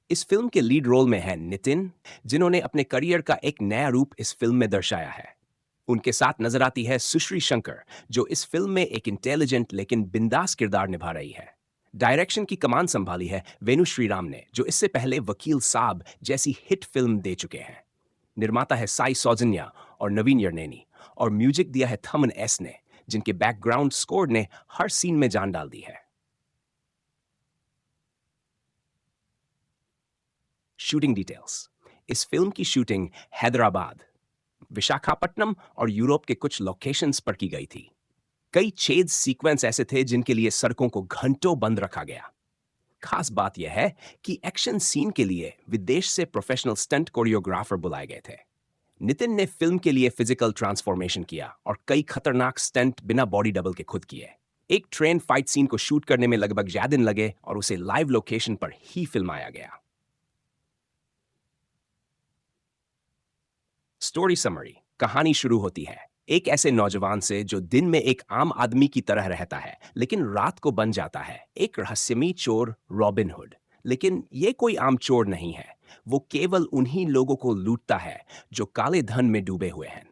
इस फिल्म के lead role में हैं नितिन, जिन्होंने अपने करियर का एक नया रूप इस फिल्म में दर्शाया है। उनके साथ नजर आती है सुश्री शंकर, जो इस फिल्म में एक इंटेलिजेंट लेकिन बिंदास किरदार निभा रही है। डायरेक्शन की कमान संभाली है वेणु श्रीराम ने, जो इससे पहले वकील साहब जैसी हिट फिल्म दे चुके हैं। निर्माता है साई सौजन्या और नवीन यर्नेनी, और म्यूजिक दिया है थमन एस ने, जिनके बैकग्राउंड स्कोर ने हर सीन में जान डाल दी है। Shooting details. इस फिल्म की शूटिंग हैदराबाद, विशाखापट्टनम और यूरोप के कुछ लोकेशंस पर की गई थी। कई छेद सीक्वेंस ऐसे थे जिनके लिए सड़कों को घंटों बंद रखा गया। खास बात यह है कि एक्शन सीन के लिए विदेश से प्रोफेशनल स्टंट कोरियोग्राफर बुलाए गए थे। नितिन ने फिल्म के लिए फिजिकल ट्रांसफॉर्मेशन किया और कई खतरनाक स्टंट बिना बॉडी डबल के खुद किए। एक ट्रेन फाइट सीन को शूट करने में लगभग 6 दिन लगे और उसे लाइव लोकेशन पर ही फिल्माया गया। Story summary. कहानी शुरू होती है एक ऐसे नौजवान से जो दिन में एक आम आदमी की तरह रहता है, लेकिन रात को बन जाता है एक रहस्यमयी चोर, रॉबिन हुड। लेकिन ये कोई आम चोर नहीं है। वो केवल उन्हीं लोगों को लूटता है जो काले धन में डूबे हुए हैं।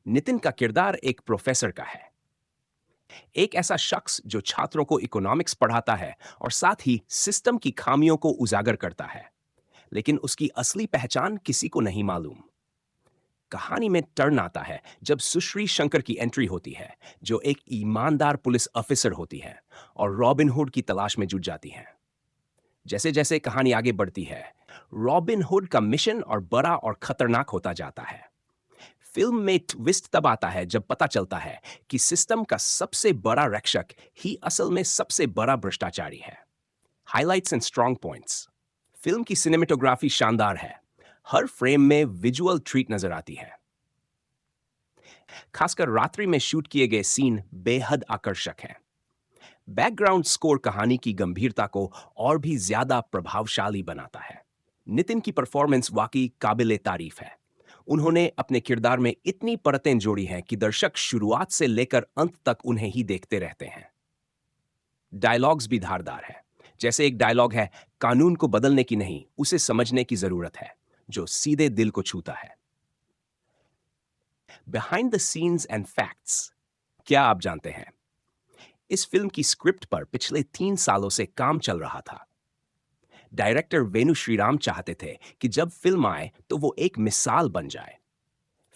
नितिन का किरदार एक प्रोफेसर का है, एक ऐसा शख्स जो छात्रों को इकोनॉमिक्स पढ़ाता है और साथ ही सिस्टम की खामियों को उजागर करता है। लेकिन उसकी असली पहचान किसी को नहीं मालूम। कहानी में टर्न आता है जब सुश्री शंकर की एंट्री होती है, जो एक ईमानदार पुलिस ऑफिसर होती है और रॉबिन हुड की तलाश में जुट जाती हैं। जैसे जैसे कहानी आगे बढ़ती है, रॉबिन हुड का मिशन और बड़ा और खतरनाक होता जाता है। फिल्म में ट्विस्ट तब आता है जब पता चलता है कि सिस्टम का सबसे बड़ा रक्षक ही असल में सबसे बड़ा भ्रष्टाचारी है। Highlights and strong points. Film की सिनेमेटोग्राफी शानदार है। हर फ्रेम में विजुअल ट्रीट नजर आती है। खासकर रात्रि में शूट किए गए सीन बेहद आकर्षक हैं। बैकग्राउंड स्कोर कहानी की गंभीरता को और भी ज्यादा प्रभावशाली बनाता है। नितिन की परफॉर्मेंस वाकई काबिले तारीफ है। उन्होंने अपने किरदार में इतनी परतें जोड़ी हैं कि दर्शक शुरुआत से लेकर अंत तक उन्हें ही देखते रहते हैं। डायलॉग्स भी धारदार है। जैसे एक डायलॉग है, कानून को बदलने की नहीं, उसे समझने की जरूरत है, जो सीधे दिल को छूता है। Behind the scenes and facts. क्या आप जानते हैं, इस फिल्म की स्क्रिप्ट पर पिछले 3 सालों से काम चल रहा था। डायरेक्टर वेणु श्रीराम चाहते थे कि जब फिल्म आए तो वो एक मिसाल बन जाए।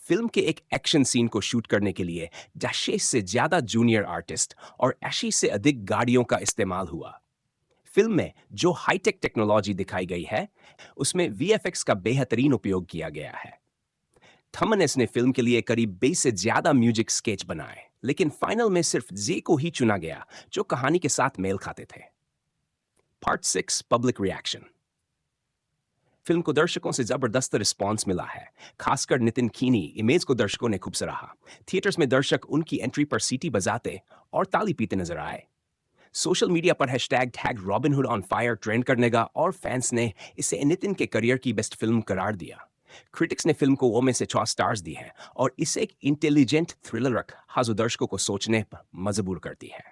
फिल्म के एक एक्शन सीन को शूट करने के लिए 10 से ज्यादा जूनियर आर्टिस्ट और 80 से अधिक गाड़ियों का इस्तेमाल हुआ। फिल्म में जो हाईटेक टेक्नोलॉजी दिखाई गई है, उसमें वीएफएक्स का बेहतरीन उपयोग किया गया है। थमनस ने फिल्म के लिए करीब 20 से ज्यादा म्यूजिक स्केच बनाए, लेकिन फाइनल में सिर्फ जे को ही चुना गया, जो कहानी के साथ मेल खाते थे। Part 6, public reaction. फिल्म को दर्शकों से जबरदस्त रिस्पांस मिला है। खासकर नितिन कीनी इमेज को दर्शकों ने खूब सराहा। थिएटर्स में दर्शक उनकी एंट्री पर सीटी बजाते और ताली पीते नजर आए। सोशल मीडिया पर hashtag tag robin hood on fire trend करने लगा और फैंस ने इसे नितिन के करियर की बेस्ट फिल्म करार दिया। क्रिटिक्स ने फिल्म को वो में से 6 स्टार्स दी हैं और इसे एक इंटेलिजेंट थ्रिलर हाजो दर्शकों को सोचने पर मजबूर करती है।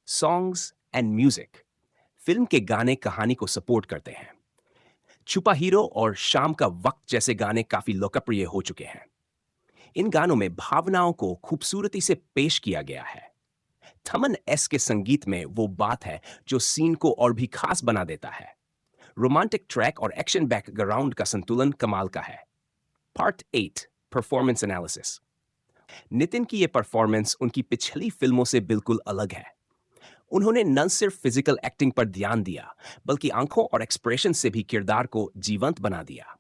Songs and music. फिल्म के गाने कहानी को सपोर्ट करते हैं। छुपा हीरो और शाम का वक्त जैसे गाने काफी लोकप्रिय हो चुके हैं। इन गानों में भावनाओं को खूबसूरती से पेश किया गया है। थमन एस के संगीत में वो बात है जो सीन को और भी खास बना देता है। रोमांटिक ट्रैक और एक्शन बैकग्राउंड का संतुलन कमाल का है। Part 8, performance analysis. नितिन की ये परफॉर्मेंस उनकी पिछली फिल्मों से बिल्कुल अलग है। उन्होंने न सिर्फ फिजिकल एक्टिंग पर ध्यान दिया, बल्कि आंखों और एक्सप्रेशन से भी किरदार को जीवंत बना दिया।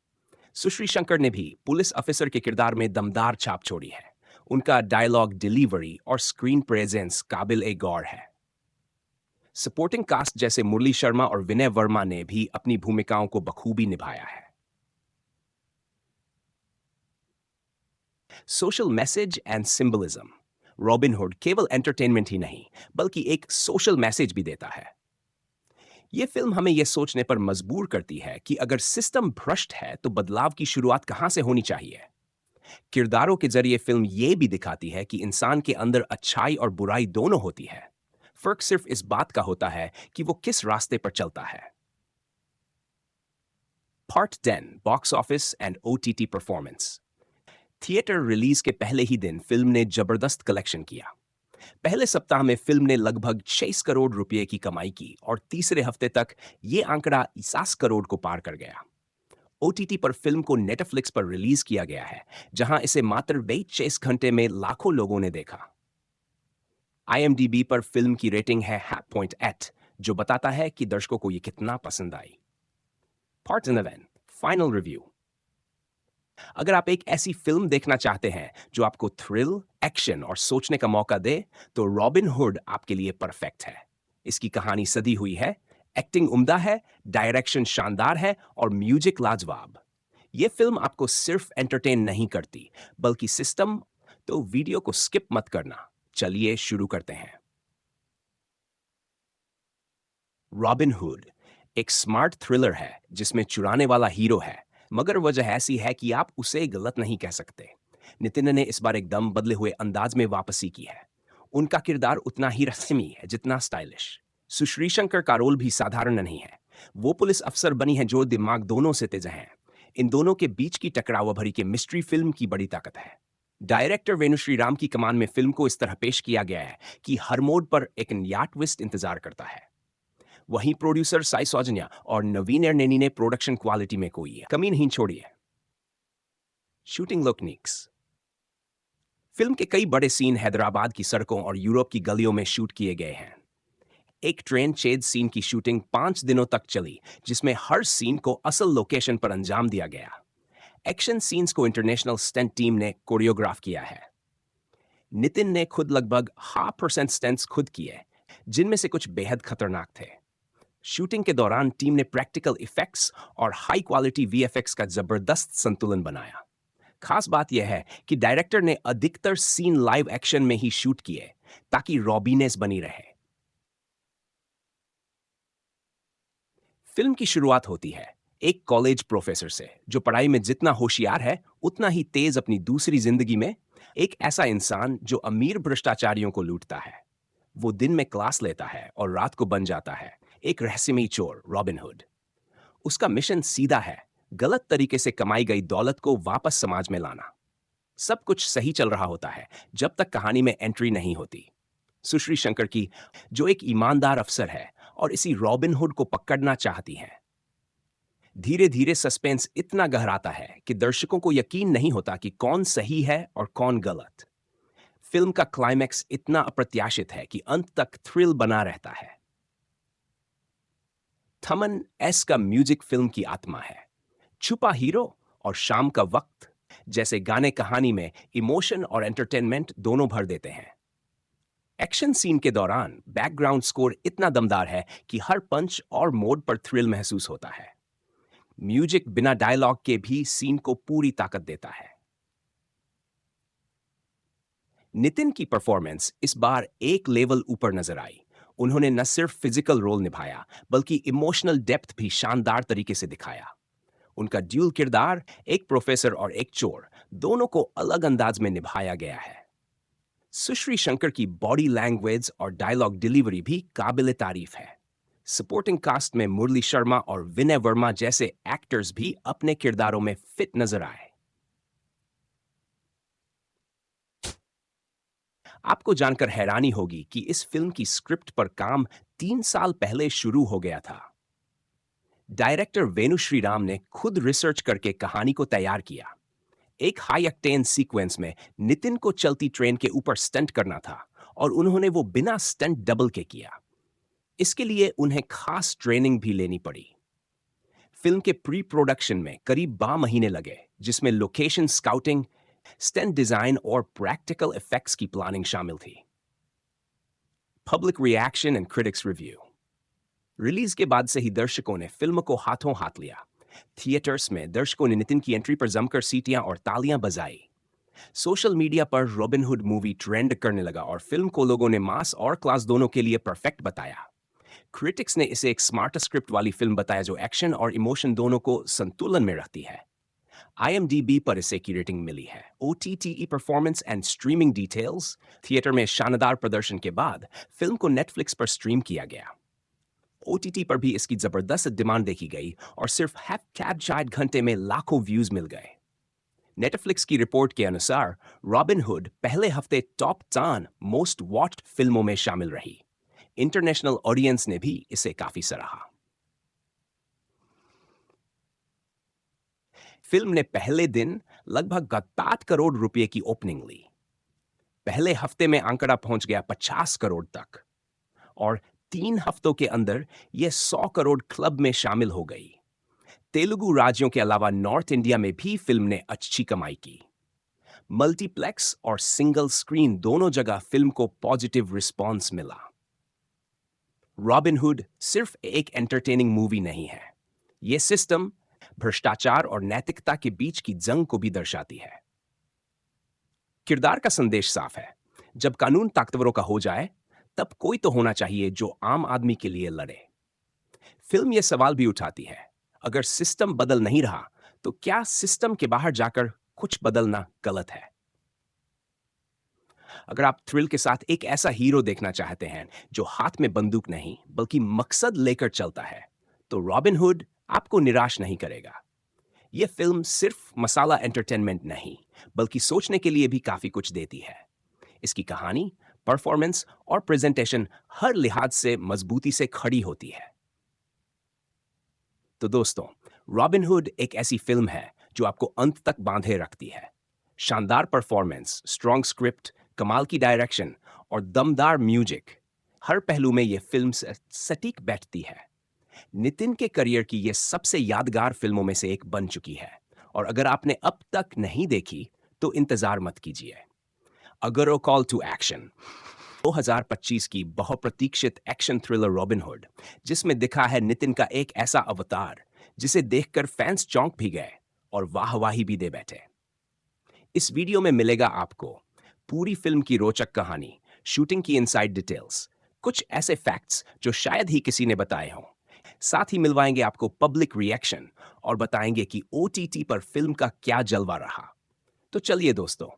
सुश्री शंकर ने भी पुलिस ऑफिसर के किरदार में दमदार छाप छोड़ी है। उनका डायलॉग डिलीवरी और स्क्रीन प्रेजेंस काबिल ए गौर है। सपोर्टिंग कास्ट जैसे मुरली शर्मा और विनय वर्मा ने भी अपनी भूमिकाओं को बखूबी निभाया है। Social message and symbolism. Robin hood केवल एंटरटेनमेंट ही नहीं, बल्कि एक सोशल मैसेज भी देता है। यह फिल्म हमें यह सोचने पर मजबूर करती है कि अगर सिस्टम भ्रष्ट है तो बदलाव की शुरुआत कहां से होनी चाहिए। किरदारों के जरिए फिल्म यह भी दिखाती है कि इंसान के अंदर अच्छाई और बुराई दोनों होती है। फर्क सिर्फ इस बात का होता है कि वो किस रास्ते पर चलता है। Part 10 box office and OTT performance. Theatre release के पहले ही दिन फिल्म ने जबरदस्त कलेक्शन किया। पहले सप्ताह में फिल्म ने लगभग 6 करोड़ रुपए की कमाई की और तीसरे हफ्ते तक ये आंकड़ा 50 करोड़ को पार कर गया। ओटीटी पर फिल्म को नेटफ्लिक्स पर रिलीज किया गया है, जहां इसे मात्र 26 घंटे में लाखों लोगों ने देखा। आईएमडीबी पर फिल्म की रेटिंग है 8.8, जो बताता है कि दर्शकों को ये कितना पसंद आई। Part 11 final review. अगर आप एक ऐसी फिल्म देखना चाहते हैं जो आपको थ्रिल, एक्शन और सोचने का मौका दे, तो रॉबिन हुड आपके लिए परफेक्ट है। इसकी कहानी सदी हुई है, एक्टिंग उम्दा है, डायरेक्शन शानदार है और म्यूजिक लाजवाब। यह फिल्म आपको सिर्फ एंटरटेन नहीं करती, बल्कि सिस्टम। तो वीडियो को स्किप मत करना। चलिए शुरू करते हैं। रॉबिन हुड एक स्मार्ट थ्रिलर है जिसमें चुराने वाला हीरो है, मगर वजह ऐसी है कि आप उसे गलत नहीं कह सकते। नितिन ने इस बार एकदम बदले हुए अंदाज में वापसी की है। उनका किरदार उतना ही रस्मी है जितना स्टाइलिश। सुश्री शंकर का रोल भी साधारण नहीं है। वो पुलिस अफसर बनी है जो दिमाग दोनों से तेज हैं। इन दोनों के बीच की टकराव भरी के मिस्ट्री फिल्म की बड़ी ताकत है। डायरेक्टर वेणु श्रीराम की कमान में फिल्म को इस तरह पेश किया गया है कि हर मोड पर एक नया ट्विस्ट इंतजार करता है। वहीं प्रोड्यूसर साई सौजन्या और नवीन एर्नेनी ने प्रोडक्शन क्वालिटी में कोई कमी नहीं छोड़ी है। शूटिंग लुकनिक्स। फिल्म के कई बड़े सीन हैदराबाद की सड़कों और यूरोप की गलियों में शूट किए गए हैं। एक ट्रेन चेज सीन की शूटिंग 5 दिनों तक चली, जिसमें हर सीन को असल लोकेशन पर अंजाम दिया गया। एक्शन सीन्स को इंटरनेशनल स्टंट टीम ने कोरियोग्राफ किया है। नितिन ने खुद लगभग 0.5% स्टंट्स खुद किए, जिनमें से कुछ बेहद खतरनाक थे। शूटिंग के दौरान टीम ने प्रैक्टिकल इफेक्ट्स और हाई क्वालिटी वीएफएक्स का जबरदस्त संतुलन बनाया। खास बात यह है कि डायरेक्टर ने अधिकतर सीन लाइव एक्शन में ही शूट किए, ताकि रॉबीनेस बनी रहे। फिल्म की शुरुआत होती है एक कॉलेज प्रोफेसर से, जो पढ़ाई में जितना होशियार है उतना ही तेज अपनी दूसरी जिंदगी में। एक ऐसा इंसान जो अमीर भ्रष्टाचारियों को लूटता है। वो दिन में क्लास लेता है और रात को बन जाता है एक रहस्यमयी चोर, रॉबिन हुड। उसका मिशन सीधा है, गलत तरीके से कमाई गई दौलत को वापस समाज में लाना। सब कुछ सही चल रहा होता है जब तक कहानी में एंट्री नहीं होती। सुश्री शंकर की, जो एक ईमानदार अफसर है और इसी रॉबिन हुड को पकड़ना चाहती हैं। धीरे धीरे सस्पेंस इतना गहराता है कि दर्शकों को यकीन नहीं होता कि कौन सही है और कौन गलत। फिल्म का क्लाइमैक्स इतना अप्रत्याशित है कि अंत तक थ्रिल बना रहता है। थमन एस का म्यूजिक फिल्म की आत्मा है। छुपा हीरो और शाम का वक्त जैसे गाने कहानी में इमोशन और एंटरटेनमेंट दोनों भर देते हैं। एक्शन सीन के दौरान बैकग्राउंड स्कोर इतना दमदार है कि हर पंच और मोड पर थ्रिल महसूस होता है। म्यूजिक बिना डायलॉग के भी सीन को पूरी ताकत देता है। नितिन की परफॉर्मेंस इस बार एक लेवल ऊपर नजर आई। उन्होंने न सिर्फ फिजिकल रोल निभाया, बल्कि इमोशनल डेप्थ भी शानदार तरीके से दिखाया। उनका ड्यूल किरदार, एक प्रोफेसर और एक चोर, दोनों को अलग अंदाज में निभाया गया है। सुश्री शंकर की बॉडी लैंग्वेज और डायलॉग डिलीवरी भी काबिल तारीफ है। सपोर्टिंग कास्ट में मुरली शर्मा और विनय वर्मा जैसे एक्टर्स भी अपने किरदारों में फिट नजर आए। आपको जानकर हैरानी होगी कि इस फिल्म की स्क्रिप्ट पर काम 3 साल पहले शुरू हो गया था। डायरेक्टर वेणु श्रीराम ने खुद रिसर्च करके कहानी को तैयार किया। एक हाई ऑक्टेन सीक्वेंस में नितिन को चलती ट्रेन के ऊपर स्टंट करना था और उन्होंने वो बिना स्टंट डबल के किया। इसके लिए उन्हें खास ट्रेनिंग भी लेनी पड़ी। फिल्म के प्री प्रोडक्शन में करीब 12 महीने लगे, जिसमें लोकेशन स्काउटिंग, स्टंट डिजाइन और प्रैक्टिकल इफेक्ट्स की प्लानिंग शामिल थी। Public reaction and critics review. Release के बाद से ही दर्शकों ने फिल्म को हाथों हाथ लिया। थिएटर्स में दर्शकों ने नितिन की एंट्री पर जमकर सीटियां और तालियां बजाई। सोशल मीडिया पर रॉबिन हुड मूवी ट्रेंड करने लगा और फिल्म को लोगों ने मास और क्लास दोनों के लिए परफेक्ट बताया। क्रिटिक्स ने इसे एक स्मार्ट स्क्रिप्ट वाली फिल्म बताया जो एक्शन और इमोशन दोनों को संतुलन में रखती है। आईएमडीबी पर इसे की रेटिंग मिली है। OTT performance and streaming details. Theatre में शानदार प्रदर्शन के बाद फिल्म को नेटफ्लिक्स पर स्ट्रीम किया गया। ओटीटी पर भी इसकी जबरदस्त डिमांड देखी गई और सिर्फ शायद घंटे में लाखों व्यूज मिल गए। नेटफ्लिक्स की रिपोर्ट के अनुसार रॉबिन हुड पहले हफ्ते टॉप 10 मोस्ट वॉच्ड फिल्मों में शामिल रही। इंटरनेशनल ऑडियंस ने भी इसे काफी सराहा। फिल्म ने पहले दिन लगभग 7 करोड़ रुपए की ओपनिंग ली। पहले हफ्ते में आंकड़ा पहुंच गया 50 करोड़ तक और 3 हफ्तों के अंदर यह 100 करोड़ क्लब में शामिल हो गई। तेलुगु राज्यों के अलावा नॉर्थ इंडिया में भी फिल्म ने अच्छी कमाई की। मल्टीप्लेक्स और सिंगल स्क्रीन दोनों जगह फिल्म को पॉजिटिव रिस्पॉन्स मिला। रॉबिन हुड सिर्फ एक एंटरटेनिंग मूवी नहीं है, यह सिस्टम, भ्रष्टाचार और नैतिकता के बीच की जंग को भी दर्शाती है। किरदार का संदेश साफ है, जब कानून ताकतवरों का हो जाए तब कोई तो होना चाहिए जो आम आदमी के लिए लड़े। फिल्म यह सवाल भी उठाती है, अगर सिस्टम बदल नहीं रहा तो क्या सिस्टम के बाहर जाकर कुछ बदलना गलत है? अगर आप थ्रिल के साथ एक ऐसा हीरो देखना चाहते हैं जो हाथ में बंदूक नहीं बल्कि मकसद लेकर चलता है, तो रॉबिन हुड आपको निराश नहीं करेगा। यह फिल्म सिर्फ मसाला एंटरटेनमेंट नहीं बल्कि सोचने के लिए भी काफी कुछ देती है। इसकी कहानी, परफॉर्मेंस और प्रेजेंटेशन हर लिहाज से मजबूती से खड़ी होती है। तो दोस्तों, रॉबिन हुड एक ऐसी फिल्म है जो आपको अंत तक बांधे रखती है। शानदार परफॉर्मेंस, स्ट्रॉन्ग स्क्रिप्ट, कमाल की डायरेक्शन और दमदार म्यूजिक, हर पहलू में यह फिल्म सटीक बैठती है। नितिन के करियर की यह सबसे यादगार फिल्मों में से एक बन चुकी है और अगर आपने अब तक नहीं देखी तो इंतजार मत कीजिए। अगर ओ कॉल टू एक्शन 2025 की बहुप्रतीक्षित एक्शन थ्रिलर रॉबिन हुड, जिसमें दिखा है नितिन का एक ऐसा अवतार जिसे देखकर फैंस चौंक भी गए और वाहवाही भी दे बैठे। इस वीडियो में मिलेगा आपको पूरी फिल्म की रोचक कहानी, शूटिंग की इनसाइड डिटेल्स, कुछ ऐसे फैक्ट्स जो शायद ही किसी ने बताए हों। साथ ही मिलवाएंगे आपको पब्लिक रिएक्शन और बताएंगे कि ओटीटी पर फिल्म का क्या जलवा रहा। तो चलिए दोस्तों,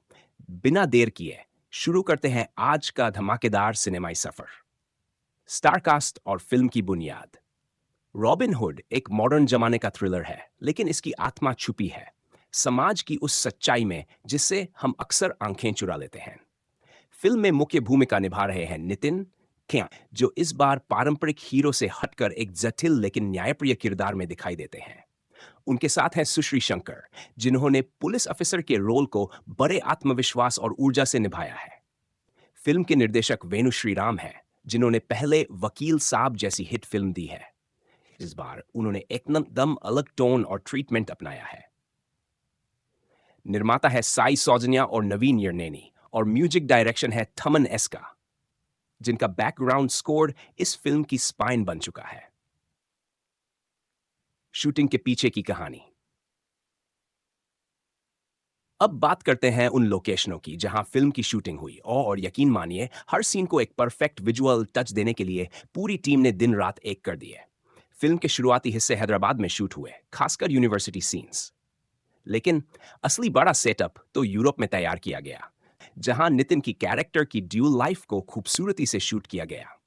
बिना देर किए शुरू करते हैं आज का धमाकेदार सिनेमाई सफर। स्टारकास्ट और फिल्म की बुनियाद। रॉबिन हुड एक मॉडर्न जमाने का थ्रिलर है, लेकिन इसकी आत्मा छुपी है समाज की उस सच्चाई में जिससे हम अक्सर आंखें चुरा लेते हैं। फिल्म में मुख्य भूमिका निभा रहे हैं नितिन क्या, जो इस बार पारंपरिक हीरो से हटकर एक जटिल लेकिन न्यायप्रिय किरदार में दिखाई देते हैं। उनके साथ हैं सुश्री शंकर, जिन्होंने पुलिस अफसर के रोल को बड़े आत्मविश्वास और ऊर्जा से निभाया है। फिल्म के निर्देशक वेणु श्रीराम हैं, जिन्होंने पहले वकील साहब जैसी हिट फिल्म दी है। इस बार उन्होंने एकदम अलग टोन और ट्रीटमेंट अपनाया है। निर्माता है साई सौजन्या और नवीन यर्नेनी और म्यूजिक डायरेक्शन है थमन एस का, जिनका बैकग्राउंड स्कोर इस फिल्म की स्पाइन बन चुका है। शूटिंग के पीछे की कहानी। अब बात करते हैं उन लोकेशनों की जहां फिल्म की शूटिंग हुई और यकीन मानिए, हर सीन को एक परफेक्ट विजुअल टच देने के लिए पूरी टीम ने दिन रात एक कर दिए। फिल्म के शुरुआती हिस्से हैदराबाद में शूट हुए, खासकर यूनिवर्सिटी सीन्स। लेकिन असली बड़ा सेटअप तो यूरोप में तैयार किया गया, जहां नितिन की कैरेक्टर की ड्यूल लाइफ को खूबसूरती से शूट किया गया।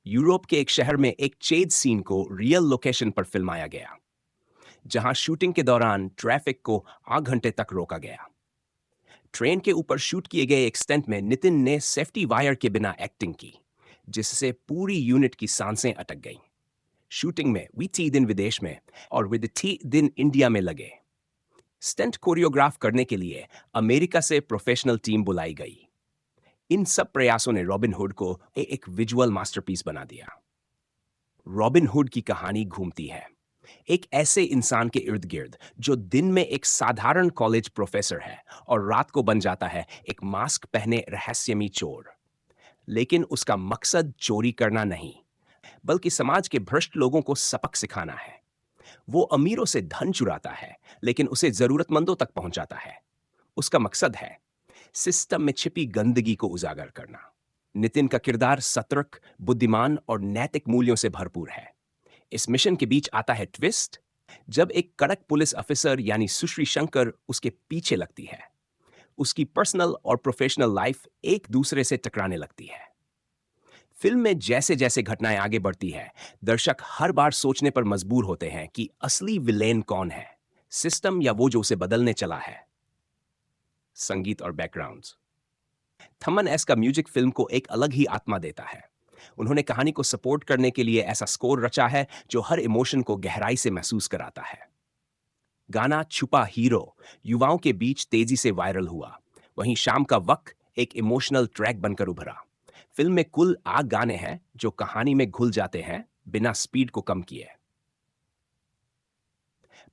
यूरोप के एक शहर में एक चेज सीन को रियल लोकेशन पर फिल्माया गया, जहां शूटिंग के दौरान ट्रैफिक को 8 घंटे तक रोका गया। ट्रेन के ऊपर शूट किए गए एक स्टंट में नितिन ने सेफ्टी वायर के बिना एक्टिंग की, जिससे पूरी यूनिट की सांसें अटक गईं। शूटिंग में वी 3 दिन विदेश में और विद 3 दिन इंडिया में लगे। स्टंट कोरियोग्राफ करने के लिए अमेरिका से प्रोफेशनल टीम बुलाई गई। इन सब प्रयासों ने रॉबिन हुड को एक विजुअल मास्टरपीस बना दिया। रॉबिन हुड की कहानी घूमती है एक ऐसे इंसान के इर्द गिर्द जो दिन में एक साधारण कॉलेज प्रोफेसर है और रात को बन जाता है एक मास्क पहने रहस्यमयी चोर। लेकिन उसका मकसद चोरी करना नहीं, बल्कि समाज के भ्रष्ट लोगों को सबक सिखाना है। वो अमीरों से धन चुराता है, लेकिन उसे जरूरतमंदों तक पहुंचाता है। उसका मकसद है सिस्टम में छिपी गंदगी को उजागर करना। नितिन का किरदार सतर्क, बुद्धिमान और नैतिक मूल्यों से भरपूर है। इस मिशन के बीच आता है ट्विस्ट, जब एक कड़क पुलिस अफसर यानी सुश्री शंकर उसके पीछे लगती है। उसकी पर्सनल और प्रोफेशनल लाइफ एक दूसरे से टकराने लगती है। फिल्म में जैसे जैसे घटनाएं आगे बढ़ती है, दर्शक हर बार सोचने पर मजबूर होते हैं कि असली विलेन कौन है, सिस्टम या वो जो उसे बदलने चला है। संगीत और बैकग्राउंड्स। थमन एस का म्यूजिक फिल्म को एक अलग ही आत्मा देता है। उन्होंने कहानी को सपोर्ट करने के लिए ऐसा स्कोर रचा है जो हर इमोशन को गहराई से महसूस कराता है। गाना छुपा हीरो युवाओं के बीच तेजी से वायरल हुआ, वहीं शाम का वक्त एक इमोशनल ट्रैक बनकर उभरा। फिल्म में कुल 8 गाने हैं जो कहानी में घुल जाते हैं बिना स्पीड को कम किए।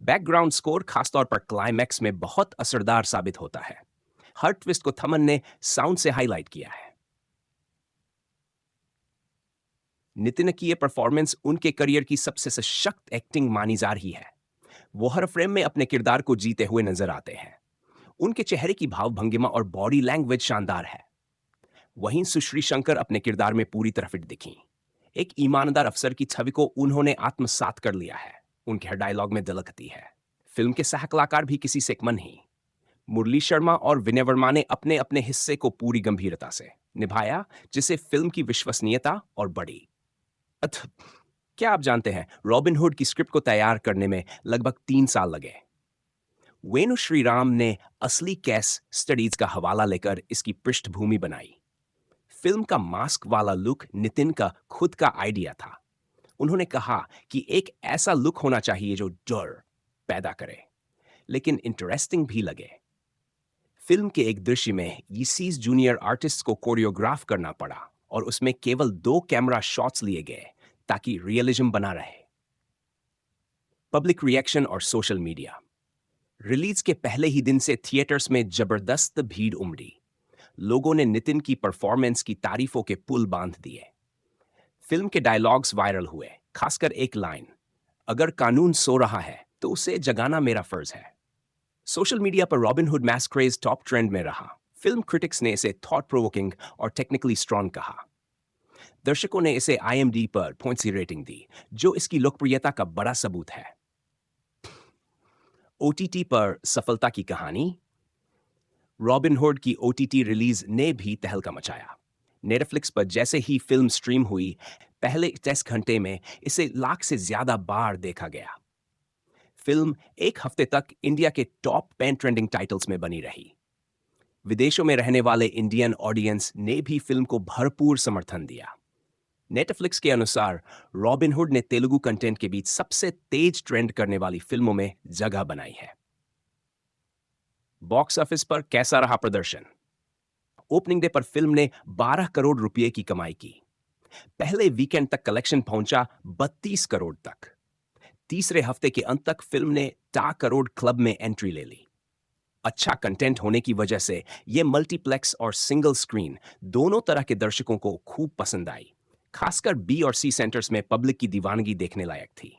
बैकग्राउंड स्कोर खासतौर पर क्लाइमैक्स में बहुत असरदार साबित होता है। हर ट्विस्ट को थमन ने साउंड से हाईलाइट किया है। नितिन की ये परफॉर्मेंस उनके करियर की सबसे सशक्त एक्टिंग मानी जा रही है। वो हर फ्रेम में अपने किरदार को जीते हुए नजर आते हैं। उनके चेहरे की भाव भंगिमा और बॉडी लैंग्वेज शानदार है। वहीं सुश्री शंकर अपने किरदार में पूरी तरह फिट दिखी। एक ईमानदार अफसर की छवि को उन्होंने आत्मसात कर लिया है। उनके हर डायलॉग में दलकती है। फिल्म के सह कलाकार भी किसी से कम नहीं। मुरली शर्मा और विनय वर्मा ने अपने अपने हिस्से को पूरी गंभीरता से निभाया, जिससे फिल्म की विश्वसनीयता और बढ़ी। क्या आप जानते हैं रॉबिन हुड की स्क्रिप्ट को तैयार करने में लगभग 3 साल लगे। वेणु श्रीराम ने असली केस स्टडीज का हवाला लेकर इसकी पृष्ठभूमि बनाई। फिल्म का मास्क वाला लुक नितिन का खुद का आइडिया था। उन्होंने कहा कि एक ऐसा लुक होना चाहिए जो डर पैदा करे लेकिन इंटरेस्टिंग भी लगे। फिल्म के एक दृश्य में यीसीस जूनियर आर्टिस्ट को कोरियोग्राफ करना पड़ा और उसमें केवल 2 कैमरा शॉट्स लिए गए ताकि रियलिज्म बना रहे। पब्लिक रिएक्शन और सोशल मीडिया। रिलीज के पहले ही दिन से थिएटर्स में जबरदस्त भीड़ उमड़ी। लोगों ने नितिन की परफॉर्मेंस की तारीफों के पुल बांध दिए। फिल्म के डायलॉग्स वायरल हुए, खासकर एक लाइन, अगर कानून सो रहा है तो उसे जगाना मेरा फर्ज है। सोशल मीडिया पर robin hood मैस्क craze top trend में रहा। फिल्म क्रिटिक्स ने इसे थॉट प्रोवोकिंग और टेक्निकली स्ट्रॉन्ग कहा। दर्शकों ने इसे IMDb पर पॉइंट्स की रेटिंग दी, जो इसकी लोकप्रियता का बड़ा सबूत है। OTT पर सफलता की कहानी। रॉबिन हुड की OTT रिलीज ने भी तहलका मचाया। नेटफ्लिक्स पर जैसे ही फिल्म स्ट्रीम हुई, पहले 10 घंटे में इसे लाख से ज्यादा बार देखा गया। फिल्म एक हफ्ते तक इंडिया के टॉप 10 ट्रेंडिंग टाइटल्स में बनी रही। विदेशों में रहने वाले इंडियन ऑडियंस ने भी फिल्म को भरपूर समर्थन दिया। नेटफ्लिक्स के अनुसार रॉबिन हुड ने तेलुगु कंटेंट के बीच सबसे तेज ट्रेंड करने वाली फिल्मों में जगह बनाई है। बॉक्स ऑफिस पर कैसा रहा प्रदर्शन? ओपनिंग डे पर फिल्म ने 12 करोड़ रुपए की कमाई की। पहले वीकेंड तक कलेक्शन पहुंचा 32 करोड़ तक। तीसरे हफ्ते के अंत तक फिल्म ने 10 करोड़ क्लब में एंट्री ले ली। अच्छा कंटेंट होने की वजह से यह मल्टीप्लेक्स और सिंगल स्क्रीन दोनों तरह के दर्शकों को खूब पसंद आई। खासकर B और C सेंटर्स में पब्लिक की दीवानगी देखने लायक थी।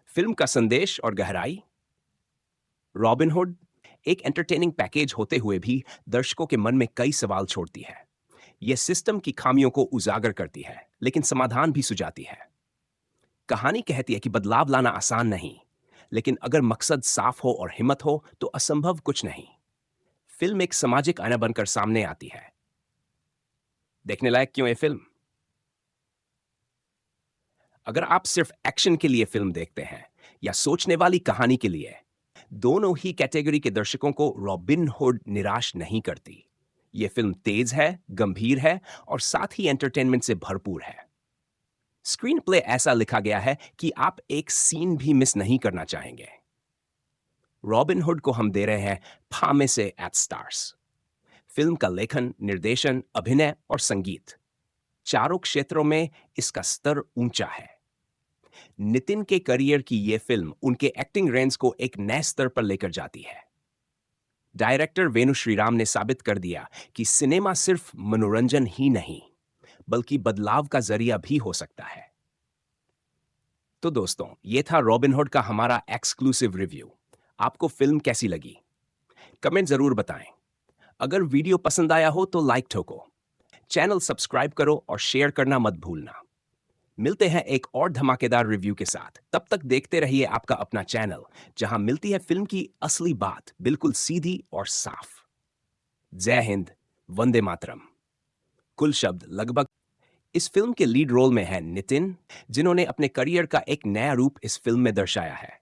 फिल्म का संदेश और गहराई। रॉबिन हुड एक एंटरटेनिंग पैकेज होते हुए भी दर्शकों के मन में कई सवाल छोड़ती है। यह सिस्टम की खामियों को उजागर करती है, लेकिन समाधान भी सुझाती है। कहानी कहती है कि बदलाव लाना आसान नहीं, लेकिन अगर मकसद साफ हो और हिम्मत हो तो असंभव कुछ नहीं। फिल्म एक सामाजिक आईना बनकर सामने आती है। देखने लायक क्यों ये फिल्म? अगर आप सिर्फ एक्शन के लिए फिल्म देखते हैं या सोचने वाली कहानी के लिए, दोनों ही कैटेगरी के दर्शकों को रॉबिन हुड निराश नहीं करती। यह फिल्म तेज है, गंभीर है और साथ ही एंटरटेनमेंट से भरपूर है। स्क्रीन प्ले ऐसा लिखा गया है कि आप एक सीन भी मिस नहीं करना चाहेंगे। रॉबिन हुड को हम दे रहे हैं 5 में से 8 स्टार्स। फिल्म का लेखन, निर्देशन, अभिनय और संगीत, चारों क्षेत्रों में इसका स्तर ऊंचा है। नितिन के करियर की यह फिल्म उनके एक्टिंग रेंज को एक नए स्तर पर लेकर जाती है। डायरेक्टर वेणु श्रीराम ने साबित कर दिया कि सिनेमा सिर्फ मनोरंजन ही नहीं, बल्कि बदलाव का जरिया भी हो सकता है। तो दोस्तों, यह था रॉबिन हुड का हमारा एक्सक्लूसिव रिव्यू। आपको फिल्म कैसी लगी? कमेंट जरूर बताएं। अगर वीडियो पसंद आया हो तो लाइक ठोको, चैनल सब्सक्राइब करो और शेयर करना मत भूलना। मिलते हैं एक और धमाकेदार रिव्यू के साथ। तब तक देखते रहिए आपका अपना चैनल, जहां मिलती है फिल्म की असली बात बिल्कुल सीधी और साफ। जय हिंद, वंदे मातरम। कुल शब्द लगभग। इस फिल्म के लीड रोल में हैं नितिन, जिन्होंने अपने करियर का एक नया रूप इस फिल्म में दर्शाया है।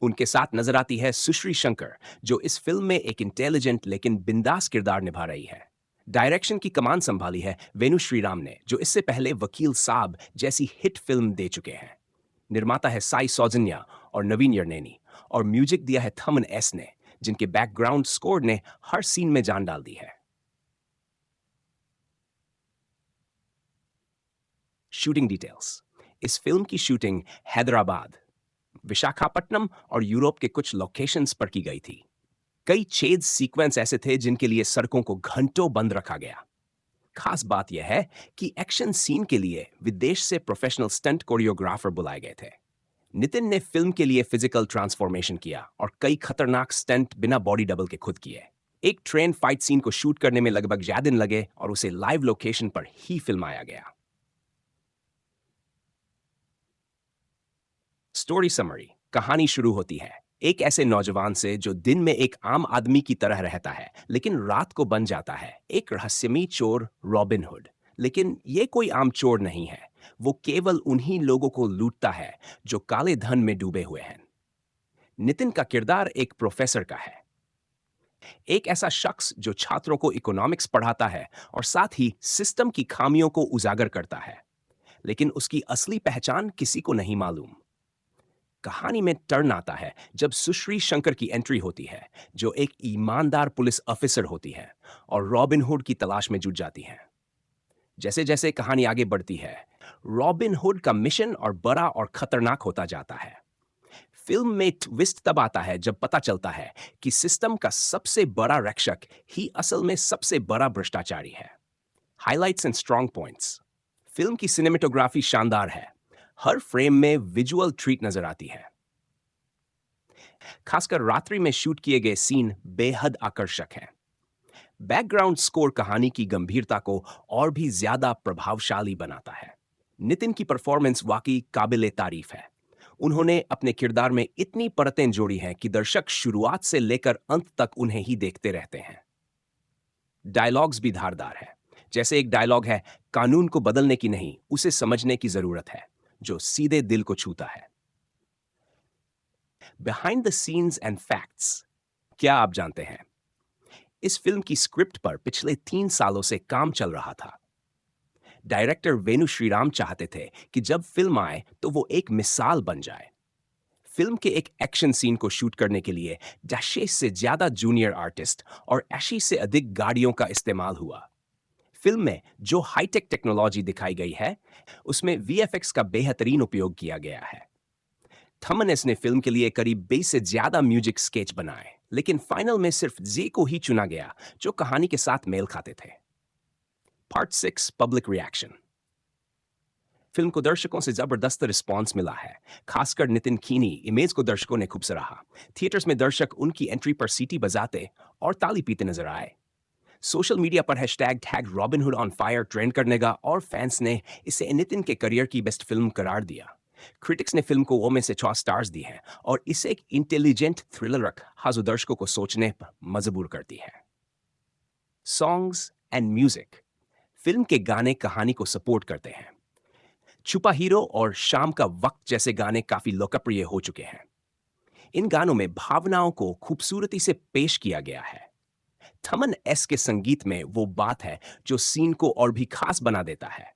उनके साथ नजर आती है सुश्री शंकर, जो इस फिल्म में एक इंटेलिजेंट लेकिन बिंदास किरदार निभा रही है। डायरेक्शन की कमान संभाली है वेणु श्रीराम ने, जो इससे पहले वकील साहब जैसी हिट फिल्म दे चुके हैं। निर्माता है साई सौजन्या और नवीन यर्नेनी, और म्यूजिक दिया है थमन एस ने, जिनके बैकग्राउंड स्कोर ने हर सीन में जान डाल दी है। Shooting details. इस फिल्म की शूटिंग हैदराबाद, विशाखापट्टनम और यूरोप के कुछ लोकेशंस पर की गई थी। कई छेद सीक्वेंस ऐसे थे जिनके लिए सड़कों को घंटों बंद रखा गया। खास बात यह है कि एक्शन सीन के लिए विदेश से प्रोफेशनल स्टंट कोरियोग्राफर बुलाए गए थे। नितिन ने फिल्म के लिए फिजिकल ट्रांसफॉर्मेशन किया और कई खतरनाक स्टंट बिना बॉडी डबल के खुद किए। एक ट्रेन फाइट सीन को शूट करने में लगभग ज्यादा दिन लगे और उसे लाइव लोकेशन पर ही फिल्माया गया। Story summary. कहानी शुरू होती है एक ऐसे नौजवान से जो दिन में एक आम आदमी की तरह रहता है, लेकिन रात को बन जाता है एक रहस्यमयी चोर, रॉबिन हुड। लेकिन ये कोई आम चोर नहीं है, वो केवल उन्हीं लोगों को लूटता है जो काले धन में डूबे हुए हैं। नितिन का किरदार एक प्रोफेसर का है, एक ऐसा शख्स जो छात्रों को इकोनॉमिक्स पढ़ाता है और साथ ही सिस्टम की खामियों को उजागर करता है, लेकिन उसकी असली पहचान किसी को नहीं मालूम। कहानी में टर्न आता है जब सुश्री शंकर की एंट्री होती है, जो एक ईमानदार पुलिस ऑफिसर होती है और रॉबिन हुड की तलाश में जुट जाती हैं। जैसे जैसे कहानी आगे बढ़ती है, रॉबिन हुड का मिशन और बड़ा और खतरनाक होता जाता है। फिल्म में ट्विस्ट तब आता है जब पता चलता है कि सिस्टम का सबसे बड़ा रक्षक ही असल में सबसे बड़ा भ्रष्टाचारी है। Highlights and strong points. Film की सिनेमेटोग्राफी शानदार है, हर फ्रेम में विजुअल ट्रीट नजर आती है। खासकर रात्रि में शूट किए गए सीन बेहद आकर्षक हैं। बैकग्राउंड स्कोर कहानी की गंभीरता को और भी ज्यादा प्रभावशाली बनाता है। नितिन की परफॉर्मेंस वाकई काबिले तारीफ है। उन्होंने अपने किरदार में इतनी परतें जोड़ी हैं कि दर्शक शुरुआत से लेकर अंत तक उन्हें ही देखते रहते हैं। डायलॉग्स भी धारदार है। जैसे एक डायलॉग है, कानून को बदलने की नहीं, उसे समझने की जरूरत है, जो सीधे दिल को छूता है। Behind the scenes and facts. क्या आप जानते हैं, इस फिल्म की स्क्रिप्ट पर पिछले 3 सालों से काम चल रहा था। डायरेक्टर वेणु श्रीराम चाहते थे कि जब फिल्म आए तो वो एक मिसाल बन जाए। फिल्म के एक एक्शन सीन को शूट करने के लिए 10 से ज्यादा जूनियर आर्टिस्ट और 80 से अधिक गाड़ियों का इस्तेमाल हुआ। फिल्म में जो हाईटेक टेक्नोलॉजी दिखाई गई है, उसमें वीएफएक्स का बेहतरीन उपयोग किया गया है। थमनस ने फिल्म के लिए करीब 20 से ज्यादा म्यूजिक स्केच बनाए, लेकिन फाइनल में सिर्फ जे को ही चुना गया, जो कहानी के साथ मेल खाते थे। Part 6, public reaction. फिल्म को दर्शकों से जबरदस्त रिस्पांस मिला है। खासकर नितिन कीनी इमेज को दर्शकों ने खूब सराहा। थिएटर्स में दर्शक उनकी एंट्री पर सीटी बजाते और ताली पीते नजर आए। सोशल मीडिया पर hashtag robin hood on fire trend करने लगा और फैंस ने इसे नितिन के करियर की बेस्ट फिल्म करार दिया। क्रिटिक्स ने फिल्म को 1 में से 6 स्टार्स दी हैं और इसे एक इंटेलिजेंट थ्रिलर हाजो दर्शकों को सोचने पर मजबूर करती है। Songs and music. फिल्म के गाने कहानी को सपोर्ट करते हैं। छुपा हीरो और शाम का वक्त जैसे गाने काफी लोकप्रिय हो चुके हैं। इन गानों में भावनाओं को खूबसूरती से पेश किया गया है। थमन एस के संगीत में वो बात है जो सीन को और भी खास बना देता है।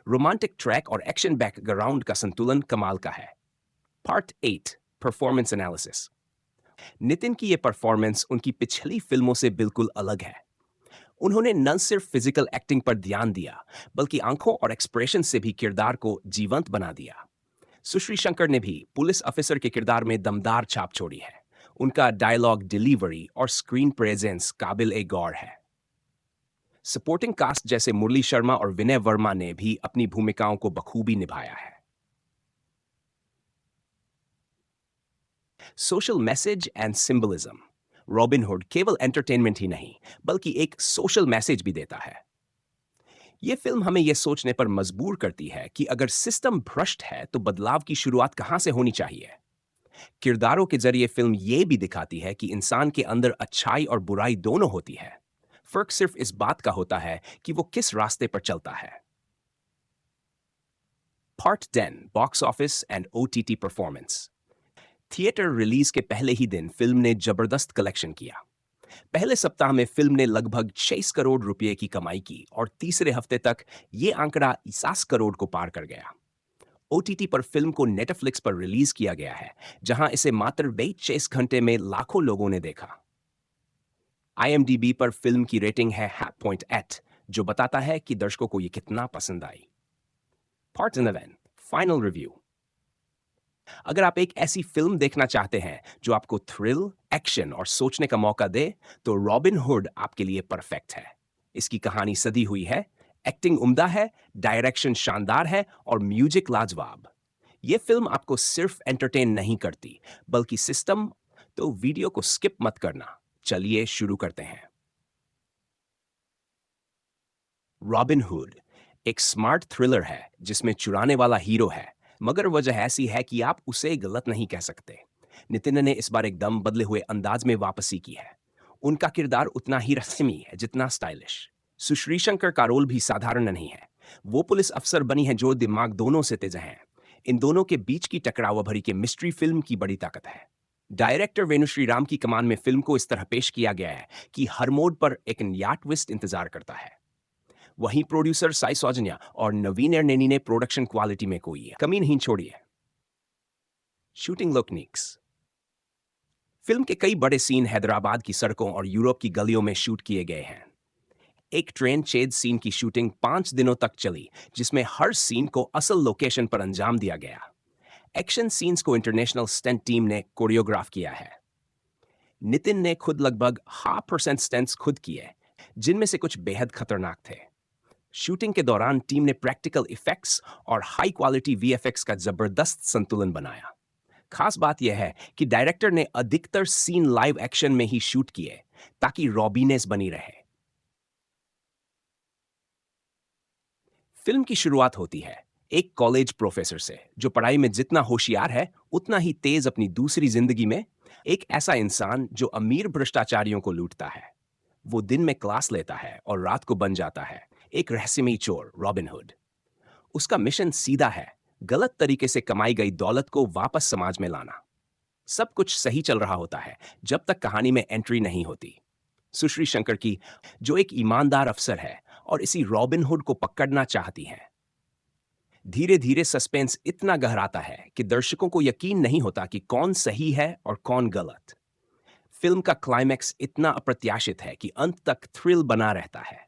रोमांटिक ट्रैक और एक्शन बैकग्राउंड का संतुलन कमाल का है। Part 8, performance analysis. नितिन की ये परफॉर्मेंस उनकी पिछली फिल्मों से बिल्कुल अलग है। उन्होंने न सिर्फ फिजिकल एक्टिंग पर ध्यान दिया, बल्कि आंखों और एक्सप्रेशन से भी किरदार को जीवंत बना दिया। सुश्री शंकर ने भी पुलिस ऑफिसर के किरदार में दमदार छाप छोड़ी है। उनका डायलॉग डिलीवरी और स्क्रीन प्रेजेंस काबिल ए गौर है। सपोर्टिंग कास्ट जैसे मुरली शर्मा और विनय वर्मा ने भी अपनी भूमिकाओं को बखूबी निभाया है। Social message and symbolism. Robin hood केवल एंटरटेनमेंट ही नहीं, बल्कि एक सोशल मैसेज भी देता है। यह फिल्म हमें यह सोचने पर मजबूर करती है कि अगर सिस्टम भ्रष्ट है तो बदलाव की शुरुआत कहां से होनी चाहिए। किरदारों के जरिए फिल्म यह भी दिखाती है कि इंसान के अंदर अच्छाई और बुराई दोनों होती है। फर्क सिर्फ इस बात का होता है कि वो किस रास्ते पर चलता है। Part 10 box office and OTT performance. Theatre release के पहले ही दिन फिल्म ने जबरदस्त कलेक्शन किया। पहले सप्ताह में फिल्म ने लगभग 6 करोड़ रुपए की कमाई की और तीसरे हफ्ते तक ये आंकड़ा 50 करोड़ को पार कर गया। ओटीटी पर फिल्म को नेटफ्लिक्स पर रिलीज किया गया है, जहां इसे मात्र 26 घंटे में लाखों लोगों ने देखा। आईएमडीबी पर फिल्म की रेटिंग है 8.8, जो बताता है कि दर्शकों को ये कितना पसंद आई। Part 11 final review. अगर आप एक ऐसी फिल्म देखना चाहते हैं जो आपको थ्रिल, एक्शन और सोचने का मौका दे, तो रॉबिन हुड आपके लिए परफेक्ट है। इसकी कहानी सदी हुई है, एक्टिंग उम्दा है, डायरेक्शन शानदार है और म्यूजिक लाजवाब। यह फिल्म आपको सिर्फ एंटरटेन नहीं करती, बल्कि सिस्टम। तो वीडियो को स्किप मत करना। चलिए शुरू करते हैं। रॉबिन हुड एक स्मार्ट थ्रिलर है जिसमें चुराने वाला हीरो है, मगर वजह ऐसी है कि आप उसे गलत नहीं कह सकते। नितिन ने इस बार एकदम बदले हुए अंदाज में वापसी की है। उनका किरदार उतना ही रस्मी है जितना स्टाइलिश। सुश्री शंकर का रोल भी साधारण नहीं है। वो पुलिस अफसर बनी है जो दिमाग दोनों से तेज हैं। इन दोनों के बीच की टकराव भरी के मिस्ट्री फिल्म की बड़ी ताकत है। डायरेक्टर वेणु श्रीराम की कमान में फिल्म को इस तरह पेश किया गया है कि हर मोड पर एक नया ट्विस्ट इंतजार करता है। वहीं प्रोड्यूसर साई सौजन्या और नवीन एर्नेनी ने प्रोडक्शन क्वालिटी में कोई कमी नहीं छोड़ी है। शूटिंग लुकनिक्स। फिल्म के कई बड़े सीन हैदराबाद की सड़कों और यूरोप की गलियों में शूट किए गए हैं। एक ट्रेन चेज सीन की शूटिंग 5 दिनों तक चली, जिसमें हर सीन को असल लोकेशन पर अंजाम दिया गया। एक्शन सीन्स को इंटरनेशनल स्टंट टीम ने कोरियोग्राफ किया है। नितिन ने खुद लगभग 0.5% स्टंट्स खुद किए, जिनमें से कुछ बेहद खतरनाक थे। शूटिंग के दौरान टीम ने प्रैक्टिकल इफेक्ट्स और हाई क्वालिटी वीएफएक्स का जबरदस्त संतुलन बनाया। खास बात यह है कि डायरेक्टर ने अधिकतर सीन लाइव एक्शन में ही शूट किए, ताकि रॉबीनेस बनी रहे। फिल्म की शुरुआत होती है एक कॉलेज प्रोफेसर से, जो पढ़ाई में जितना होशियार है उतना ही तेज अपनी दूसरी जिंदगी में। एक ऐसा इंसान जो अमीर भ्रष्टाचारियों को लूटता है। वो दिन में क्लास लेता है और रात को बन जाता है एक रहस्यमयी चोर, रॉबिन हुड। उसका मिशन सीधा है, गलत तरीके से कमाई गई दौलत को वापस समाज में लाना। सब कुछ सही चल रहा होता है जब तक कहानी में एंट्री नहीं होती। सुश्री शंकर की, जो एक ईमानदार अफसर है और इसी रॉबिन हुड को पकड़ना चाहती है। धीरे धीरे सस्पेंस इतना गहराता है कि दर्शकों को यकीन नहीं होता कि कौन सही है और कौन गलत। फिल्म का क्लाइमैक्स इतना अप्रत्याशित है कि अंत तक थ्रिल बना रहता है।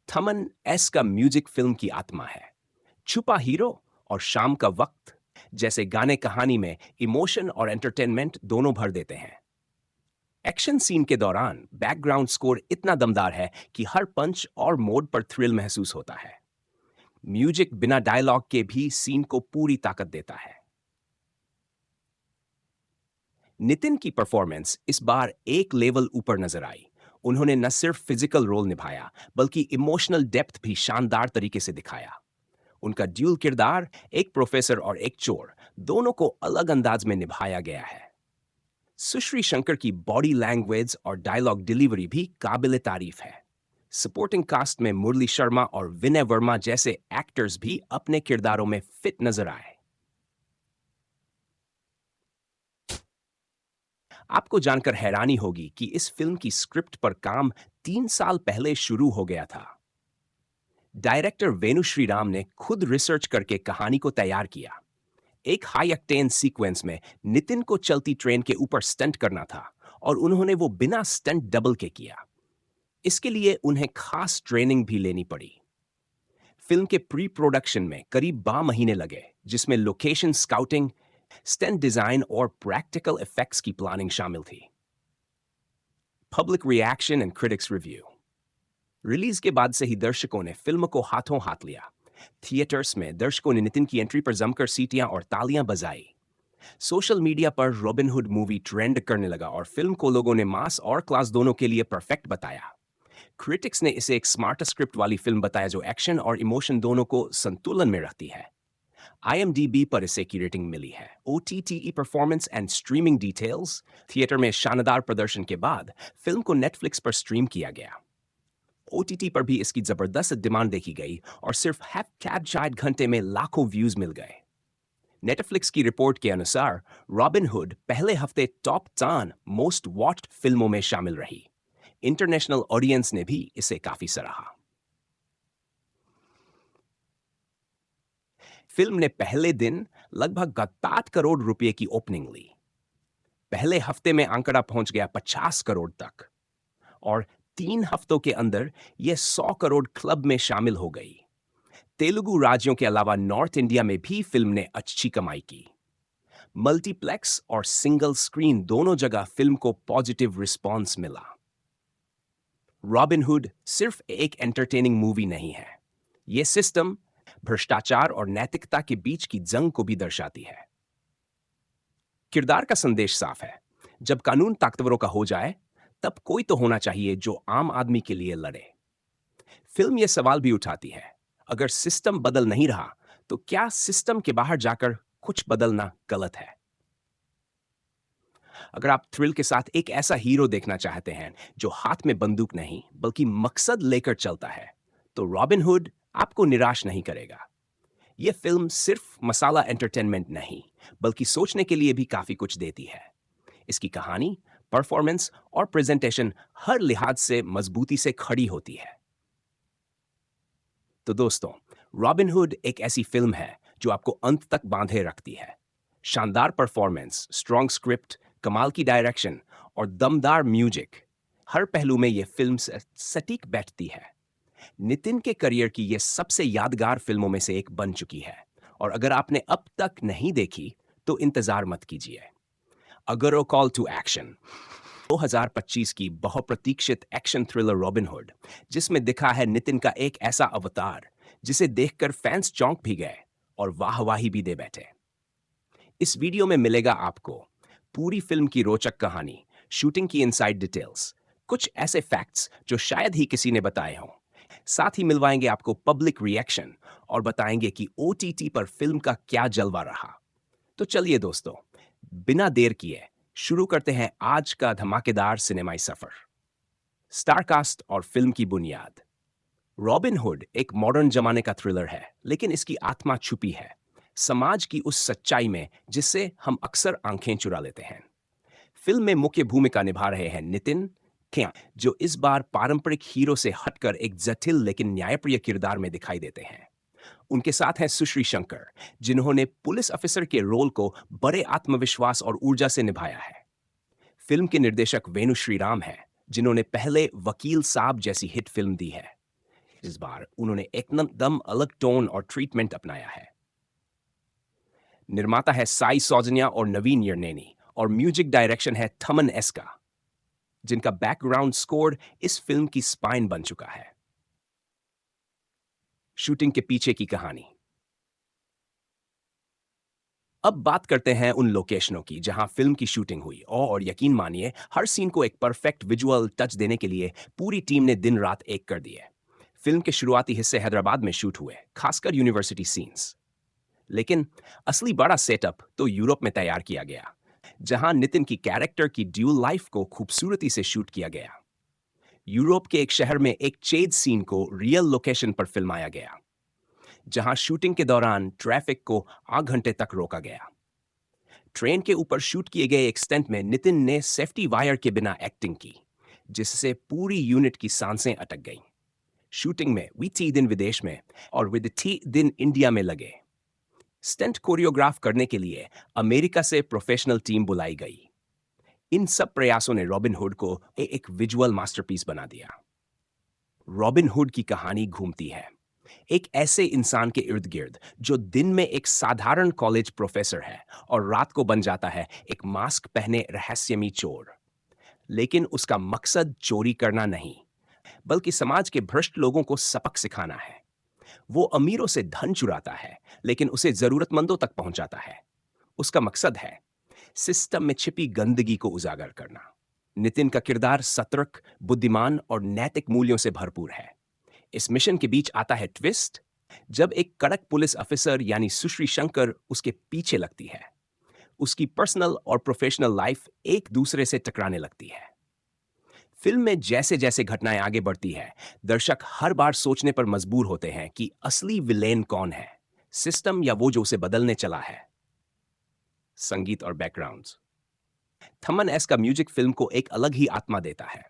थमन एस का म्यूजिक फिल्म की आत्मा है। छुपा हीरो और शाम का वक्त जैसे गाने कहानी में इमोशन और एंटरटेनमेंट दोनों भर देते हैं। एक्शन सीन के दौरान बैकग्राउंड स्कोर इतना दमदार है कि हर पंच और मोड पर थ्रिल महसूस होता है। म्यूजिक बिना डायलॉग के भी सीन को पूरी ताकत देता है। नितिन की परफॉर्मेंस इस बार एक लेवल ऊपर नजर आई। उन्होंने न सिर्फ फिजिकल रोल निभाया, बल्कि इमोशनल डेप्थ भी शानदार तरीके से दिखाया। उनका ड्यूल किरदार, एक प्रोफेसर और एक चोर, दोनों को अलग अंदाज में निभाया गया है। सुश्री शंकर की बॉडी लैंग्वेज और डायलॉग डिलीवरी भी काबिल तारीफ है। सपोर्टिंग कास्ट में मुरली शर्मा और विनय वर्मा जैसे एक्टर्स भी अपने किरदारों में फिट नजर आए। आपको जानकर हैरानी होगी कि इस फिल्म की स्क्रिप्ट पर काम 3 साल पहले शुरू हो गया था। डायरेक्टर वेणु श्रीराम ने खुद रिसर्च करके कहानी को तैयार किया। एक हाई ऑक्टेन सीक्वेंस में नितिन को चलती ट्रेन के ऊपर स्टंट करना था और उन्होंने वो बिना स्टंट डबल के किया। इसके लिए उन्हें खास ट्रेनिंग भी लेनी पड़ी। फिल्म के प्री प्रोडक्शन में करीब 12 महीने लगे, जिसमें लोकेशन स्काउटिंग, स्टंट डिजाइन और प्रैक्टिकल इफेक्ट्स की प्लानिंग शामिल थी। Public reaction and critics review. Release के बाद से ही दर्शकों ने फिल्म को हाथों हाथ लिया। थिएटर्स में दर्शकों ने नितिन की एंट्री पर जमकर सीटियां और तालियां बजाई। सोशल मीडिया पर रॉबिन हुड मूवी ट्रेंड करने लगा और फिल्म को लोगों ने मास और क्लास दोनों के लिए परफेक्ट बताया। क्रिटिक्स ने इसे एक स्मार्ट स्क्रिप्ट वाली फिल्म बताया जो एक्शन और इमोशन दोनों को संतुलन में रखती है। IMDb पर इसे की रेटिंग मिली है। OTT performance and streaming details. Theatre में शानदार प्रदर्शन के बाद फिल्म को नेटफ्लिक्स पर स्ट्रीम किया गया। OTT पर भी इसकी जबरदस्त डिमांड देखी गई और सिर्फ 4.5 घंटे में लाखों व्यूज मिल गए। नेटफ्लिक्स की रिपोर्ट के अनुसार रॉबिन हुड पहले हफ्ते टॉप 10 मोस्ट वॉच्ड फिल्मों में शामिल रही। इंटरनेशनल ऑडियंस ने भी इसे काफी सराहा। फिल्म ने पहले दिन लगभग 7 करोड़ रुपए की ओपनिंग ली। पहले हफ्ते में आंकड़ा पहुंच गया 50 करोड़ तक और 3 हफ्तों के अंदर यह 100 करोड़ क्लब में शामिल हो गई। तेलुगु राज्यों के अलावा नॉर्थ इंडिया में भी फिल्म ने अच्छी कमाई की। मल्टीप्लेक्स और सिंगल स्क्रीन दोनों जगह फिल्म को पॉजिटिव रिस्पॉन्स मिला। रॉबिन हुड सिर्फ एक एंटरटेनिंग मूवी नहीं है, यह सिस्टम, भ्रष्टाचार और नैतिकता के बीच की जंग को भी दर्शाती है। किरदार का संदेश साफ है, जब कानून ताकतवरों का हो जाए तब कोई तो होना चाहिए जो आम आदमी के लिए लड़े। फिल्म यह सवाल भी उठाती है, अगर सिस्टम बदल नहीं रहा तो क्या सिस्टम के बाहर जाकर कुछ बदलना गलत है? अगर आप थ्रिल के साथ एक ऐसा हीरो देखना चाहते हैं जो हाथ में बंदूक नहीं बल्कि मकसद लेकर चलता है, तो रॉबिन हुड आपको निराश नहीं करेगा। यह फिल्म सिर्फ मसाला एंटरटेनमेंट नहीं, बल्कि सोचने के लिए भी काफी कुछ देती है। इसकी कहानी, परफॉर्मेंस और प्रेजेंटेशन हर लिहाज से मजबूती से खड़ी होती है। तो दोस्तों, रॉबिन हुड एक ऐसी फिल्म है जो आपको अंत तक बांधे रखती है। शानदार परफॉर्मेंस, स्ट्रॉन्ग स्क्रिप्ट, कमाल की डायरेक्शन और दमदार म्यूजिक, हर पहलू में यह फिल्म सटीक बैठती है। नितिन के करियर की यह सबसे यादगार फिल्मों में से एक बन चुकी है और अगर आपने अब तक नहीं देखी तो इंतजार मत कीजिए। अगर ओ कॉल टू एक्शन 2025 की बहुप्रतीक्षित एक्शन थ्रिलर रॉबिन हुड, जिसमें दिखा है नितिन का एक ऐसा अवतार जिसे देखकर फैंस चौंक भी गए और वाहवाही भी दे बैठे। इस वीडियो में मिलेगा आपको पूरी फिल्म की रोचक कहानी, शूटिंग की इनसाइड डिटेल्स, कुछ ऐसे फैक्ट्स जो शायद ही किसी ने बताए हों। साथ ही मिलवाएंगे आपको पब्लिक रिएक्शन और बताएंगे कि OTT पर फिल्म का क्या जलवा रहा। तो चलिए दोस्तों, बिना देर किए शुरू करते हैं आज का धमाकेदार सिनेमाई सफर। स्टारकास्ट और फिल्म की बुनियाद। रॉबिन हुड एक मॉडर्न जमाने का थ्रिलर है, लेकिन इसकी आत्मा छुपी है समाज की उस सच्चाई में जिससे हम अक्सर आंखें चुरा लेते हैं। फिल्म में मुख्य भूमिका निभा रहे हैं नितिन क्या, जो इस बार पारंपरिक हीरो से हटकर एक जटिल लेकिन न्यायप्रिय किरदार में दिखाई देते हैं। उनके साथ हैं सुश्री शंकर, जिन्होंने पुलिस अफसर के रोल को बड़े आत्मविश्वास और ऊर्जा से निभाया है। फिल्म के निर्देशक वेणु श्रीराम हैं, जिन्होंने पहले वकील साहब जैसी हिट फिल्म दी है। इस बार उन्होंने एकदम अलग टोन और ट्रीटमेंट अपनाया है। निर्माता है साई सौजन्या और नवीन यर्नेनी और म्यूजिक डायरेक्शन है थमन एस का, जिनका बैकग्राउंड स्कोर इस फिल्म की स्पाइन बन चुका है। शूटिंग के पीछे की कहानी। अब बात करते हैं उन लोकेशनों की जहां फिल्म की शूटिंग हुई और यकीन मानिए, हर सीन को एक परफेक्ट विजुअल टच देने के लिए पूरी टीम ने दिन रात एक कर दिए। फिल्म के शुरुआती हिस्से हैदराबाद में शूट हुए, खासकर यूनिवर्सिटी सीन्स। लेकिन असली बड़ा सेटअप तो यूरोप में तैयार किया गया, जहां नितिन की कैरेक्टर की ड्यूल लाइफ को खूबसूरती से शूट किया गया। यूरोप के एक शहर में एक चेज सीन को रियल लोकेशन पर फिल्माया गया, जहां शूटिंग के दौरान ट्रैफिक को 8 घंटे तक रोका गया। ट्रेन के ऊपर शूट किए गए एक स्टंट में नितिन ने सेफ्टी वायर के बिना एक्टिंग की, जिससे पूरी यूनिट की सांसें अटक गईं। शूटिंग में वी 3 दिन विदेश में और विद 3 दिन इंडिया में लगे। स्टंट कोरियोग्राफ करने के लिए अमेरिका से प्रोफेशनल टीम बुलाई गई। इन सब प्रयासों ने रॉबिन हुड को एक विजुअल मास्टरपीस बना दिया। रॉबिन हुड की कहानी घूमती है एक ऐसे इंसान के इर्द गिर्द जो दिन में एक साधारण कॉलेज प्रोफेसर है और रात को बन जाता है एक मास्क पहने रहस्यमयी चोर। लेकिन उसका मकसद चोरी करना नहीं, बल्कि समाज के भ्रष्ट लोगों को सबक सिखाना है। वो अमीरों से धन चुराता है, लेकिन उसे जरूरतमंदों तक पहुंचाता है। उसका मकसद है सिस्टम में छिपी गंदगी को उजागर करना। नितिन का किरदार सतर्क, बुद्धिमान और नैतिक मूल्यों से भरपूर है। इस मिशन के बीच आता है ट्विस्ट, जब एक कड़क पुलिस अफसर यानी सुश्री शंकर उसके पीछे लगती है, उसकी पर्सनल और प्रोफेशनल लाइफ एक दूसरे से टकराने लगती है। फिल्म में जैसे जैसे घटनाएं आगे बढ़ती है, दर्शक हर बार सोचने पर मजबूर होते हैं कि असली विलेन कौन है, सिस्टम या वो जो उसे बदलने चला है। संगीत और बैकग्राउंड्स। थमन एस का म्यूजिक फिल्म को एक अलग ही आत्मा देता है।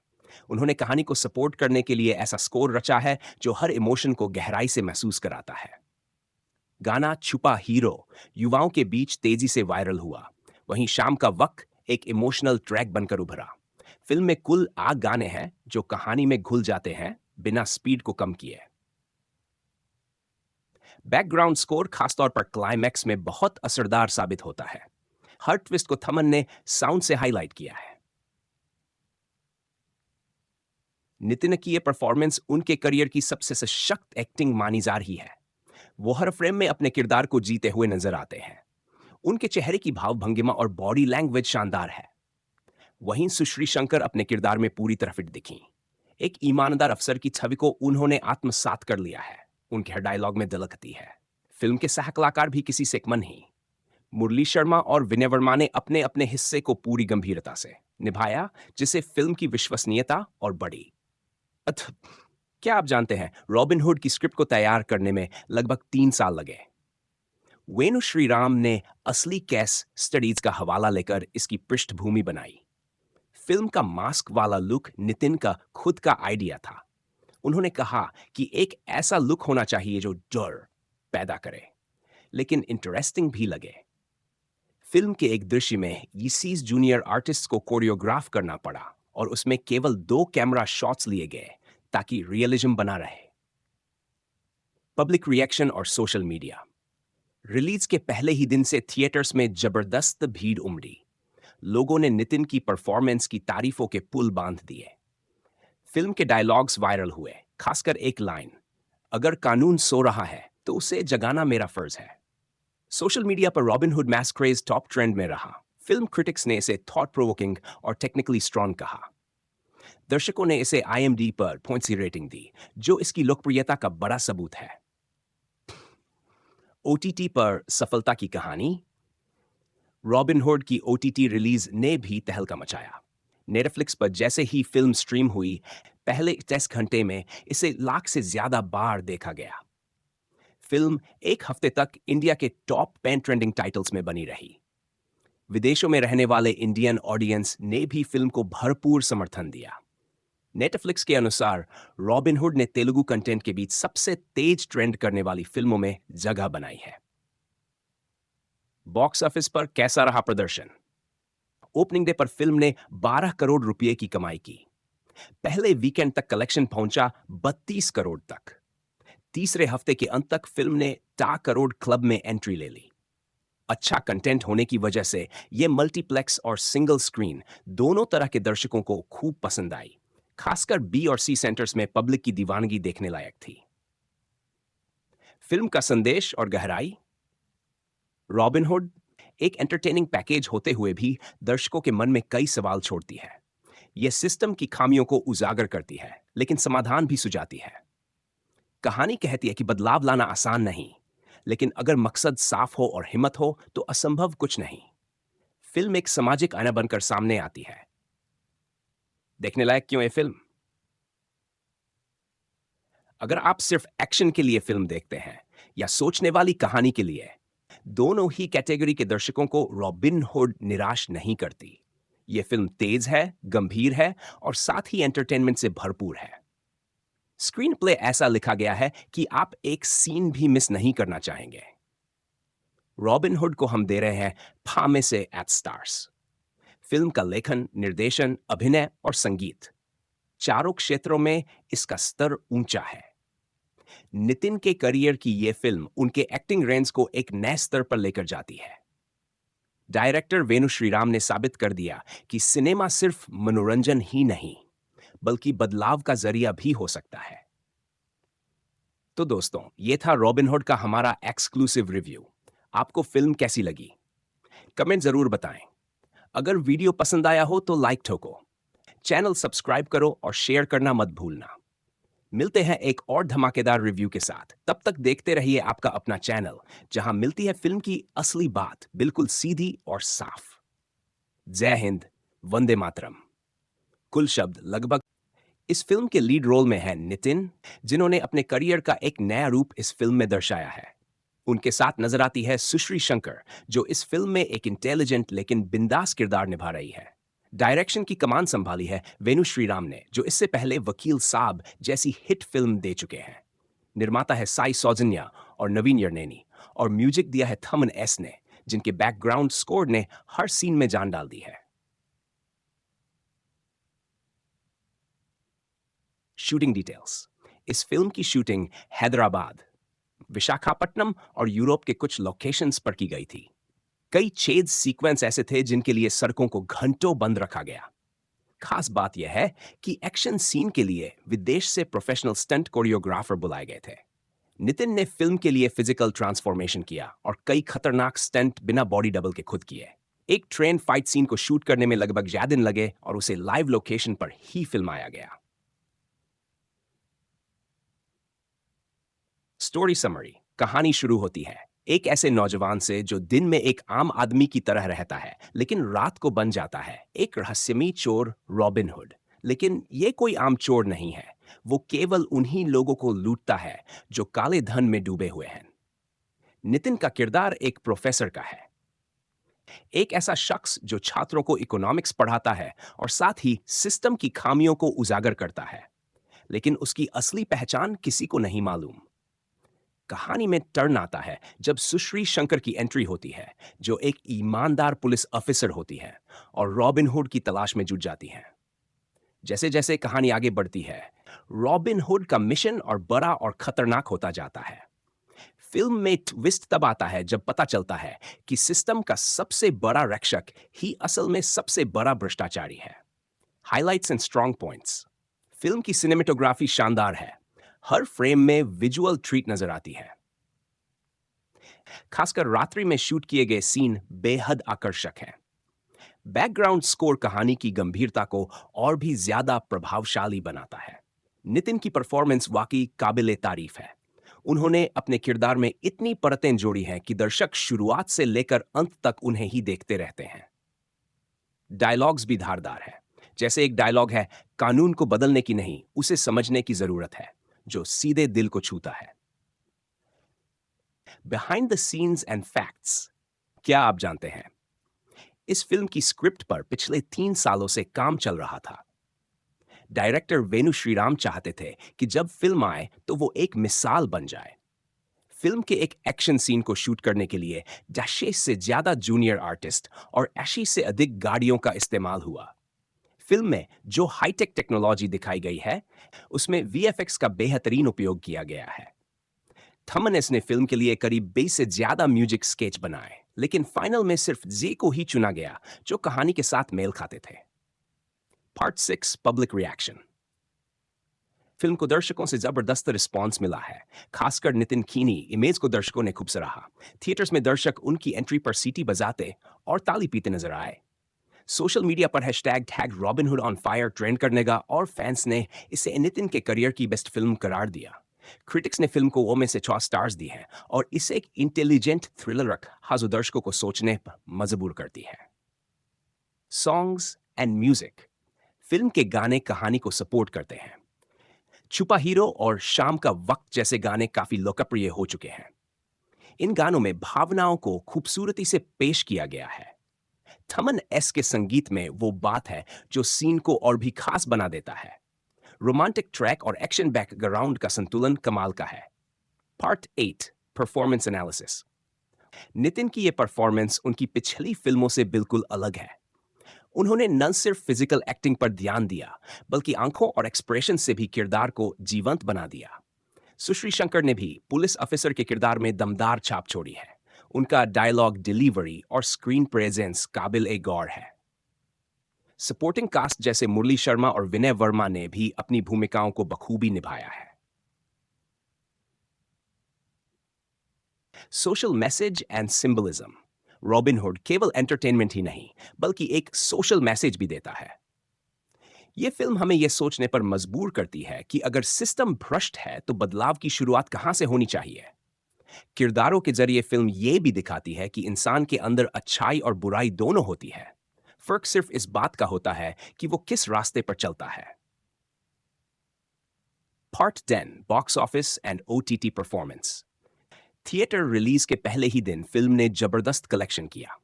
उन्होंने कहानी को सपोर्ट करने के लिए ऐसा स्कोर रचा है जो हर इमोशन को गहराई से महसूस कराता है। गाना छुपा हीरो युवाओं के बीच तेजी से वायरल हुआ, वहीं शाम का वक्त एक इमोशनल ट्रैक बनकर उभरा। फिल्म में कुल 8 गाने हैं जो कहानी में घुल जाते हैं बिना स्पीड को कम किए। बैकग्राउंड स्कोर खासतौर पर क्लाइमैक्स में बहुत असरदार साबित होता है। हर ट्विस्ट को थमन ने साउंड से हाईलाइट किया है। नितिन की ये परफॉर्मेंस उनके करियर की सबसे सशक्त एक्टिंग मानी जा रही है। वो हर फ्रेम में अपने किरदार को जीते हुए नजर आते हैं। उनके चेहरे की भाव भंगिमा और बॉडी लैंग्वेज शानदार है। वहीं सुश्री शंकर अपने किरदार में पूरी तरह फिट दिखी। एक ईमानदार अफसर की छवि को उन्होंने आत्मसात कर लिया है। उनके हर डायलॉग में दलकती है। फिल्म के सह कलाकार भी किसी से कम नहीं। मुरली शर्मा और विनय वर्मा ने अपने अपने हिस्से को पूरी गंभीरता से निभाया, जिससे फिल्म की विश्वसनीयता और बढ़ी। क्या आप जानते हैं रॉबिन हुड की स्क्रिप्ट को तैयार करने में लगभग 3 साल लगे। वेणु श्रीराम ने असली केस स्टडीज का हवाला लेकर इसकी पृष्ठभूमि बनाई। फिल्म का मास्क वाला लुक नितिन का खुद का आइडिया था। उन्होंने कहा कि एक ऐसा लुक होना चाहिए जो डर पैदा करे लेकिन इंटरेस्टिंग भी लगे। फिल्म के एक दृश्य में यीसीस जूनियर आर्टिस्ट को कोरियोग्राफ करना पड़ा और उसमें केवल 2 कैमरा शॉट्स लिए गए ताकि रियलिज्म बना रहे। पब्लिक रिएक्शन और सोशल मीडिया। रिलीज के पहले ही दिन से थिएटर्स में जबरदस्त भीड़ उमड़ी। लोगों ने नितिन की परफॉर्मेंस की तारीफों के पुल बांध दिए। फिल्म के डायलॉग्स वायरल हुए, खासकर एक लाइन, अगर कानून सो रहा है तो उसे जगाना मेरा फर्ज है। सोशल मीडिया पर रॉबिन हुड मैस्क्रेज टॉप ट्रेंड में रहा। फिल्म क्रिटिक्स ने इसे थॉट प्रोवोकिंग और टेक्निकली स्ट्रॉन्ग कहा। दर्शकों ने इसे IMDb पर पॉइंट्स की रेटिंग दी, जो इसकी लोकप्रियता का बड़ा सबूत है। OTT पर सफलता की कहानी। रॉबिन हुड की OTT रिलीज ने भी तहलका मचाया। नेटफ्लिक्स पर जैसे ही फिल्म स्ट्रीम हुई, पहले 10 घंटे में इसे लाख से ज्यादा बार देखा गया। फिल्म एक हफ्ते तक इंडिया के टॉप 10 ट्रेंडिंग टाइटल्स में बनी रही। विदेशों में रहने वाले इंडियन ऑडियंस ने भी फिल्म को भरपूर समर्थन दिया। नेटफ्लिक्स के अनुसार रॉबिन हुड ने तेलुगु कंटेंट के बीच सबसे तेज ट्रेंड करने वाली फिल्मों में जगह बनाई है। बॉक्स ऑफिस पर कैसा रहा प्रदर्शन? ओपनिंग डे पर फिल्म ने 12 करोड़ रुपए की कमाई की। पहले वीकेंड तक कलेक्शन पहुंचा 32 करोड़ तक। तीसरे हफ्ते के अंत तक फिल्म ने 10 करोड़ क्लब में एंट्री ले ली। अच्छा कंटेंट होने की वजह से यह मल्टीप्लेक्स और सिंगल स्क्रीन दोनों तरह के दर्शकों को खूब पसंद आई। खासकर B और C सेंटर्स में पब्लिक की दीवानगी देखने लायक थी। फिल्म का संदेश और गहराई। रॉबिन हुड एक एंटरटेनिंग पैकेज होते हुए भी दर्शकों के मन में कई सवाल छोड़ती है। यह सिस्टम की खामियों को उजागर करती है लेकिन समाधान भी सुझाती है। कहानी कहती है कि बदलाव लाना आसान नहीं, लेकिन अगर मकसद साफ हो और हिम्मत हो तो असंभव कुछ नहीं। फिल्म एक सामाजिक आईना बनकर सामने आती है। देखने लायक क्यों ये फिल्म? अगर आप सिर्फ एक्शन के लिए फिल्म देखते हैं या सोचने वाली कहानी के लिए, दोनों ही कैटेगरी के दर्शकों को रॉबिन हुड निराश नहीं करती। यह फिल्म तेज है, गंभीर है और साथ ही एंटरटेनमेंट से भरपूर है। स्क्रीन प्ले ऐसा लिखा गया है कि आप एक सीन भी मिस नहीं करना चाहेंगे। रॉबिन हुड को हम दे रहे हैं 5 में से 8 स्टार्स। फिल्म का लेखन, निर्देशन, अभिनय और संगीत, चारों क्षेत्रों में इसका स्तर ऊंचा है। नितिन के करियर की यह फिल्म उनके एक्टिंग रेंज को एक नए स्तर पर लेकर जाती है। डायरेक्टर वेणु श्रीराम ने साबित कर दिया कि सिनेमा सिर्फ मनोरंजन ही नहीं, बल्कि बदलाव का जरिया भी हो सकता है। तो दोस्तों, यह था रॉबिन हुड का हमारा एक्सक्लूसिव रिव्यू। आपको फिल्म कैसी लगी? कमेंट जरूर बताएं। अगर वीडियो पसंद आया हो तो लाइक ठोको, चैनल सब्सक्राइब करो और शेयर करना मत भूलना। मिलते हैं एक और धमाकेदार रिव्यू के साथ। तब तक देखते रहिए आपका अपना चैनल, जहां मिलती है फिल्म की असली बात बिल्कुल सीधी और साफ। जय हिंद, वंदे मातरम। कुल शब्द लगभग। इस फिल्म के लीड रोल में हैं नितिन, जिन्होंने अपने करियर का एक नया रूप इस फिल्म में दर्शाया है। उनके साथ नजर आती है सुश्री शंकर, जो इस फिल्म में एक इंटेलिजेंट लेकिन बिंदास किरदार निभा रही है। डायरेक्शन की कमान संभाली है वेणु श्रीराम ने, जो इससे पहले वकील साब जैसी हिट फिल्म दे चुके हैं। निर्माता है साई सौजन्या और नवीन यर्नेनी, और म्यूजिक दिया है थमन एस ने, जिनके बैकग्राउंड स्कोर ने हर सीन में जान डाल दी है। Shooting details. इस फिल्म की शूटिंग हैदराबाद, विशाखापट्टनम और यूरोप के कुछ लोकेशंस पर की गई थी। कई छेद सीक्वेंस ऐसे थे जिनके लिए सड़कों को घंटों बंद रखा गया। खास बात यह है कि एक्शन सीन के लिए विदेश से प्रोफेशनल स्टंट कोरियोग्राफर बुलाए गए थे। नितिन ने फिल्म के लिए फिजिकल ट्रांसफॉर्मेशन किया और कई खतरनाक स्टंट बिना बॉडी डबल के खुद किए। एक ट्रेन फाइट सीन को शूट करने में लगभग 6 दिन लगे और उसे लाइव लोकेशन पर ही फिल्माया गया। Story summary. कहानी शुरू होती है एक ऐसे नौजवान से जो दिन में एक आम आदमी की तरह रहता है, लेकिन रात को बन जाता है एक रहस्यमयी चोर, रॉबिन हुड। लेकिन ये कोई आम चोर नहीं है, वो केवल उन्हीं लोगों को लूटता है जो काले धन में डूबे हुए हैं। नितिन का किरदार एक प्रोफेसर का है, एक ऐसा शख्स जो छात्रों को इकोनॉमिक्स पढ़ाता है और साथ ही सिस्टम की खामियों को उजागर करता है। लेकिन उसकी असली पहचान किसी को नहीं मालूम। कहानी में टर्न आता है जब सुश्री शंकर की एंट्री होती है, जो एक ईमानदार पुलिस ऑफिसर होती है और रॉबिन हुड की तलाश में जुट जाती हैं। जैसे जैसे कहानी आगे बढ़ती है, रॉबिन हुड का मिशन और बड़ा और खतरनाक होता जाता है। फिल्म में ट्विस्ट तब आता है जब पता चलता है कि सिस्टम का सबसे बड़ा रक्षक ही असल में सबसे बड़ा भ्रष्टाचारी है। Highlights and strong points. Film की सिनेमेटोग्राफी शानदार है। हर फ्रेम में विजुअल ट्रीट नजर आती है। खासकर रात्रि में शूट किए गए सीन बेहद आकर्षक हैं। बैकग्राउंड स्कोर कहानी की गंभीरता को और भी ज्यादा प्रभावशाली बनाता है। नितिन की परफॉर्मेंस वाकई काबिले तारीफ है। उन्होंने अपने किरदार में इतनी परतें जोड़ी हैं कि दर्शक शुरुआत से लेकर अंत तक उन्हें ही देखते रहते हैं। डायलॉग्स भी धारदार है। जैसे एक डायलॉग है, कानून को बदलने की नहीं, उसे समझने की जरूरत है, जो सीधे दिल को छूता है। Behind the scenes and facts. क्या आप जानते हैं, इस फिल्म की स्क्रिप्ट पर पिछले 3 सालों से काम चल रहा था। डायरेक्टर वेणु श्रीराम चाहते थे कि जब फिल्म आए तो वो एक मिसाल बन जाए। फिल्म के एक एक्शन सीन को शूट करने के लिए 10 से ज्यादा जूनियर आर्टिस्ट और 80 से अधिक गाड़ियों का इस्तेमाल हुआ। फिल्म में जो हाईटेक टेक्नोलॉजी दिखाई गई है, उसमें वीएफएक्स का बेहतरीन उपयोग किया गया है। थमनस ने फिल्म के लिए करीब 20 से ज्यादा म्यूजिक स्केच बनाए, लेकिन फाइनल में सिर्फ जे को ही चुना गया, जो कहानी के साथ मेल खाते थे। Part 6, public reaction. फिल्म को दर्शकों से जबरदस्त रिस्पांस मिला है। खासकर नितिन कीनी इमेज को दर्शकों ने खूब सराहा। थिएटर्स में दर्शक उनकी एंट्री पर सीटी बजाते और ताली पीते नजर आए। सोशल मीडिया पर hashtag tag Robinhood on fire trend करने लगा और फैंस ने इसे नितिन के करियर की बेस्ट फिल्म करार दिया। क्रिटिक्स ने फिल्म को 4 में से 6 स्टार्स दी हैं और इसे एक इंटेलिजेंट थ्रिलर हाजो दर्शकों को सोचने पर मजबूर करती है। Songs and music. फिल्म के गाने कहानी को सपोर्ट करते हैं। छुपा हीरो और शाम का वक्त जैसे गाने काफी लोकप्रिय हो चुके हैं। इन गानों में भावनाओं को खूबसूरती से पेश किया गया है। थमन एस के संगीत में वो बात है जो सीन को और भी खास बना देता है। रोमांटिक ट्रैक और एक्शन बैकग्राउंड का संतुलन कमाल का है। Part 8, performance analysis. नितिन की ये परफॉर्मेंस उनकी पिछली फिल्मों से बिल्कुल अलग है। उन्होंने न सिर्फ फिजिकल एक्टिंग पर ध्यान दिया, बल्कि आंखों और एक्सप्रेशन से भी किरदार को जीवंत बना दिया। सुश्री शंकर ने भी पुलिस ऑफिसर के किरदार में दमदार छाप छोड़ी है। उनका डायलॉग डिलीवरी और स्क्रीन प्रेजेंस काबिल ए गौर है। सपोर्टिंग कास्ट जैसे मुरली शर्मा और विनय वर्मा ने भी अपनी भूमिकाओं को बखूबी निभाया है। Social message and symbolism. Robinhood केवल एंटरटेनमेंट ही नहीं, बल्कि एक सोशल मैसेज भी देता है। ये फिल्म हमें यह सोचने पर मजबूर करती है कि अगर सिस्टम भ्रष्ट है तो बदलाव की शुरुआत कहां से होनी चाहिए। किरदारों के जरिए फिल्म ये भी दिखाती है कि इंसान के अंदर अच्छाई और बुराई दोनों होती है। फर्क सिर्फ इस बात का होता है कि वो किस रास्ते पर चलता है। Part 10 box office and OTT performance. Theatre release के पहले ही दिन फिल्म ने जबरदस्त कलेक्शन किया।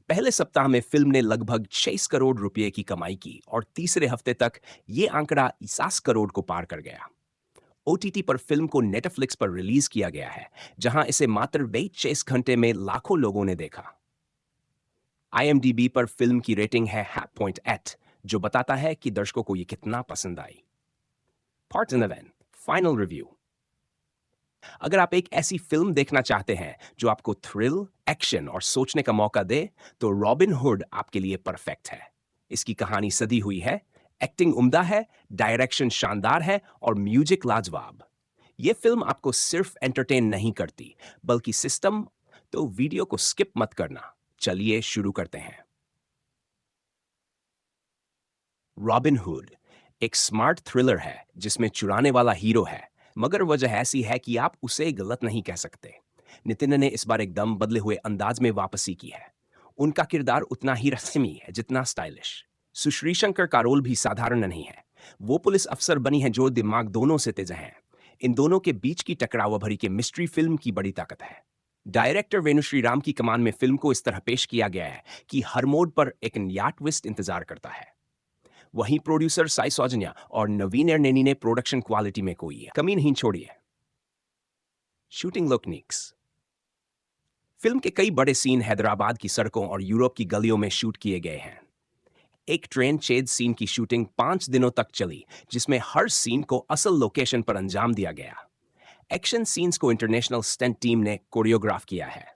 पहले सप्ताह में फिल्म ने लगभग 6 करोड़ रुपए की कमाई की और तीसरे हफ्ते तक यह आंकड़ा 50 करोड़ को पार कर गया। ओटीटी पर फिल्म को नेटफ्लिक्स पर रिलीज किया गया है, जहां इसे मात्र 26 घंटे में लाखों लोगों ने देखा। आईएमडीबी पर फिल्म की रेटिंग है 8.8, जो बताता है कि दर्शकों को यह कितना पसंद आई। Part 11 final review. अगर आप एक ऐसी फिल्म देखना चाहते हैं जो आपको थ्रिल, एक्शन और सोचने का मौका दे, तो रॉबिन हुड आपके लिए परफेक्ट है। इसकी कहानी सदी हुई है, एक्टिंग उम्दा है, डायरेक्शन शानदार है और म्यूजिक लाजवाब। यह फिल्म आपको सिर्फ एंटरटेन नहीं करती, बल्कि सिस्टम। तो वीडियो को स्किप मत करना। चलिए शुरू करते हैं। रॉबिन हुड एक स्मार्ट थ्रिलर है जिसमें चुराने वाला हीरो है, मगर वजह ऐसी है कि आप उसे गलत नहीं कह सकते। नितिन ने इस बार एकदम बदले हुए अंदाज में वापसी की है। उनका किरदार उतना ही रस्मी है जितना स्टाइलिश। सुश्री शंकर का रोल भी साधारण नहीं है। वो पुलिस अफसर बनी है जो दिमाग दोनों से तेज है। इन दोनों के बीच की टकराव भरी के मिस्ट्री फिल्म की बड़ी ताकत है। डायरेक्टर वेणु श्रीराम की कमान में फिल्म को इस तरह पेश किया गया है कि हर मोड पर एक नया ट्विस्ट इंतजार करता है। वहीं प्रोड्यूसर साई सौजन्या और नवीन एर्नेनी ने प्रोडक्शन क्वालिटी में कोई कमी नहीं छोड़ी है। शूटिंग लुकनिक्स। फिल्म के कई बड़े सीन हैदराबाद की सड़कों और यूरोप की गलियों में शूट किए गए हैं। एक ट्रेन चेज सीन की शूटिंग 5 दिनों तक चली, जिसमें हर सीन को असल लोकेशन पर अंजाम दिया गया। एक्शन सीन्स को इंटरनेशनल स्टंट टीम ने कोरियोग्राफ किया है।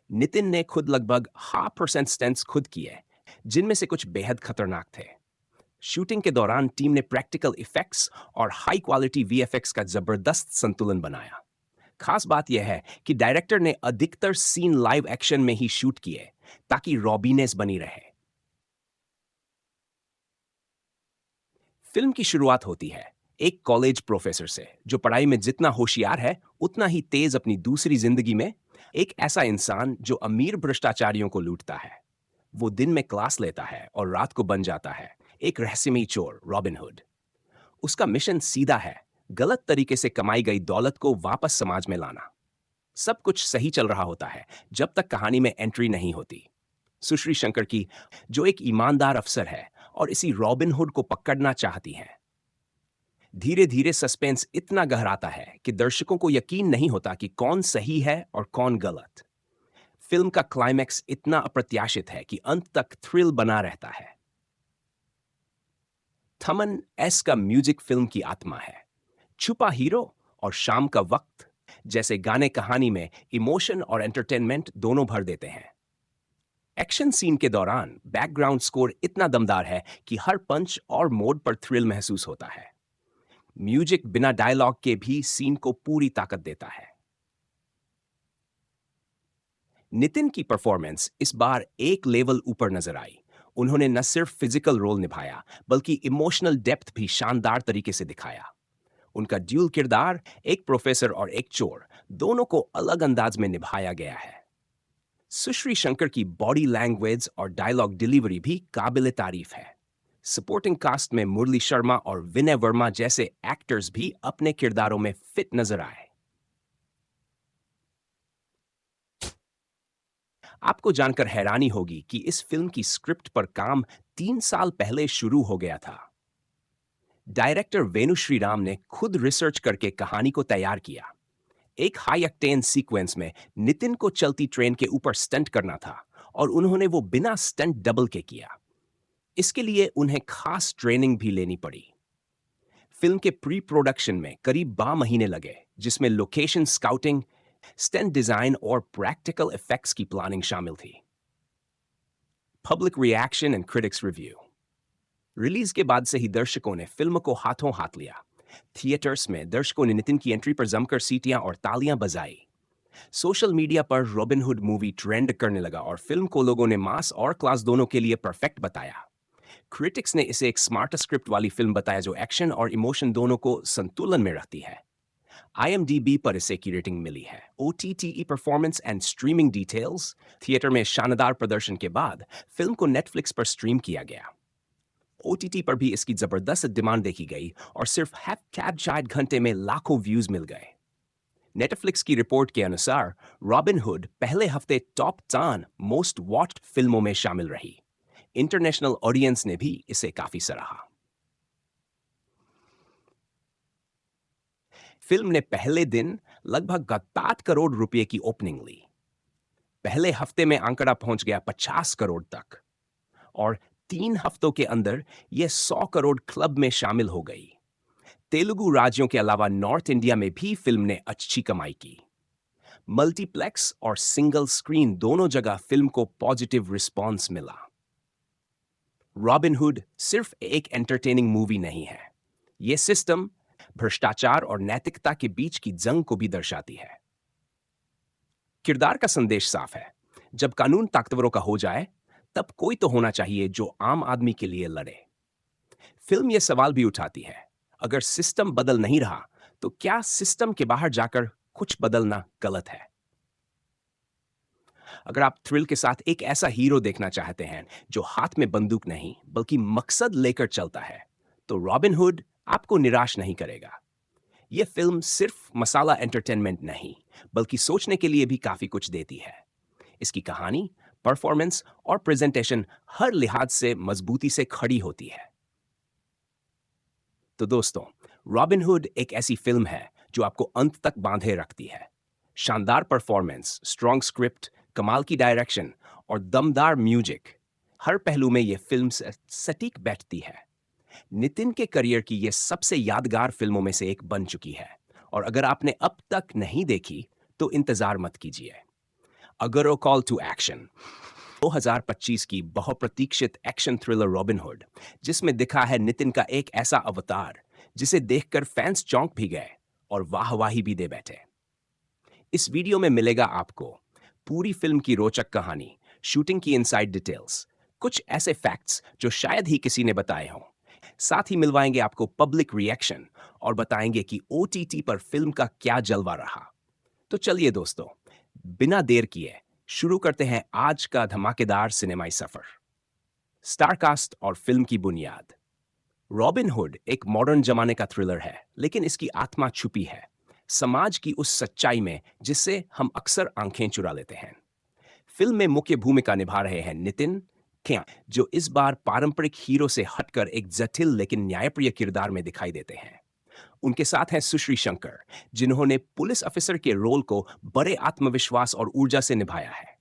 नितिन ने खुद लगभग 0.5% स्टंट्स खुद किए, जिनमें से कुछ बेहद खतरनाक थे। शूटिंग के दौरान टीम ने प्रैक्टिकल इफेक्ट्स और हाई क्वालिटी वीएफएक्स का जबरदस्त संतुलन बनाया। खास बात यह है कि डायरेक्टर ने अधिकतर सीन लाइव एक्शन में ही शूट किए, ताकि रॉबीनेस बनी रहे। फिल्म की शुरुआत होती है एक कॉलेज प्रोफेसर से, जो पढ़ाई में जितना होशियार है उतना ही तेज अपनी दूसरी जिंदगी में। एक ऐसा इंसान जो अमीर भ्रष्टाचारियों को लूटता है। वो दिन में क्लास लेता है और रात को बन जाता है एक रहस्यमयी चोर, रॉबिन हुड। उसका मिशन सीधा है, गलत तरीके से कमाई गई दौलत को वापस समाज में लाना। सब कुछ सही चल रहा होता है जब तक कहानी में एंट्री नहीं होती। सुश्री शंकर की, जो एक ईमानदार अफसर है और इसी रॉबिन हुड को पकड़ना चाहती है। धीरे धीरे सस्पेंस इतना गहराता है कि दर्शकों को यकीन नहीं होता कि कौन सही है और कौन गलत। फिल्म का क्लाइमैक्स इतना अप्रत्याशित है कि अंत तक थ्रिल बना रहता है। थमन एस का म्यूजिक फिल्म की आत्मा है। छुपा हीरो और शाम का वक्त जैसे गाने कहानी में इमोशन और एंटरटेनमेंट दोनों भर देते हैं। एक्शन सीन के दौरान बैकग्राउंड स्कोर इतना दमदार है कि हर पंच और मोड पर थ्रिल महसूस होता है। म्यूजिक बिना डायलॉग के भी सीन को पूरी ताकत देता है। नितिन की परफॉर्मेंस इस बार एक लेवल ऊपर नजर आई। उन्होंने न सिर्फ फिजिकल रोल निभाया, बल्कि इमोशनल डेप्थ भी शानदार तरीके से दिखाया। उनका ड्यूल किरदार, एक प्रोफेसर और एक चोर, दोनों को अलग अंदाज में निभाया गया है। सुश्री शंकर की बॉडी लैंग्वेज और डायलॉग डिलीवरी भी काबिल तारीफ है। सपोर्टिंग कास्ट में मुरली शर्मा और विनय वर्मा जैसे एक्टर्स भी अपने किरदारों में फिट नजर आए। आपको जानकर हैरानी होगी कि इस फिल्म की स्क्रिप्ट पर काम 3 साल पहले शुरू हो गया था। डायरेक्टर वेणु श्रीराम ने खुद रिसर्च करके कहानी को तैयार किया। एक हाई ऑक्टेन सीक्वेंस में नितिन को चलती ट्रेन के ऊपर स्टंट करना था और उन्होंने वो बिना स्टंट डबल के किया। इसके लिए उन्हें खास ट्रेनिंग भी लेनी पड़ी। फिल्म के प्री प्रोडक्शन में करीब 12 महीने लगे, जिसमें लोकेशन स्काउटिंग, स्टंट डिजाइन और प्रैक्टिकल इफेक्ट्स की प्लानिंग शामिल थी। Public reaction and critics review. Release के बाद से ही दर्शकों ने फिल्म को हाथों हाथ लिया। थिएटर्स में दर्शकों ने नितिन की एंट्री पर जमकर सीटियां और तालियां बजाई। सोशल मीडिया पर रॉबिन हुड मूवी ट्रेंड करने लगा और फिल्म को लोगों ने मास और क्लास दोनों के लिए परफेक्ट बताया। क्रिटिक्स ने इसे एक स्मार्ट स्क्रिप्ट वाली फिल्म बताया जो एक्शन और इमोशन दोनों को संतुलन में रखती है। IMDb पर इसे की रेटिंग मिली है। OTT performance and streaming details. Theatre में शानदार प्रदर्शन के बाद फिल्म को नेटफ्लिक्स पर स्ट्रीम किया गया। OTT पर भी इसकी जबरदस्त डिमांड देखी गई और सिर्फ शायद घंटे में लाखों व्यूज मिल गए। नेटफ्लिक्स की रिपोर्ट के अनुसार रॉबिन हुड पहले हफ्ते टॉप 10 मोस्ट वॉच्ड फिल्मों में शामिल रही। इंटरनेशनल ऑडियंस ने भी इसे काफी सराहा। फिल्म ने पहले दिन लगभग 7 करोड़ रुपए की ओपनिंग ली। पहले हफ्ते में आंकड़ा पहुंच गया 50 करोड़ तक और 3 हफ्तों के अंदर यह 100 करोड़ क्लब में शामिल हो गई। तेलुगु राज्यों के अलावा नॉर्थ इंडिया में भी फिल्म ने अच्छी कमाई की। मल्टीप्लेक्स और सिंगल स्क्रीन दोनों जगह फिल्म को पॉजिटिव रिस्पॉन्स मिला। रॉबिन हुड सिर्फ एक एंटरटेनिंग मूवी नहीं है, यह सिस्टम, भ्रष्टाचार और नैतिकता के बीच की जंग को भी दर्शाती है। किरदार का संदेश साफ है, जब कानून ताकतवरों का हो जाए तब कोई तो होना चाहिए जो आम आदमी के लिए लड़े। फिल्म यह सवाल भी उठाती है, अगर सिस्टम बदल नहीं रहा तो क्या सिस्टम के बाहर जाकर कुछ बदलना गलत है? अगर आप थ्रिल के साथ एक ऐसा हीरो देखना चाहते हैं जो हाथ में बंदूक नहीं बल्कि मकसद लेकर चलता है, तो रॉबिन हुड आपको निराश नहीं करेगा। यह फिल्म सिर्फ मसाला एंटरटेनमेंट नहीं बल्कि सोचने के लिए भी काफी कुछ देती है। इसकी कहानी, परफॉर्मेंस और प्रेजेंटेशन हर लिहाज से मजबूती से खड़ी होती है। तो दोस्तों, रॉबिन हुड एक ऐसी फिल्म है जो आपको अंत तक बांधे रखती है। शानदार परफॉर्मेंस, स्ट्रॉन्ग स्क्रिप्ट, कमाल की डायरेक्शन और दमदार म्यूजिक, हर पहलू में यह फिल्म सटीक बैठती है। नितिन के करियर की यह सबसे यादगार फिल्मों में से एक बन चुकी है और अगर आपने अब तक नहीं देखी तो इंतजार मत कीजिए। अगर ओ कॉल टू एक्शन 2025 की बहुप्रतीक्षित एक्शन थ्रिलर रॉबिन हुड, जिसमें दिखा है नितिन का एक ऐसा अवतार जिसे देखकर फैंस चौंक भी गए और वाहवाही भी दे बैठे। इस वीडियो में मिलेगा आपको पूरी फिल्म की रोचक कहानी, शूटिंग की इनसाइड डिटेल्स, कुछ ऐसे फैक्ट्स जो शायद ही किसी ने बताए हों। साथ ही मिलवाएंगे आपको पब्लिक रिएक्शन और बताएंगे कि OTT पर फिल्म का क्या जलवा रहा। तो चलिए दोस्तों, बिना देर किए शुरू करते हैं आज का धमाकेदार सिनेमाई सफर। स्टारकास्ट और फिल्म की बुनियाद। रॉबिन हुड एक मॉडर्न जमाने का थ्रिलर है, लेकिन इसकी आत्मा छुपी है समाज की उस सच्चाई में जिससे हम अक्सर आंखें चुरा लेते हैं। फिल्म में मुख्य भूमिका निभा रहे हैं नितिन क्या, जो इस बार पारंपरिक हीरो से हटकर एक जटिल लेकिन न्यायप्रिय किरदार में दिखाई देते हैं। उनके साथ हैं सुश्री शंकर, जिन्होंने पुलिस अफसर के रोल को बड़े आत्मविश्वास और ऊर्जा से निभाया है।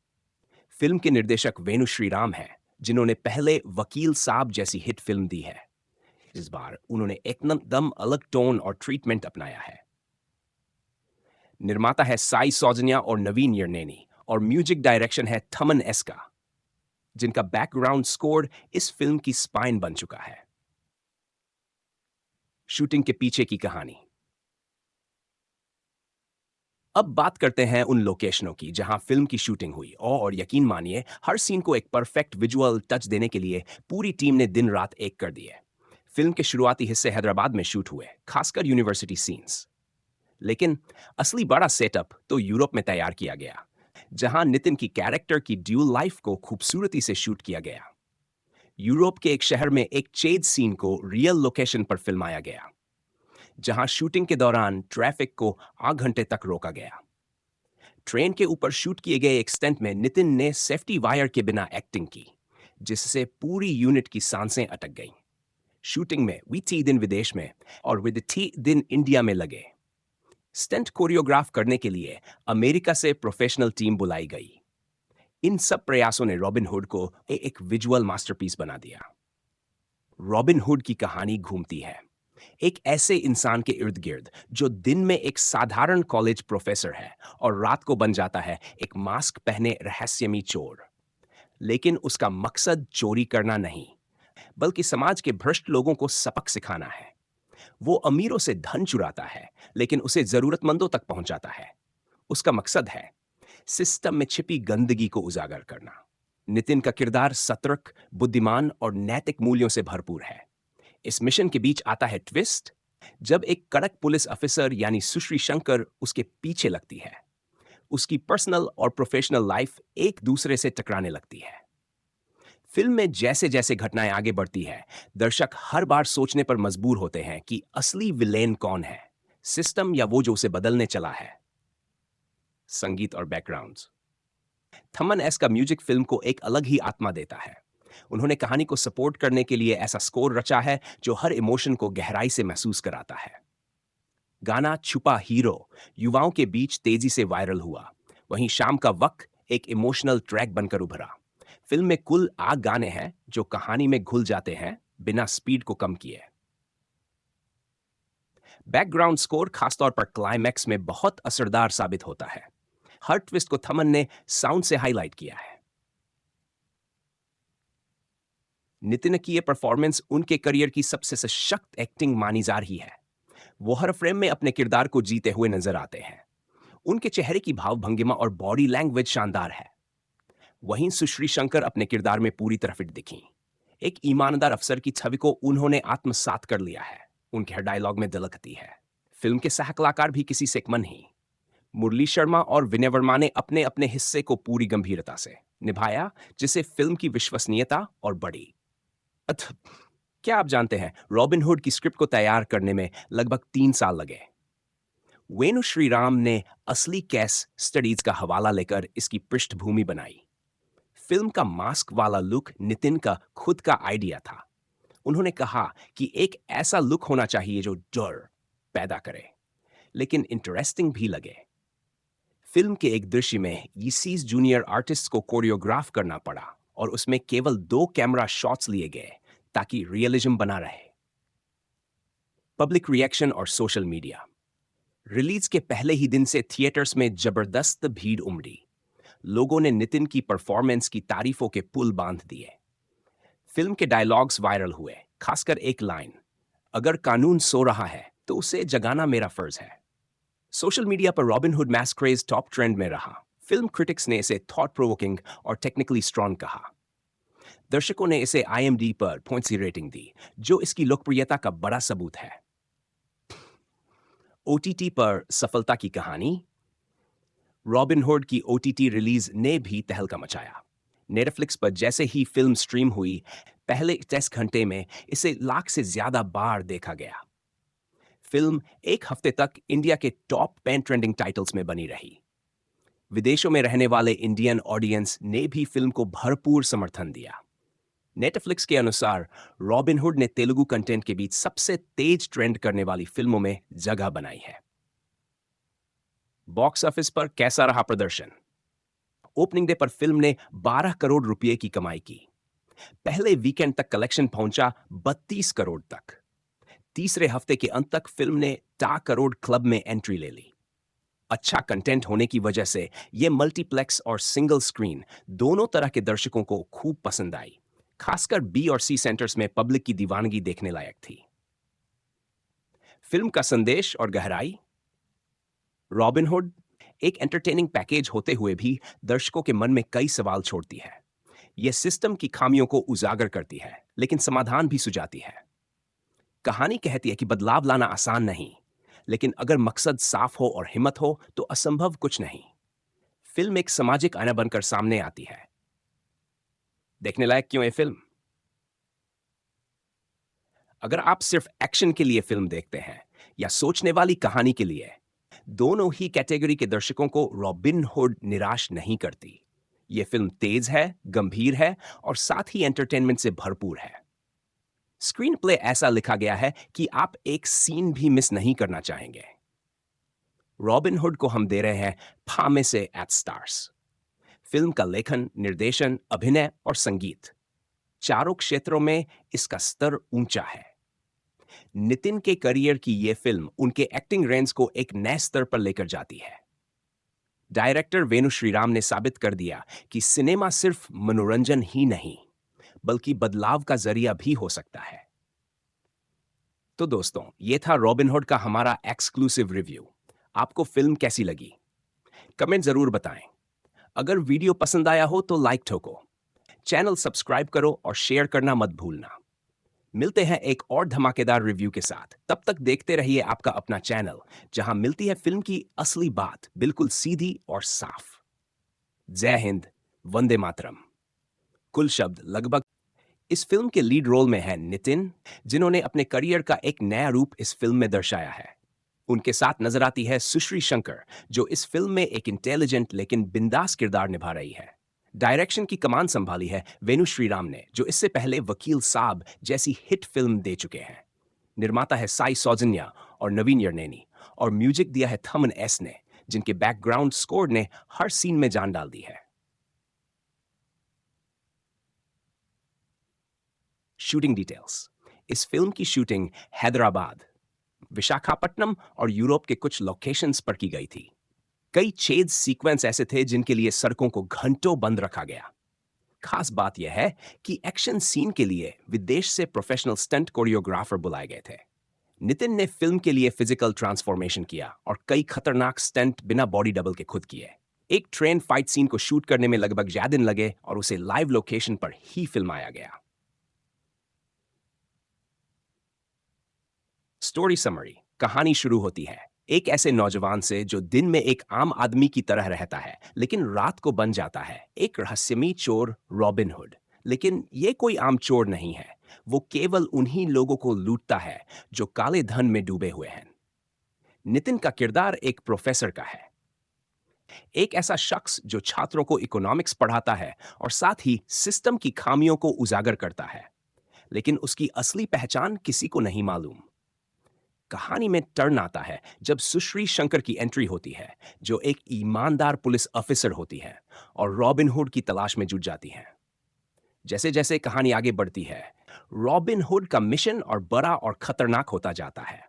फिल्म के निर्देशक वेणु श्रीराम हैं, जिन्होंने पहले वकील साहब जैसी हिट फिल्म दी है। इस बार उन्होंने एकदम अलग टोन और ट्रीटमेंट अपनाया है। निर्माता है साई सौजन्या और नवीन यर्नेनी और म्यूजिक डायरेक्शन है थमन एस्का, जिनका बैकग्राउंड स्कोर इस फिल्म की स्पाइन बन चुका है। शूटिंग के पीछे की कहानी। अब बात करते हैं उन लोकेशनों की जहां फिल्म की शूटिंग हुई और यकीन मानिए हर सीन को एक परफेक्ट विजुअल टच देने के लिए पूरी टीम ने दिन रात एक कर दिए। फिल्म के शुरुआती हिस्से हैदराबाद में शूट हुए, खासकर यूनिवर्सिटी सीन्स। लेकिन असली बड़ा सेटअप तो यूरोप में तैयार किया गया, जहां नितिन की कैरेक्टर की ड्यूल लाइफ को खूबसूरती से शूट किया गया। यूरोप के एक शहर में एक चेज सीन को रियल लोकेशन पर फिल्माया गया, जहां शूटिंग के दौरान ट्रैफिक को 8 घंटे तक रोका गया। ट्रेन के ऊपर शूट किए गए एक स्टंट में नितिन ने सेफ्टी वायर के बिना एक्टिंग की, जिससे पूरी यूनिट की सांसें अटक गईं। शूटिंग में वी 3 दिन विदेश में और विद 3 दिन इंडिया में लगे। स्टंट कोरियोग्राफ करने के लिए अमेरिका से प्रोफेशनल टीम बुलाई गई। इन सब प्रयासों ने रॉबिन हुड को एक विजुअल मास्टरपीस बना दिया। रॉबिन हुड की कहानी घूमती है एक ऐसे इंसान के इर्द गिर्द जो दिन में एक साधारण कॉलेज प्रोफेसर है और रात को बन जाता है एक मास्क पहने रहस्यमयी चोर। लेकिन उसका मकसद चोरी करना नहीं, बल्कि समाज के भ्रष्ट लोगों को सबक सिखाना है। वो अमीरों से धन चुराता है, लेकिन उसे जरूरतमंदों तक पहुंचाता है। उसका मकसद है सिस्टम में छिपी गंदगी को उजागर करना। नितिन का किरदार सतर्क, बुद्धिमान और नैतिक मूल्यों से भरपूर है। इस मिशन के बीच आता है ट्विस्ट, जब एक कड़क पुलिस अफसर यानी सुश्री शंकर उसके पीछे लगती है। उसकी पर्सनल और प्रोफेशनल लाइफ एक दूसरे से टकराने लगती है। फिल्म में जैसे जैसे घटनाएं आगे बढ़ती है, दर्शक हर बार सोचने पर मजबूर होते हैं कि असली विलेन कौन है, सिस्टम या वो जो उसे बदलने चला है। संगीत और बैकग्राउंड्स। थमन एस का म्यूजिक फिल्म को एक अलग ही आत्मा देता है। उन्होंने कहानी को सपोर्ट करने के लिए ऐसा स्कोर रचा है जो हर इमोशन को गहराई से महसूस कराता है। गाना छुपा हीरो युवाओं के बीच तेजी से वायरल हुआ, वहीं शाम का वक्त एक इमोशनल ट्रैक बनकर उभरा। फिल्म में कुल 8 गाने हैं जो कहानी में घुल जाते हैं बिना स्पीड को कम किए। बैकग्राउंड स्कोर खासतौर पर क्लाइमैक्स में बहुत असरदार साबित होता है। हर ट्विस्ट को थमन ने साउंड से हाईलाइट किया है। नितिन की यह परफॉर्मेंस उनके करियर की सबसे सशक्त एक्टिंग मानी जा रही है। वो हर फ्रेम में अपने किरदार को जीते हुए नजर आते हैं। उनके चेहरे की भाव भंगिमा और बॉडी लैंग्वेज शानदार है। वहीं सुश्री शंकर अपने किरदार में पूरी तरह फिट दिखी। एक ईमानदार अफसर की छवि को उन्होंने आत्मसात कर लिया है। उनके हर डायलॉग में दलकती है। फिल्म के सह कलाकार भी किसी से कम नहीं। मुरली शर्मा और विनय वर्मा ने अपने अपने हिस्से को पूरी गंभीरता से निभाया, जिससे फिल्म की विश्वसनीयता और बढ़ी। क्या आप जानते हैं रॉबिन हुड की स्क्रिप्ट को तैयार करने में लगभग 3 साल लगे। वेणु श्रीराम ने असली केस स्टडीज का हवाला लेकर इसकी पृष्ठभूमि बनाई। फिल्म का मास्क वाला लुक नितिन का खुद का आइडिया था। उन्होंने कहा कि एक ऐसा लुक होना चाहिए जो डर पैदा करे लेकिन इंटरेस्टिंग भी लगे। फिल्म के एक दृश्य में यीसीस जूनियर आर्टिस्ट को कोरियोग्राफ करना पड़ा और उसमें केवल 2 कैमरा शॉट्स लिए गए ताकि रियलिज्म बना रहे। पब्लिक रिएक्शन और सोशल मीडिया। रिलीज के पहले ही दिन से थिएटर्स में जबरदस्त भीड़ उमड़ी। लोगों ने नितिन की परफॉर्मेंस की तारीफों के पुल बांध दिए। फिल्म के डायलॉग्स वायरल हुए, खासकर एक लाइन, अगर कानून सो रहा है तो उसे जगाना मेरा फर्ज है। सोशल मीडिया पर robin hood मैस्क craze top trend में रहा। फिल्म क्रिटिक्स ने इसे थॉट प्रोवोकिंग और टेक्निकली स्ट्रॉन्ग कहा। दर्शकों ने इसे IMDb पर पॉइंट्स की रेटिंग दी, जो इसकी लोकप्रियता का बड़ा सबूत है। OTT पर सफलता की कहानी। रॉबिन हुड की OTT रिलीज ने भी तहलका मचाया। नेटफ्लिक्स पर जैसे ही फिल्म स्ट्रीम हुई, पहले 10 घंटे में इसे लाख से ज्यादा बार देखा गया। फिल्म एक हफ्ते तक इंडिया के टॉप 10 ट्रेंडिंग टाइटल्स में बनी रही। विदेशों में रहने वाले इंडियन ऑडियंस ने भी फिल्म को भरपूर समर्थन दिया। नेटफ्लिक्स के अनुसार रॉबिन हुड ने तेलुगु कंटेंट के बीच सबसे तेज ट्रेंड करने वाली फिल्मों में जगह बनाई है। बॉक्स ऑफिस पर कैसा रहा प्रदर्शन? ओपनिंग डे पर फिल्म ने 12 करोड़ रुपए की कमाई की। पहले वीकेंड तक कलेक्शन पहुंचा 32 करोड़ तक। तीसरे हफ्ते के अंत तक फिल्म ने 10 करोड़ क्लब में एंट्री ले ली। अच्छा कंटेंट होने की वजह से यह मल्टीप्लेक्स और सिंगल स्क्रीन दोनों तरह के दर्शकों को खूब पसंद आई। खासकर B और C सेंटर्स में पब्लिक की दीवानगी देखने लायक थी। फिल्म का संदेश और गहराई। रॉबिन हुड एक एंटरटेनिंग पैकेज होते हुए भी दर्शकों के मन में कई सवाल छोड़ती है। यह सिस्टम की खामियों को उजागर करती है, लेकिन समाधान भी सुझाती है। कहानी कहती है कि बदलाव लाना आसान नहीं, लेकिन अगर मकसद साफ हो और हिम्मत हो तो असंभव कुछ नहीं। फिल्म एक सामाजिक आईना बनकर सामने आती है। देखने लायक क्यों है फिल्म? अगर आप सिर्फ एक्शन के लिए फिल्म देखते हैं या सोचने वाली कहानी के लिए, दोनों ही कैटेगरी के दर्शकों को रॉबिन हुड निराश नहीं करती। यह फिल्म तेज है, गंभीर है और साथ ही एंटरटेनमेंट से भरपूर है। स्क्रीन प्ले ऐसा लिखा गया है कि आप एक सीन भी मिस नहीं करना चाहेंगे। रॉबिन हुड को हम दे रहे हैं 5 में से 8 स्टार्स। फिल्म का लेखन, निर्देशन, अभिनय और संगीत, चारों क्षेत्रों में इसका स्तर ऊंचा है। नितिन के करियर की यह फिल्म उनके एक्टिंग रेंज को एक नए स्तर पर लेकर जाती है। डायरेक्टर वेणु श्रीराम ने साबित कर दिया कि सिनेमा सिर्फ मनोरंजन ही नहीं, बल्कि बदलाव का जरिया भी हो सकता है। तो दोस्तों, यह था रॉबिन हुड का हमारा एक्सक्लूसिव रिव्यू। आपको फिल्म कैसी लगी? कमेंट जरूर बताएं। अगर वीडियो पसंद आया हो तो लाइक ठोको। चैनल सब्सक्राइब करो और शेयर करना मत भूलना। मिलते हैं एक और धमाकेदार रिव्यू के साथ। तब तक देखते रहिए आपका अपना चैनल, जहां मिलती है फिल्म की असली बात बिल्कुल सीधी और साफ। जय हिंद, वंदे मातरम। कुल शब्द लगभग। इस फिल्म के लीड रोल में हैं नितिन, जिन्होंने अपने करियर का एक नया रूप इस फिल्म में दर्शाया है। उनके साथ नजर आती है सुश्री शंकर, जो इस फिल्म में एक इंटेलिजेंट लेकिन बिंदास किरदार निभा रही है। डायरेक्शन की कमान संभाली है वेणु श्रीराम ने, जो इससे पहले वकील साहब जैसी हिट फिल्म दे चुके हैं। निर्माता है साई सौजन्या और नवीन यर्नेनी, और म्यूजिक दिया है थमन एस ने, जिनके बैकग्राउंड स्कोर ने हर सीन में जान डाल दी है। Shooting details. इस फिल्म की शूटिंग हैदराबाद, विशाखापट्टनम और यूरोप के कुछ लोकेशंस पर की गई थी। कई छेद सीक्वेंस ऐसे थे जिनके लिए सड़कों को घंटों बंद रखा गया। खास बात यह है कि एक्शन सीन के लिए विदेश से प्रोफेशनल स्टंट कोरियोग्राफर बुलाए गए थे। नितिन ने फिल्म के लिए फिजिकल ट्रांसफॉर्मेशन किया और कई खतरनाक स्टंट बिना बॉडी डबल के खुद किए। एक ट्रेन फाइट सीन को शूट करने में लगभग 11 दिन लगे और उसे लाइव लोकेशन पर ही फिल्माया गया। Story summary. कहानी शुरू होती है एक ऐसे नौजवान से जो दिन में एक आम आदमी की तरह रहता है, लेकिन रात को बन जाता है एक रहस्यमयी चोर, रॉबिन हुड। लेकिन ये कोई आम चोर नहीं है, वो केवल उन्हीं लोगों को लूटता है जो काले धन में डूबे हुए हैं। नितिन का किरदार एक प्रोफेसर का है, एक ऐसा शख्स जो छात्रों को इकोनॉमिक्स पढ़ाता है और साथ ही सिस्टम की खामियों को उजागर करता है। लेकिन उसकी असली पहचान किसी को नहीं मालूम। कहानी में टर्न आता है जब सुश्री शंकर की एंट्री होती है, जो एक ईमानदार पुलिस ऑफिसर होती है और रॉबिन हुड की तलाश में जुट जाती हैं। जैसे जैसे कहानी आगे बढ़ती है, रॉबिन हुड का मिशन और बड़ा और खतरनाक होता जाता है।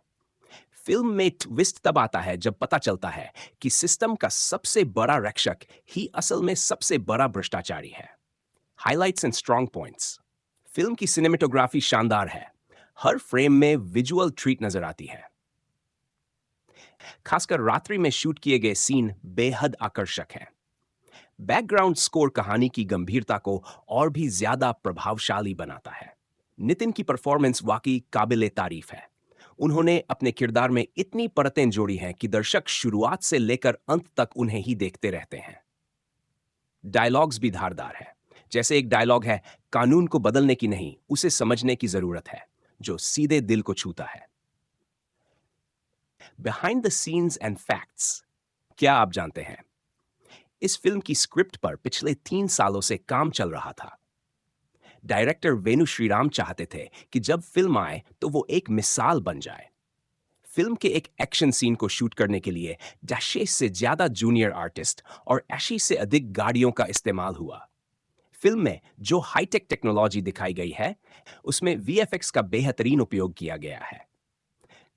फिल्म में ट्विस्ट तब आता है जब पता चलता है कि सिस्टम का सबसे बड़ा रक्षक ही असल में सबसे बड़ा भ्रष्टाचारी है। Highlights and strong points. Film की सिनेमेटोग्राफी शानदार है। हर फ्रेम में विजुअल ट्रीट नजर आती है। खासकर रात्रि में शूट किए गए सीन बेहद आकर्षक हैं। बैकग्राउंड स्कोर कहानी की गंभीरता को और भी ज्यादा प्रभावशाली बनाता है। नितिन की परफॉर्मेंस वाकई काबिले तारीफ है। उन्होंने अपने किरदार में इतनी परतें जोड़ी हैं कि दर्शक शुरुआत से लेकर अंत तक उन्हें ही देखते रहते हैं। डायलॉग्स भी धारदार है। जैसे एक डायलॉग है, कानून को बदलने की नहीं, उसे समझने की जरूरत है, जो सीधे दिल को छूता है। Behind the scenes and facts. क्या आप जानते हैं, इस फिल्म की स्क्रिप्ट पर पिछले 3 सालों से काम चल रहा था। डायरेक्टर वेणु श्रीराम चाहते थे कि जब फिल्म आए तो वो एक मिसाल बन जाए। फिल्म के एक एक्शन सीन को शूट करने के लिए 10 से ज्यादा जूनियर आर्टिस्ट और 80 से अधिक गाड़ियों का इस्तेमाल हुआ। फिल्म में जो हाईटेक टेक्नोलॉजी दिखाई गई है, उसमें वीएफएक्स का बेहतरीन उपयोग किया गया है।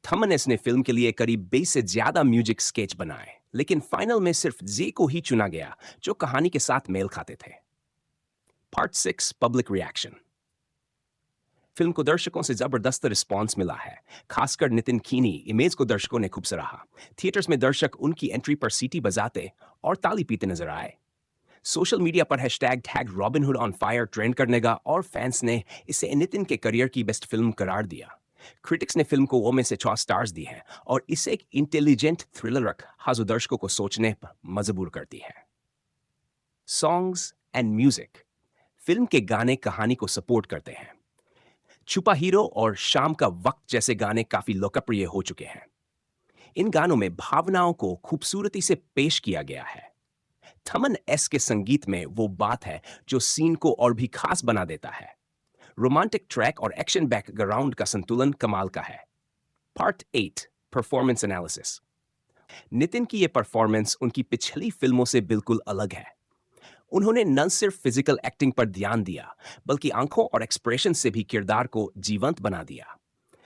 थमनस ने फिल्म के लिए करीब 20 से ज्यादा म्यूजिक स्केच बनाए, लेकिन फाइनल में सिर्फ जे को ही चुना गया, जो कहानी के साथ मेल खाते थे। Part 6, public reaction. फिल्म को दर्शकों से जबरदस्त रिस्पांस मिला है। खासकर नितिन कीनी इमेज को दर्शकों ने खूब सराहा। थिएटर्स में दर्शक उनकी एंट्री पर सीटी बजाते और ताली पीते नजर आए। सोशल मीडिया पर hashtag tag Robinhood on fire trend करने लगा और फैंस ने इसे नितिन के करियर की बेस्ट फिल्म करार दिया। क्रिटिक्स ने फिल्म को वो में से 6 स्टार्स दी हैं और इसे एक इंटेलिजेंट थ्रिलर हाजो दर्शकों को सोचने पर मजबूर करती है। Songs and music. फिल्म के गाने कहानी को सपोर्ट करते हैं। छुपा हीरो और शाम का वक्त जैसे गाने काफी लोकप्रिय हो चुके हैं। इन गानों में भावनाओं को खूबसूरती से पेश किया गया है। थमन एस के संगीत में वो बात है जो सीन को और भी खास बना देता है। रोमांटिक ट्रैक और एक्शन बैकग्राउंड का संतुलन कमाल का है। Part 8, performance analysis. नितिन की ये परफॉर्मेंस उनकी पिछली फिल्मों से बिल्कुल अलग है। उन्होंने न सिर्फ फिजिकल एक्टिंग पर ध्यान दिया, बल्कि आंखों और एक्सप्रेशन से भी किरदार को जीवंत बना दिया।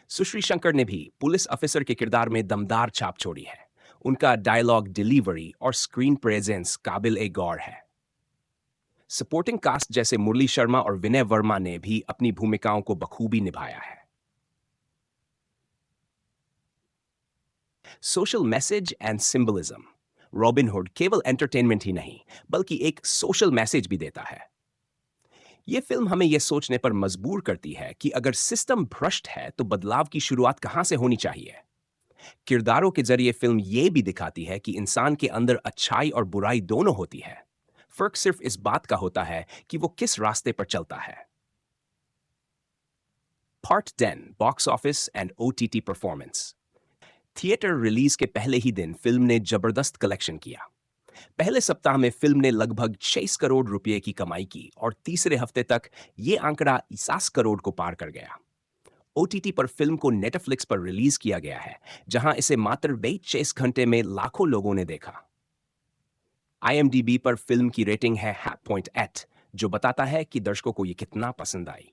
सुश्री शंकर ने भी पुलिस ऑफिसर के किरदार में दमदार छाप छोड़ी है। उनका डायलॉग डिलीवरी और स्क्रीन प्रेजेंस काबिल ए गौर है। सपोर्टिंग कास्ट जैसे मुरली शर्मा और विनय वर्मा ने भी अपनी भूमिकाओं को बखूबी निभाया है। Social message and symbolism. Robin hood केवल एंटरटेनमेंट ही नहीं, बल्कि एक सोशल मैसेज भी देता है। ये फिल्म हमें यह सोचने पर मजबूर करती है कि अगर सिस्टम भ्रष्ट है तो बदलाव की शुरुआत कहां से होनी चाहिए। किरदारों के जरिए फिल्म ये भी दिखाती है कि इंसान के अंदर अच्छाई और बुराई दोनों होती है। फर्क सिर्फ इस बात का होता है कि वो किस रास्ते पर चलता है। Part 10 box office and OTT performance. Theatre release के पहले ही दिन फिल्म ने जबरदस्त कलेक्शन किया। पहले सप्ताह में फिल्म ने लगभग 6 करोड़ रुपए की कमाई की और तीसरे हफ्ते तक यह आंकड़ा 50 करोड़ को पार कर गया। ओटीटी पर फिल्म को नेटफ्लिक्स पर रिलीज किया गया है, जहां इसे मात्र 26 घंटे में लाखों लोगों ने देखा। आईएमडीबी पर फिल्म की रेटिंग है 8.8, जो बताता है कि दर्शकों को यह कितना पसंद आई।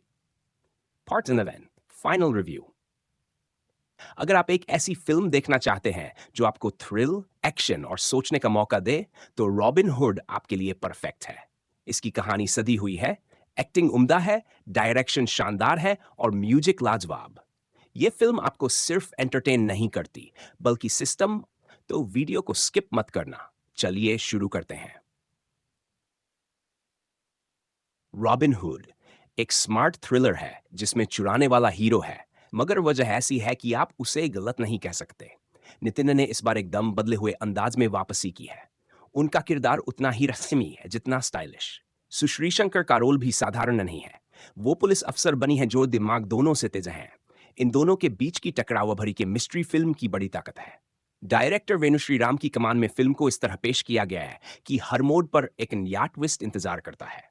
Part 11 final review. अगर आप एक ऐसी फिल्म देखना चाहते हैं जो आपको थ्रिल, एक्शन और सोचने का मौका दे, तो रॉबिन हुड आपके लिए परफेक्ट है। इसकी कहानी सदी हुई है, एक्टिंग उम्दा है, डायरेक्शन शानदार है और म्यूजिक लाजवाब। यह फिल्म आपको सिर्फ एंटरटेन नहीं करती, बल्कि सिस्टम। तो वीडियो को स्किप मत करना। चलिए शुरू करते हैं। रॉबिन हुड एक स्मार्ट थ्रिलर है जिसमें चुराने वाला हीरो है, मगर वजह ऐसी है कि आप उसे गलत नहीं कह सकते। नितिन ने इस बार एकदम बदले हुए अंदाज में वापसी की है। उनका किरदार उतना ही रस्मी है जितना स्टाइलिश। सुश्री शंकर का रोल भी साधारण नहीं है। वो पुलिस अफसर बनी है जो दिमाग दोनों से तेज हैं। इन दोनों के बीच की टकराव भरी के मिस्ट्री फिल्म की बड़ी ताकत है। डायरेक्टर वेणु श्रीराम की कमान में फिल्म को इस तरह पेश किया गया है कि हर मोड पर एक नया ट्विस्ट इंतजार करता है।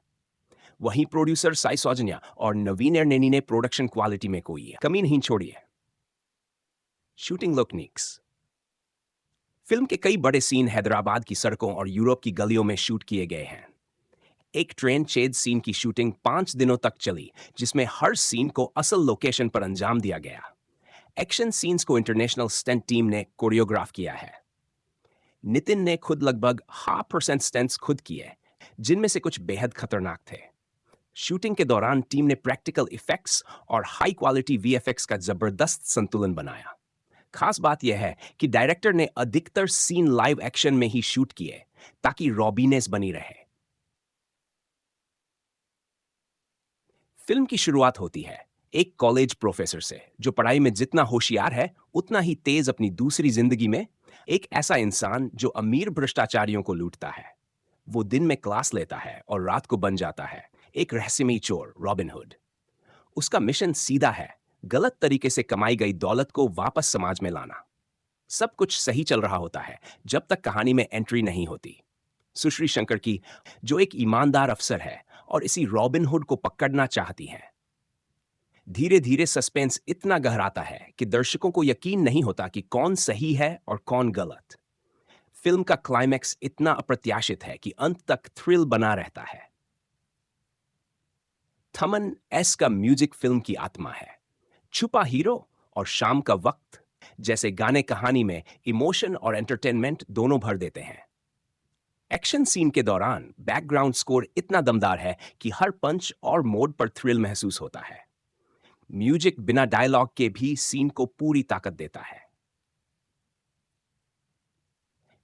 वहीं प्रोड्यूसर साई सौजन्या और नवीन एर्नेनी ने प्रोडक्शन क्वालिटी में कोई कमी नहीं छोड़ी है। शूटिंग लुकनिक्स। फिल्म के कई बड़े सीन हैदराबाद की सड़कों और यूरोप की गलियों में शूट किए गए हैं। एक ट्रेन चेज सीन की शूटिंग 5 दिनों तक चली, जिसमें हर सीन को असल लोकेशन पर अंजाम दिया गया। एक्शन सीन्स को इंटरनेशनल स्टंट टीम ने कोरियोग्राफ किया है। नितिन ने खुद लगभग 0.5% स्टंट्स खुद किए, जिनमें से कुछ बेहद खतरनाक थे। शूटिंग के दौरान टीम ने प्रैक्टिकल इफेक्ट्स और हाई क्वालिटी वीएफएक्स का जबरदस्त संतुलन बनाया। खास बात यह है कि डायरेक्टर ने अधिकतर सीन लाइव एक्शन में ही शूट किए, ताकि रॉबीनेस बनी रहे। फिल्म की शुरुआत होती है एक कॉलेज प्रोफेसर से, जो पढ़ाई में जितना होशियार है उतना ही तेज अपनी दूसरी जिंदगी में। एक ऐसा इंसान जो अमीर भ्रष्टाचारियों को लूटता है। वो दिन में क्लास लेता है और रात को बन जाता है एक रहस्यमयी चोर, रॉबिन हुड। उसका मिशन सीधा है, गलत तरीके से कमाई गई दौलत को वापस समाज में लाना। सब कुछ सही चल रहा होता है जब तक कहानी में एंट्री नहीं होती। सुश्री शंकर की, जो एक ईमानदार अफसर है और इसी रॉबिन हुड को पकड़ना चाहती है। धीरे धीरे सस्पेंस इतना गहराता है कि दर्शकों को यकीन नहीं होता कि कौन सही है और कौन गलत। फिल्म का क्लाइमैक्स इतना अप्रत्याशित है कि अंत तक थ्रिल बना रहता है। थमन एस का म्यूजिक फिल्म की आत्मा है। छुपा हीरो और शाम का वक्त जैसे गाने कहानी में इमोशन और एंटरटेनमेंट दोनों भर देते हैं। एक्शन सीन के दौरान बैकग्राउंड स्कोर इतना दमदार है कि हर पंच और मोड पर थ्रिल महसूस होता है। म्यूजिक बिना डायलॉग के भी सीन को पूरी ताकत देता है।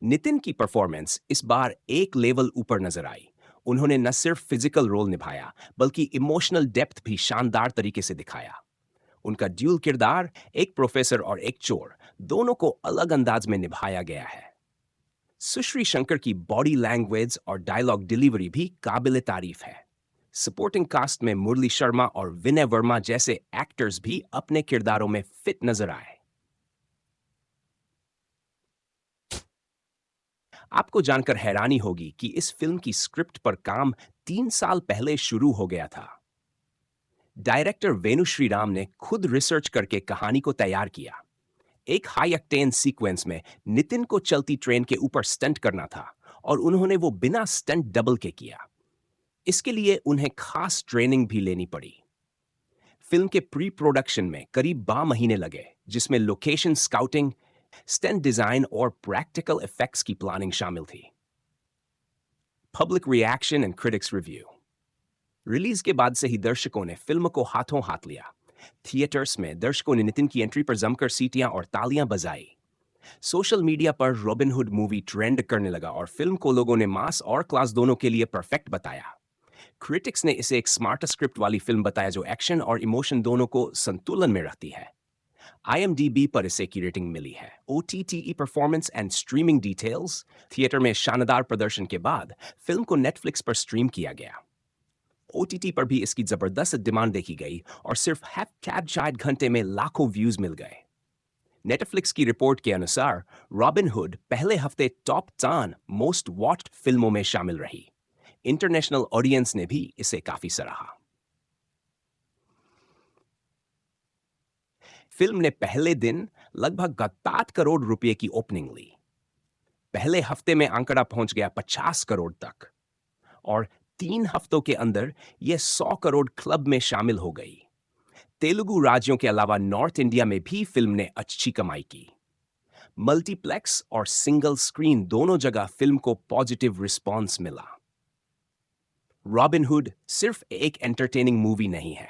नितिन की परफॉर्मेंस इस बार एक लेवल ऊपर नजर आई। उन्होंने न सिर्फ फिजिकल रोल निभाया, बल्कि इमोशनल डेप्थ भी शानदार तरीके से दिखाया। उनका ड्यूल किरदार, एक प्रोफेसर और एक चोर, दोनों को अलग अंदाज में निभाया गया है। सुश्री शंकर की बॉडी लैंग्वेज और डायलॉग डिलीवरी भी काबिल तारीफ है। सपोर्टिंग कास्ट में मुरली शर्मा और विनय वर्मा जैसे एक्टर्स भी अपने किरदारों में फिट नजर आए। आपको जानकर हैरानी होगी कि इस फिल्म की स्क्रिप्ट पर काम 3 साल पहले शुरू हो गया था। डायरेक्टर वेणु श्रीराम ने खुद रिसर्च करके कहानी को तैयार किया। एक हाई ऑक्टेन सीक्वेंस में नितिन को चलती ट्रेन के ऊपर स्टंट करना था और उन्होंने वो बिना स्टंट डबल के किया। इसके लिए उन्हें खास ट्रेनिंग भी लेनी पड़ी। फिल्म के प्री प्रोडक्शन में करीब 12 महीने लगे, जिसमें लोकेशन स्काउटिंग, स्टंट डिजाइन और प्रैक्टिकल इफेक्ट्स की प्लानिंग शामिल थी। Public reaction and critics review. Release के बाद से ही दर्शकों ने फिल्म को हाथों हाथ लिया। थिएटर्स में दर्शकों ने नितिन की एंट्री पर जमकर सीटियां और तालियां बजाई। सोशल मीडिया पर रॉबिन हुड मूवी ट्रेंड करने लगा और फिल्म को लोगों ने मास और क्लास दोनों के लिए परफेक्ट बताया। क्रिटिक्स ने इसे एक स्मार्टर स्क्रिप्ट वाली फिल्म बताया जो एक्शन और इमोशन दोनों को संतुलन में रखती है। IMDb पर इसे की रेटिंग मिली है। OTT performance and streaming details. Theatre में शानदार प्रदर्शन के बाद फिल्म को नेटफ्लिक्स पर स्ट्रीम किया गया। OTT पर भी इसकी जबरदस्त डिमांड देखी गई और सिर्फ शायद घंटे में लाखों व्यूज मिल गए। नेटफ्लिक्स की रिपोर्ट के अनुसार रॉबिन हुड पहले हफ्ते टॉप 10 मोस्ट वॉच्ड फिल्मों में शामिल रही। इंटरनेशनल ऑडियंस ने भी इसे काफी सराहा। फिल्म ने पहले दिन लगभग 7 करोड़ रुपए की ओपनिंग ली। पहले हफ्ते में आंकड़ा पहुंच गया 50 करोड़ तक और 3 हफ्तों के अंदर यह 100 करोड़ क्लब में शामिल हो गई। तेलुगु राज्यों के अलावा नॉर्थ इंडिया में भी फिल्म ने अच्छी कमाई की। मल्टीप्लेक्स और सिंगल स्क्रीन दोनों जगह फिल्म को पॉजिटिव रिस्पॉन्स मिला। रॉबिन हुड सिर्फ एक एंटरटेनिंग मूवी नहीं है,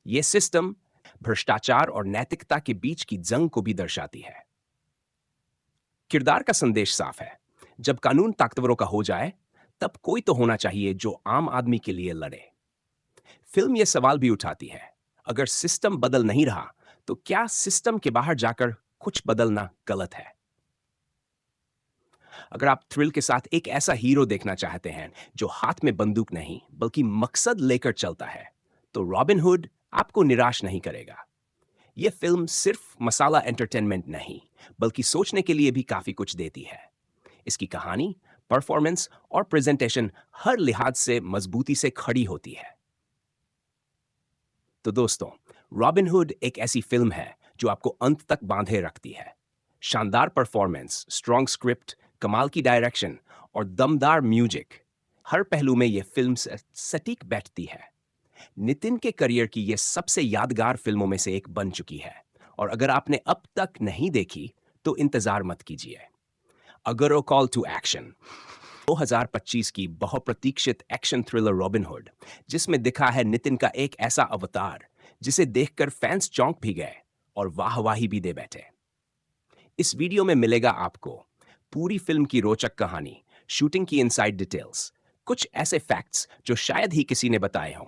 यह सिस्टम, भ्रष्टाचार और नैतिकता के बीच की जंग को भी दर्शाती है। किरदार का संदेश साफ है, जब कानून ताकतवरों का हो जाए तब कोई तो होना चाहिए जो आम आदमी के लिए लड़े। फिल्म यह सवाल भी उठाती है, अगर सिस्टम बदल नहीं रहा तो क्या सिस्टम के बाहर जाकर कुछ बदलना गलत है? अगर आप थ्रिल के साथ एक ऐसा हीरो देखना चाहते हैं जो हाथ में बंदूक नहीं बल्कि मकसद लेकर चलता है, तो रॉबिन हुड आपको निराश नहीं करेगा। यह फिल्म सिर्फ मसाला एंटरटेनमेंट नहीं बल्कि सोचने के लिए भी काफी कुछ देती है। इसकी कहानी, परफॉर्मेंस और प्रेजेंटेशन हर लिहाज से मजबूती से खड़ी होती है। तो दोस्तों, रॉबिन हुड एक ऐसी फिल्म है जो आपको अंत तक बांधे रखती है। शानदार परफॉर्मेंस, स्ट्रॉन्ग स्क्रिप्ट, कमाल की डायरेक्शन और दमदार म्यूजिक, हर पहलू में यह फिल्म सटीक बैठती है। नितिन के करियर की यह सबसे यादगार फिल्मों में से एक बन चुकी है और अगर आपने अब तक नहीं देखी तो इंतजार मत कीजिए। अगर ओ कॉल टू एक्शन 2025 की बहुप्रतीक्षित एक्शन थ्रिलर रॉबिन हुड, जिसमें दिखा है नितिन का एक ऐसा अवतार जिसे देखकर फैंस चौंक भी गए और वाहवाही भी दे बैठे। इस वीडियो में मिलेगा आपको पूरी फिल्म की रोचक कहानी, शूटिंग की इनसाइड डिटेल्स, कुछ ऐसे फैक्ट्स जो शायद ही किसी ने बताए हों।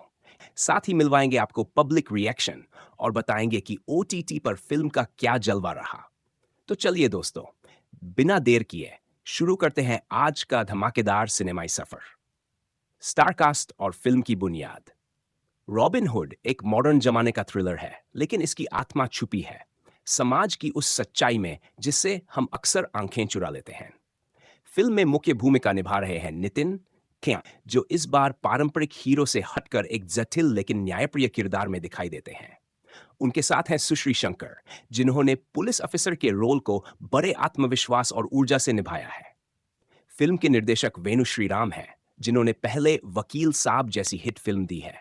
साथ ही मिलवाएंगे आपको पब्लिक रिएक्शन और बताएंगे कि OTT पर फिल्म का क्या जलवा रहा। तो चलिए दोस्तों, बिना देर किए शुरू करते हैं आज का धमाकेदार सिनेमाई सफर। स्टारकास्ट और फिल्म की बुनियाद। रॉबिन हुड एक मॉडर्न जमाने का थ्रिलर है, लेकिन इसकी आत्मा छुपी है समाज की उस सच्चाई में जिससे हम अक्सर आंखें चुरा लेते हैं। फिल्म में मुख्य भूमिका निभा रहे हैं नितिन क्या, जो इस बार पारंपरिक हीरो से हटकर एक जटिल लेकिन न्यायप्रिय किरदार में दिखाई देते हैं। उनके साथ हैं सुश्री शंकर, जिन्होंने पुलिस अफसर के रोल को बड़े आत्मविश्वास और ऊर्जा से निभाया है। फिल्म के निर्देशक वेणु श्रीराम हैं, जिन्होंने पहले वकील साहब जैसी हिट फिल्म दी है।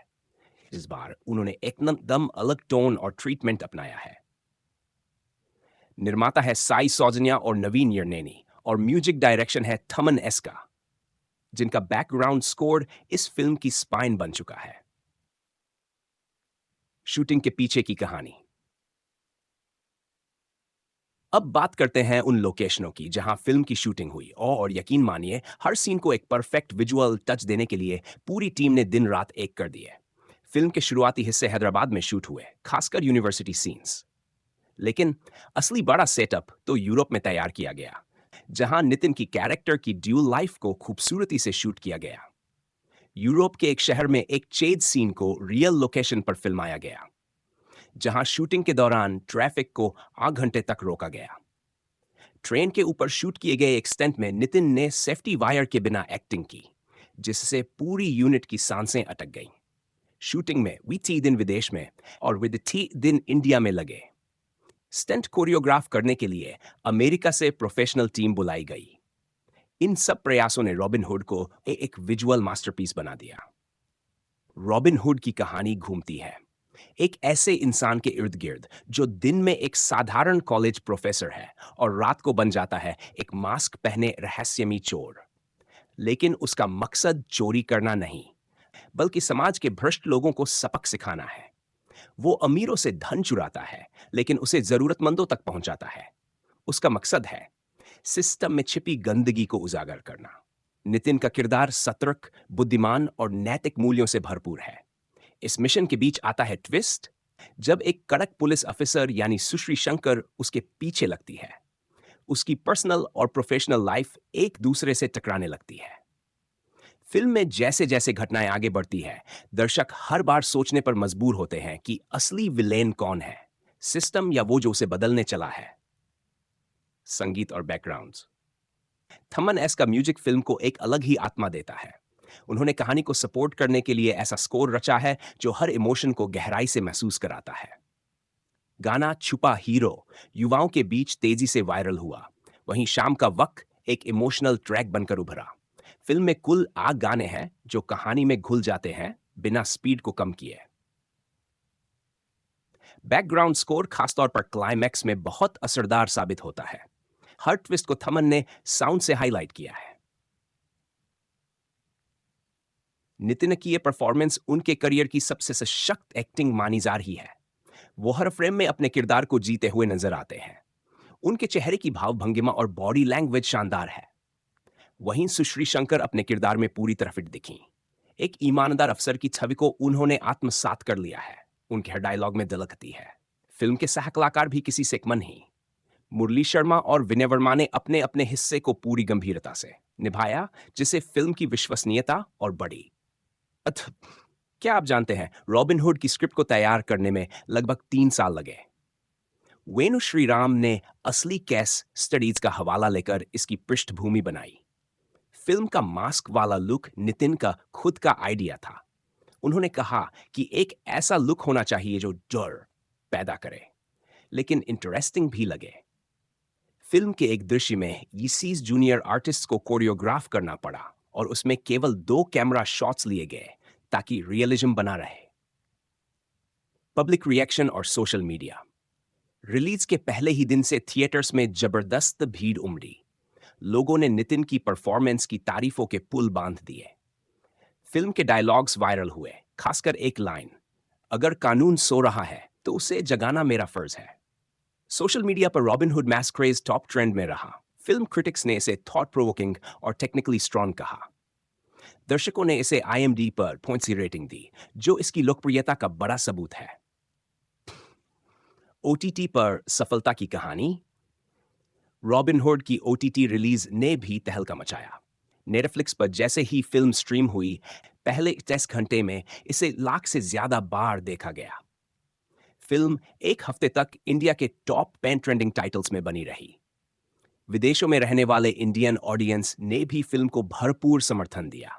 इस बार उन्होंने एकदम अलग टोन और ट्रीटमेंट अपनाया है। निर्माता है साई सौजन्या और नवीन यर्नेनी और म्यूजिक डायरेक्शन है थमन एस्का, जिनका बैकग्राउंड स्कोर इस फिल्म की स्पाइन बन चुका है। शूटिंग के पीछे की कहानी। अब बात करते हैं उन लोकेशनों की जहां फिल्म की शूटिंग हुई और यकीन मानिए हर सीन को एक परफेक्ट विजुअल टच देने के लिए पूरी टीम ने दिन रात एक कर दिए। फिल्म के शुरुआती हिस्से हैदराबाद में शूट हुए, खासकर यूनिवर्सिटी सीन्स। लेकिन असली बड़ा सेटअप तो यूरोप में तैयार किया गया, जहां नितिन की कैरेक्टर की ड्यूल लाइफ को खूबसूरती से शूट किया गया। यूरोप के एक शहर में एक चेज सीन को रियल लोकेशन पर फिल्माया गया, जहां शूटिंग के दौरान ट्रैफिक को 8 घंटे तक रोका गया। ट्रेन के ऊपर शूट किए गए एक स्टंट में नितिन ने सेफ्टी वायर के बिना एक्टिंग की, जिससे पूरी यूनिट की सांसें अटक गईं। शूटिंग में वी 3 दिन विदेश में और विद 3 दिन इंडिया में लगे। स्टंट कोरियोग्राफ करने के लिए अमेरिका से प्रोफेशनल टीम बुलाई गई। इन सब प्रयासों ने रॉबिन हुड को एक विजुअल मास्टरपीस बना दिया। रॉबिन हुड की कहानी घूमती है एक ऐसे इंसान के इर्द गिर्द जो दिन में एक साधारण कॉलेज प्रोफेसर है और रात को बन जाता है एक मास्क पहने रहस्यमयी चोर। लेकिन उसका मकसद चोरी करना नहीं, बल्कि समाज के भ्रष्ट लोगों को सबक सिखाना है। वो अमीरों से धन चुराता है, लेकिन उसे जरूरतमंदों तक पहुंचाता है। उसका मकसद है सिस्टम में छिपी गंदगी को उजागर करना। नितिन का किरदार सतर्क, बुद्धिमान और नैतिक मूल्यों से भरपूर है। इस मिशन के बीच आता है ट्विस्ट, जब एक कड़क पुलिस अफसर यानी सुश्री शंकर उसके पीछे लगती है। उसकी पर्सनल और प्रोफेशनल लाइफ एक दूसरे से टकराने लगती है। फिल्म में जैसे जैसे घटनाएं आगे बढ़ती है, दर्शक हर बार सोचने पर मजबूर होते हैं कि असली विलेन कौन है, सिस्टम या वो जो उसे बदलने चला है। संगीत और बैकग्राउंड्स। थमन एस का म्यूजिक फिल्म को एक अलग ही आत्मा देता है। उन्होंने कहानी को सपोर्ट करने के लिए ऐसा स्कोर रचा है जो हर इमोशन को गहराई से महसूस कराता है। गाना छुपा हीरो युवाओं के बीच तेजी से वायरल हुआ। वहीं शाम का वक्त एक इमोशनल ट्रैक बनकर उभरा। फिल्म में कुल 8 गाने हैं जो कहानी में घुल जाते हैं बिना स्पीड को कम किए। बैकग्राउंड स्कोर खासतौर पर क्लाइमैक्स में बहुत असरदार साबित होता है। हर ट्विस्ट को थमन ने साउंड से हाईलाइट किया है। नितिन की यह परफॉर्मेंस उनके करियर की सबसे सशक्त एक्टिंग मानी जा रही है। वो हर फ्रेम में अपने किरदार को जीते हुए नजर आते हैं। उनके चेहरे की भाव भंगिमा और बॉडी लैंग्वेज शानदार है। वहीं सुश्री शंकर अपने किरदार में पूरी तरह फिट दिखी। एक ईमानदार अफसर की छवि को उन्होंने आत्मसात कर लिया है। उनके हर डायलॉग में दलकती है। फिल्म के सह कलाकार भी किसी से कम नहीं। मुरली शर्मा और विनय वर्मा ने अपने अपने हिस्से को पूरी गंभीरता से निभाया, जिससे फिल्म की विश्वसनीयता और बढ़ी। क्या आप जानते हैं रॉबिन हुड की स्क्रिप्ट को तैयार करने में लगभग 3 साल लगे। वेणु श्रीराम ने असली केस स्टडीज का हवाला लेकर इसकी पृष्ठभूमि बनाई। फिल्म का मास्क वाला लुक नितिन का खुद का आइडिया था। उन्होंने कहा कि एक ऐसा लुक होना चाहिए जो डर पैदा करे लेकिन इंटरेस्टिंग भी लगे। फिल्म के एक दृश्य में यीसीस जूनियर आर्टिस्ट को कोरियोग्राफ करना पड़ा और उसमें केवल 2 कैमरा शॉट्स लिए गए ताकि रियलिज्म बना रहे। पब्लिक रिएक्शन और सोशल मीडिया। रिलीज के पहले ही दिन से थिएटर्स में जबरदस्त भीड़ उमड़ी। लोगों ने नितिन की परफॉर्मेंस की तारीफों के पुल बांध दिए। फिल्म के डायलॉग्स वायरल हुए, खासकर एक लाइन, अगर कानून सो रहा है तो उसे जगाना मेरा फर्ज है। सोशल मीडिया पर robin hood मैस्क craze top trend में रहा। फिल्म क्रिटिक्स ने इसे थॉट प्रोवोकिंग और टेक्निकली स्ट्रॉन्ग कहा। दर्शकों ने इसे IMDb पर पॉइंट्स की रेटिंग दी, जो इसकी लोकप्रियता का बड़ा सबूत है। OTT पर सफलता की कहानी। रॉबिन हुड की OTT रिलीज ने भी तहलका मचाया। नेटफ्लिक्स पर जैसे ही फिल्म स्ट्रीम हुई, पहले 10 घंटे में इसे लाख से ज्यादा बार देखा गया। फिल्म एक हफ्ते तक इंडिया के टॉप 10 ट्रेंडिंग टाइटल्स में बनी रही। विदेशों में रहने वाले इंडियन ऑडियंस ने भी फिल्म को भरपूर समर्थन दिया।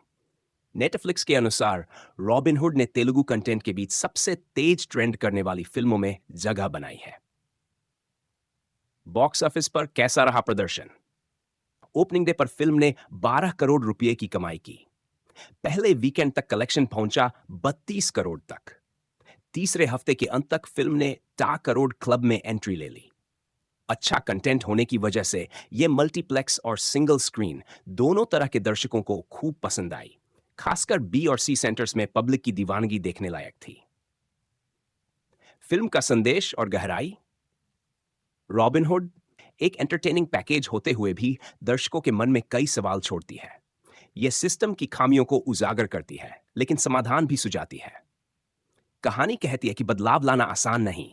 नेटफ्लिक्स के अनुसार रॉबिन हुड ने तेलुगु कंटेंट के बीच सबसे तेज ट्रेंड करने वाली फिल्मों में जगह बनाई है। बॉक्स ऑफिस पर कैसा रहा प्रदर्शन? ओपनिंग डे पर फिल्म ने 12 करोड़ रुपए की कमाई की। पहले वीकेंड तक कलेक्शन पहुंचा 32 करोड़ तक। तीसरे हफ्ते के अंत तक फिल्म ने 10 करोड़ क्लब में एंट्री ले ली। अच्छा कंटेंट होने की वजह से यह मल्टीप्लेक्स और सिंगल स्क्रीन दोनों तरह के दर्शकों को खूब पसंद आई। खासकर B और C सेंटर्स में पब्लिक की दीवानगी देखने लायक थी। फिल्म का संदेश और गहराई। रॉबिन हुड एक एंटरटेनिंग पैकेज होते हुए भी दर्शकों के मन में कई सवाल छोड़ती है। यह सिस्टम की खामियों को उजागर करती है, लेकिन समाधान भी सुझाती है। कहानी कहती है कि बदलाव लाना आसान नहीं,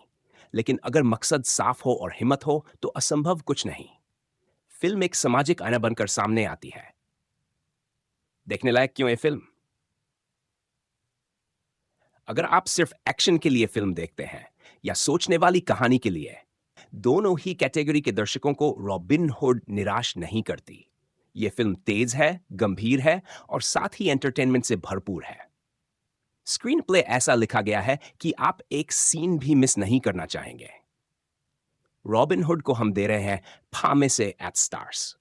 लेकिन अगर मकसद साफ हो और हिम्मत हो तो असंभव कुछ नहीं। फिल्म एक सामाजिक आईना बनकर सामने आती है। देखने लायक क्यों है फिल्म? अगर आप सिर्फ एक्शन के लिए फिल्म देखते हैं या सोचने वाली कहानी के लिए, दोनों ही कैटेगरी के दर्शकों को रॉबिन हुड निराश नहीं करती। यह फिल्म तेज है, गंभीर है और साथ ही एंटरटेनमेंट से भरपूर है। स्क्रीन प्ले ऐसा लिखा गया है कि आप एक सीन भी मिस नहीं करना चाहेंगे। रॉबिन हुड को हम दे रहे हैं 5 में से 8 स्टार्स।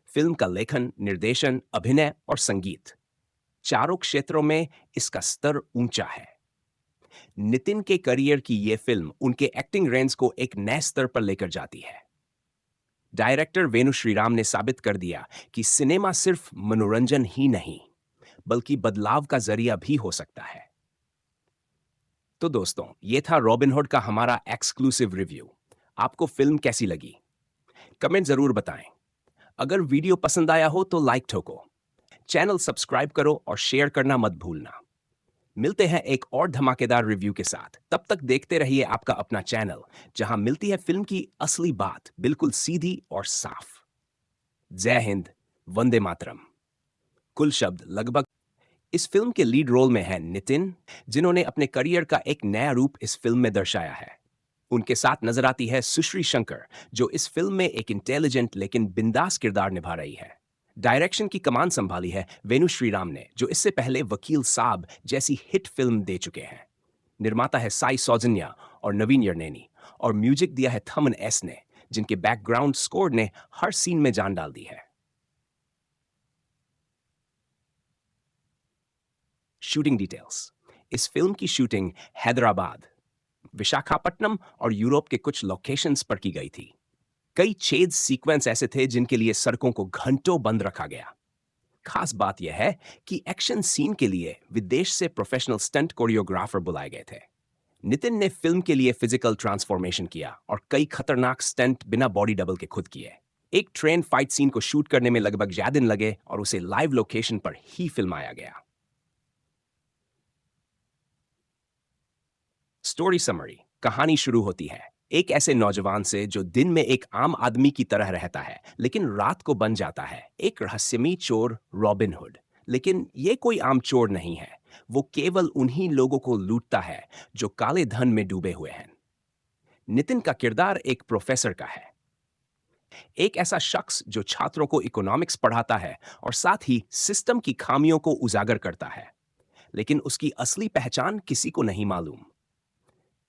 फिल्म का लेखन, निर्देशन, अभिनय और संगीत, चारों क्षेत्रों में इसका स्तर ऊंचा है। नितिन के करियर की यह फिल्म उनके एक्टिंग रेंज को एक नए स्तर पर लेकर जाती है। डायरेक्टर वेणु श्रीराम ने साबित कर दिया कि सिनेमा सिर्फ मनोरंजन ही नहीं, बल्कि बदलाव का जरिया भी हो सकता है। तो दोस्तों, यह था रॉबिन हुड का हमारा एक्सक्लूसिव रिव्यू। आपको फिल्म कैसी लगी? कमेंट जरूर बताएं। अगर वीडियो पसंद आया हो तो लाइक ठोको। चैनल सब्सक्राइब करो और शेयर करना मत भूलना। मिलते हैं एक और धमाकेदार रिव्यू के साथ। तब तक देखते रहिए आपका अपना चैनल, जहां मिलती है फिल्म की असली बात बिल्कुल सीधी और साफ। जय हिंद, वंदे मातरम। कुल शब्द लगभग। इस फिल्म के लीड रोल में हैं नितिन, जिन्होंने अपने करियर का एक नया रूप इस फिल्म में दर्शाया है। उनके साथ नजर आती है सुश्री शंकर, जो इस फिल्म में एक इंटेलिजेंट लेकिन बिंदास किरदार निभा रही है। डायरेक्शन की कमान संभाली है वेणु श्रीराम ने, जो इससे पहले वकील साहब जैसी हिट फिल्म दे चुके हैं। निर्माता है साई सौजन्या और नवीन यर्नेनी, और म्यूजिक दिया है थमन एस ने, जिनके बैकग्राउंड स्कोर ने हर सीन में जान डाल दी है। Shooting details. इस फिल्म की शूटिंग हैदराबाद, विशाखापट्टनम और यूरोप के कुछ लोकेशंस पर की गई थी। कई छेद सीक्वेंस ऐसे थे जिनके लिए सड़कों को घंटों बंद रखा गया। खास बात यह है कि एक्शन सीन के लिए विदेश से प्रोफेशनल स्टंट कोरियोग्राफर बुलाए गए थे। नितिन ने फिल्म के लिए फिजिकल ट्रांसफॉर्मेशन किया और कई खतरनाक स्टंट बिना बॉडी डबल के खुद किए। एक ट्रेन फाइट सीन को शूट करने में लगभग ज्यादा दिन लगे और उसे लाइव लोकेशन पर ही फिल्माया गया। Story summary. कहानी शुरू होती है एक ऐसे नौजवान से जो दिन में एक आम आदमी की तरह रहता है, लेकिन रात को बन जाता है एक रहस्यमयी चोर, रॉबिन हुड। लेकिन ये कोई आम चोर नहीं है, वो केवल उन्हीं लोगों को लूटता है जो काले धन में डूबे हुए हैं। नितिन का किरदार एक प्रोफेसर का है, एक ऐसा शख्स जो छात्रों को इकोनॉमिक्स पढ़ाता है और साथ ही सिस्टम की खामियों को उजागर करता है। लेकिन उसकी असली पहचान किसी को नहीं मालूम।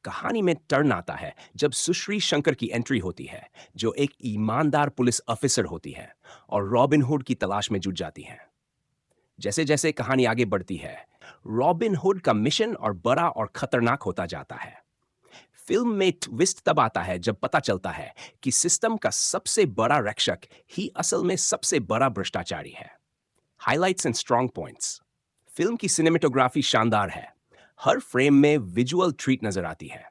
कहानी में टर्न आता है जब सुश्री शंकर की एंट्री होती है, जो एक ईमानदार पुलिस ऑफिसर होती है और रॉबिन हुड की तलाश में जुट जाती हैं। जैसे जैसे कहानी आगे बढ़ती है, रॉबिन हुड का मिशन और बड़ा और खतरनाक होता जाता है। फिल्म में ट्विस्ट तब आता है जब पता चलता है कि सिस्टम का सबसे बड़ा रक्षक ही असल में सबसे बड़ा भ्रष्टाचारी है। Highlights and strong points. Film की सिनेमेटोग्राफी शानदार है। हर फ्रेम में विजुअल ट्रीट नजर आती है।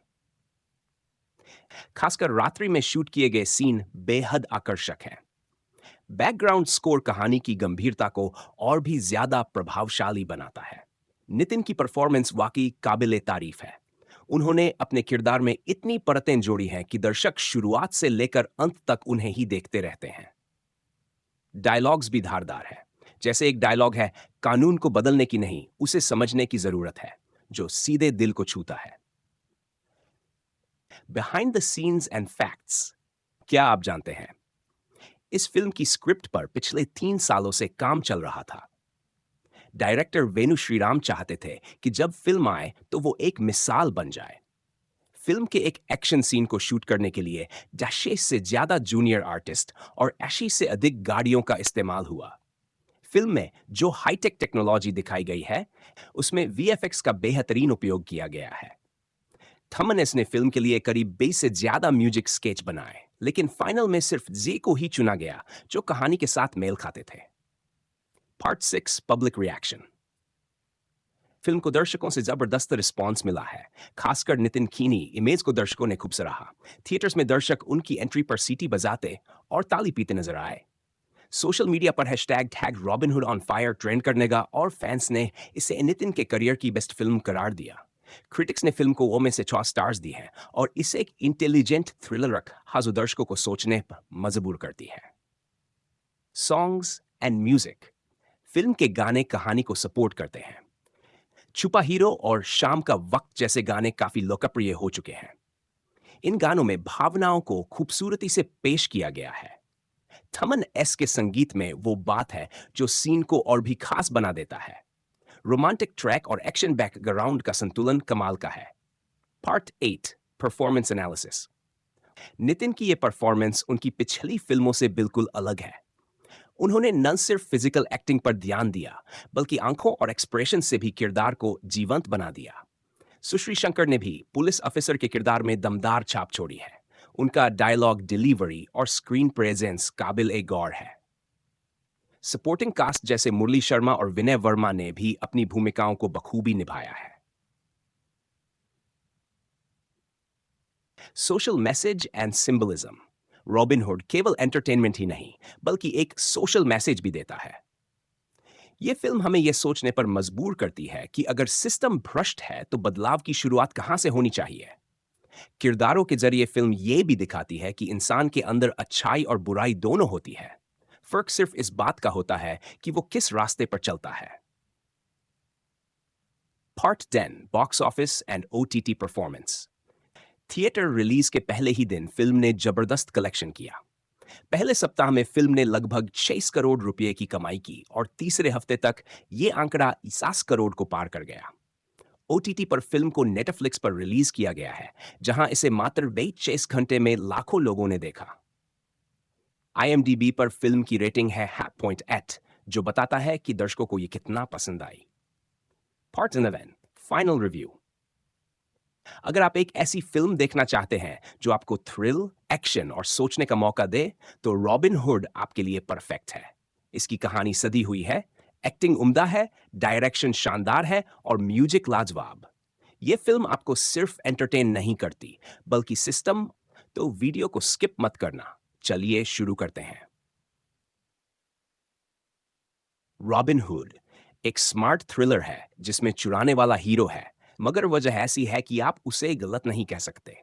खासकर रात्रि में शूट किए गए सीन बेहद आकर्षक हैं। बैकग्राउंड स्कोर कहानी की गंभीरता को और भी ज्यादा प्रभावशाली बनाता है। नितिन की परफॉर्मेंस वाकई काबिले तारीफ है। उन्होंने अपने किरदार में इतनी परतें जोड़ी हैं कि दर्शक शुरुआत से लेकर अंत तक उन्हें ही देखते रहते हैं। डायलॉग्स भी धारदार है। जैसे एक डायलॉग है, कानून को बदलने की नहीं, उसे समझने की जरूरत है, जो सीधे दिल को छूता है। Behind the scenes and facts. क्या आप जानते हैं, इस फिल्म की स्क्रिप्ट पर पिछले 3 सालों से काम चल रहा था। डायरेक्टर वेणु श्रीराम चाहते थे कि जब फिल्म आए तो वो एक मिसाल बन जाए। फिल्म के एक एक्शन सीन को शूट करने के लिए 10 से ज्यादा जूनियर आर्टिस्ट और 80 से अधिक गाड़ियों का इस्तेमाल हुआ। फिल्म में जो हाईटेक टेक्नोलॉजी दिखाई गई है, उसमें वीएफएक्स का बेहतरीन उपयोग किया गया है। थमनस ने फिल्म के लिए करीब 20 से ज्यादा म्यूजिक स्केच बनाए, लेकिन फाइनल में सिर्फ जे को ही चुना गया, जो कहानी के साथ मेल खाते थे। Part 6, public reaction. फिल्म को दर्शकों से जबरदस्त रिस्पांस मिला है। खासकर नितिन कीनी इमेज को दर्शकों ने खूब सराहा। थिएटर्स में दर्शक उनकी एंट्री पर सीटी बजाते और ताली पीते नजर आए। सोशल मीडिया पर hashtag tag robin hood on fire trend करने लगा और फैंस ने इसे नितिन के करियर की बेस्ट फिल्म करार दिया। क्रिटिक्स ने फिल्म को 4 में से 6 स्टार्स दी हैं और इसे एक इंटेलिजेंट थ्रिलर हाजो दर्शकों को सोचने पर मजबूर करती है। Songs and music. फिल्म के गाने कहानी को सपोर्ट करते हैं। छुपा हीरो और शाम का वक्त जैसे गाने काफी लोकप्रिय हो चुके हैं। इन गानों में भावनाओं को खूबसूरती से पेश किया गया है। थमन एस के संगीत में वो बात है जो सीन को और भी खास बना देता है। रोमांटिक ट्रैक और एक्शन बैकग्राउंड का संतुलन कमाल का है। Part 8, performance analysis. नितिन की यह परफॉर्मेंस उनकी पिछली फिल्मों से बिल्कुल अलग है। उन्होंने न सिर्फ फिजिकल एक्टिंग पर ध्यान दिया, बल्कि आंखों और एक्सप्रेशन से भी किरदार को जीवंत बना दिया। सुश्री शंकर ने भी पुलिस ऑफिसर के किरदार में दमदार छाप छोड़ी है। उनका डायलॉग डिलीवरी और स्क्रीन प्रेजेंस काबिल ए गौर है। सपोर्टिंग कास्ट जैसे मुरली शर्मा और विनय वर्मा ने भी अपनी भूमिकाओं को बखूबी निभाया है। Social message and symbolism. Robin hood केवल एंटरटेनमेंट ही नहीं, बल्कि एक सोशल मैसेज भी देता है। ये फिल्म हमें यह सोचने पर मजबूर करती है कि अगर सिस्टम भ्रष्ट है तो बदलाव की शुरुआत कहां से होनी चाहिए। किरदारों के जरिए फिल्म ये भी दिखाती है कि इंसान के अंदर अच्छाई और बुराई दोनों होती है। फर्क सिर्फ इस बात का होता है कि वो किस रास्ते पर चलता है। Part 10 box office and OTT performance. Theatre release के पहले ही दिन फिल्म ने जबरदस्त कलेक्शन किया। पहले सप्ताह में फिल्म ने लगभग 6 करोड़ रुपए की कमाई की और तीसरे हफ्ते तक ये आंकड़ा 50 करोड़ को पार कर गया। ओटीटी पर फिल्म को नेटफ्लिक्स पर रिलीज किया गया है, जहां इसे मात्र 26 घंटे में लाखों लोगों ने देखा। आईएमडीबी पर फिल्म की रेटिंग है 8.8, जो बताता है कि दर्शकों को ये कितना पसंद आई। Part 11 final review. अगर आप एक ऐसी फिल्म देखना चाहते हैं जो आपको थ्रिल, एक्शन और सोचने का मौका दे, तो रॉबिन हुड आपके लिए परफेक्ट है। इसकी कहानी सदी हुई है, एक्टिंग उम्दा है, डायरेक्शन शानदार है और म्यूजिक लाजवाब। यह फिल्म आपको सिर्फ एंटरटेन नहीं करती, बल्कि सिस्टम। तो वीडियो को स्किप मत करना। चलिए शुरू करते हैं। रॉबिन हुड एक स्मार्ट थ्रिलर है जिसमें चुराने वाला हीरो है, मगर वजह ऐसी है कि आप उसे गलत नहीं कह सकते।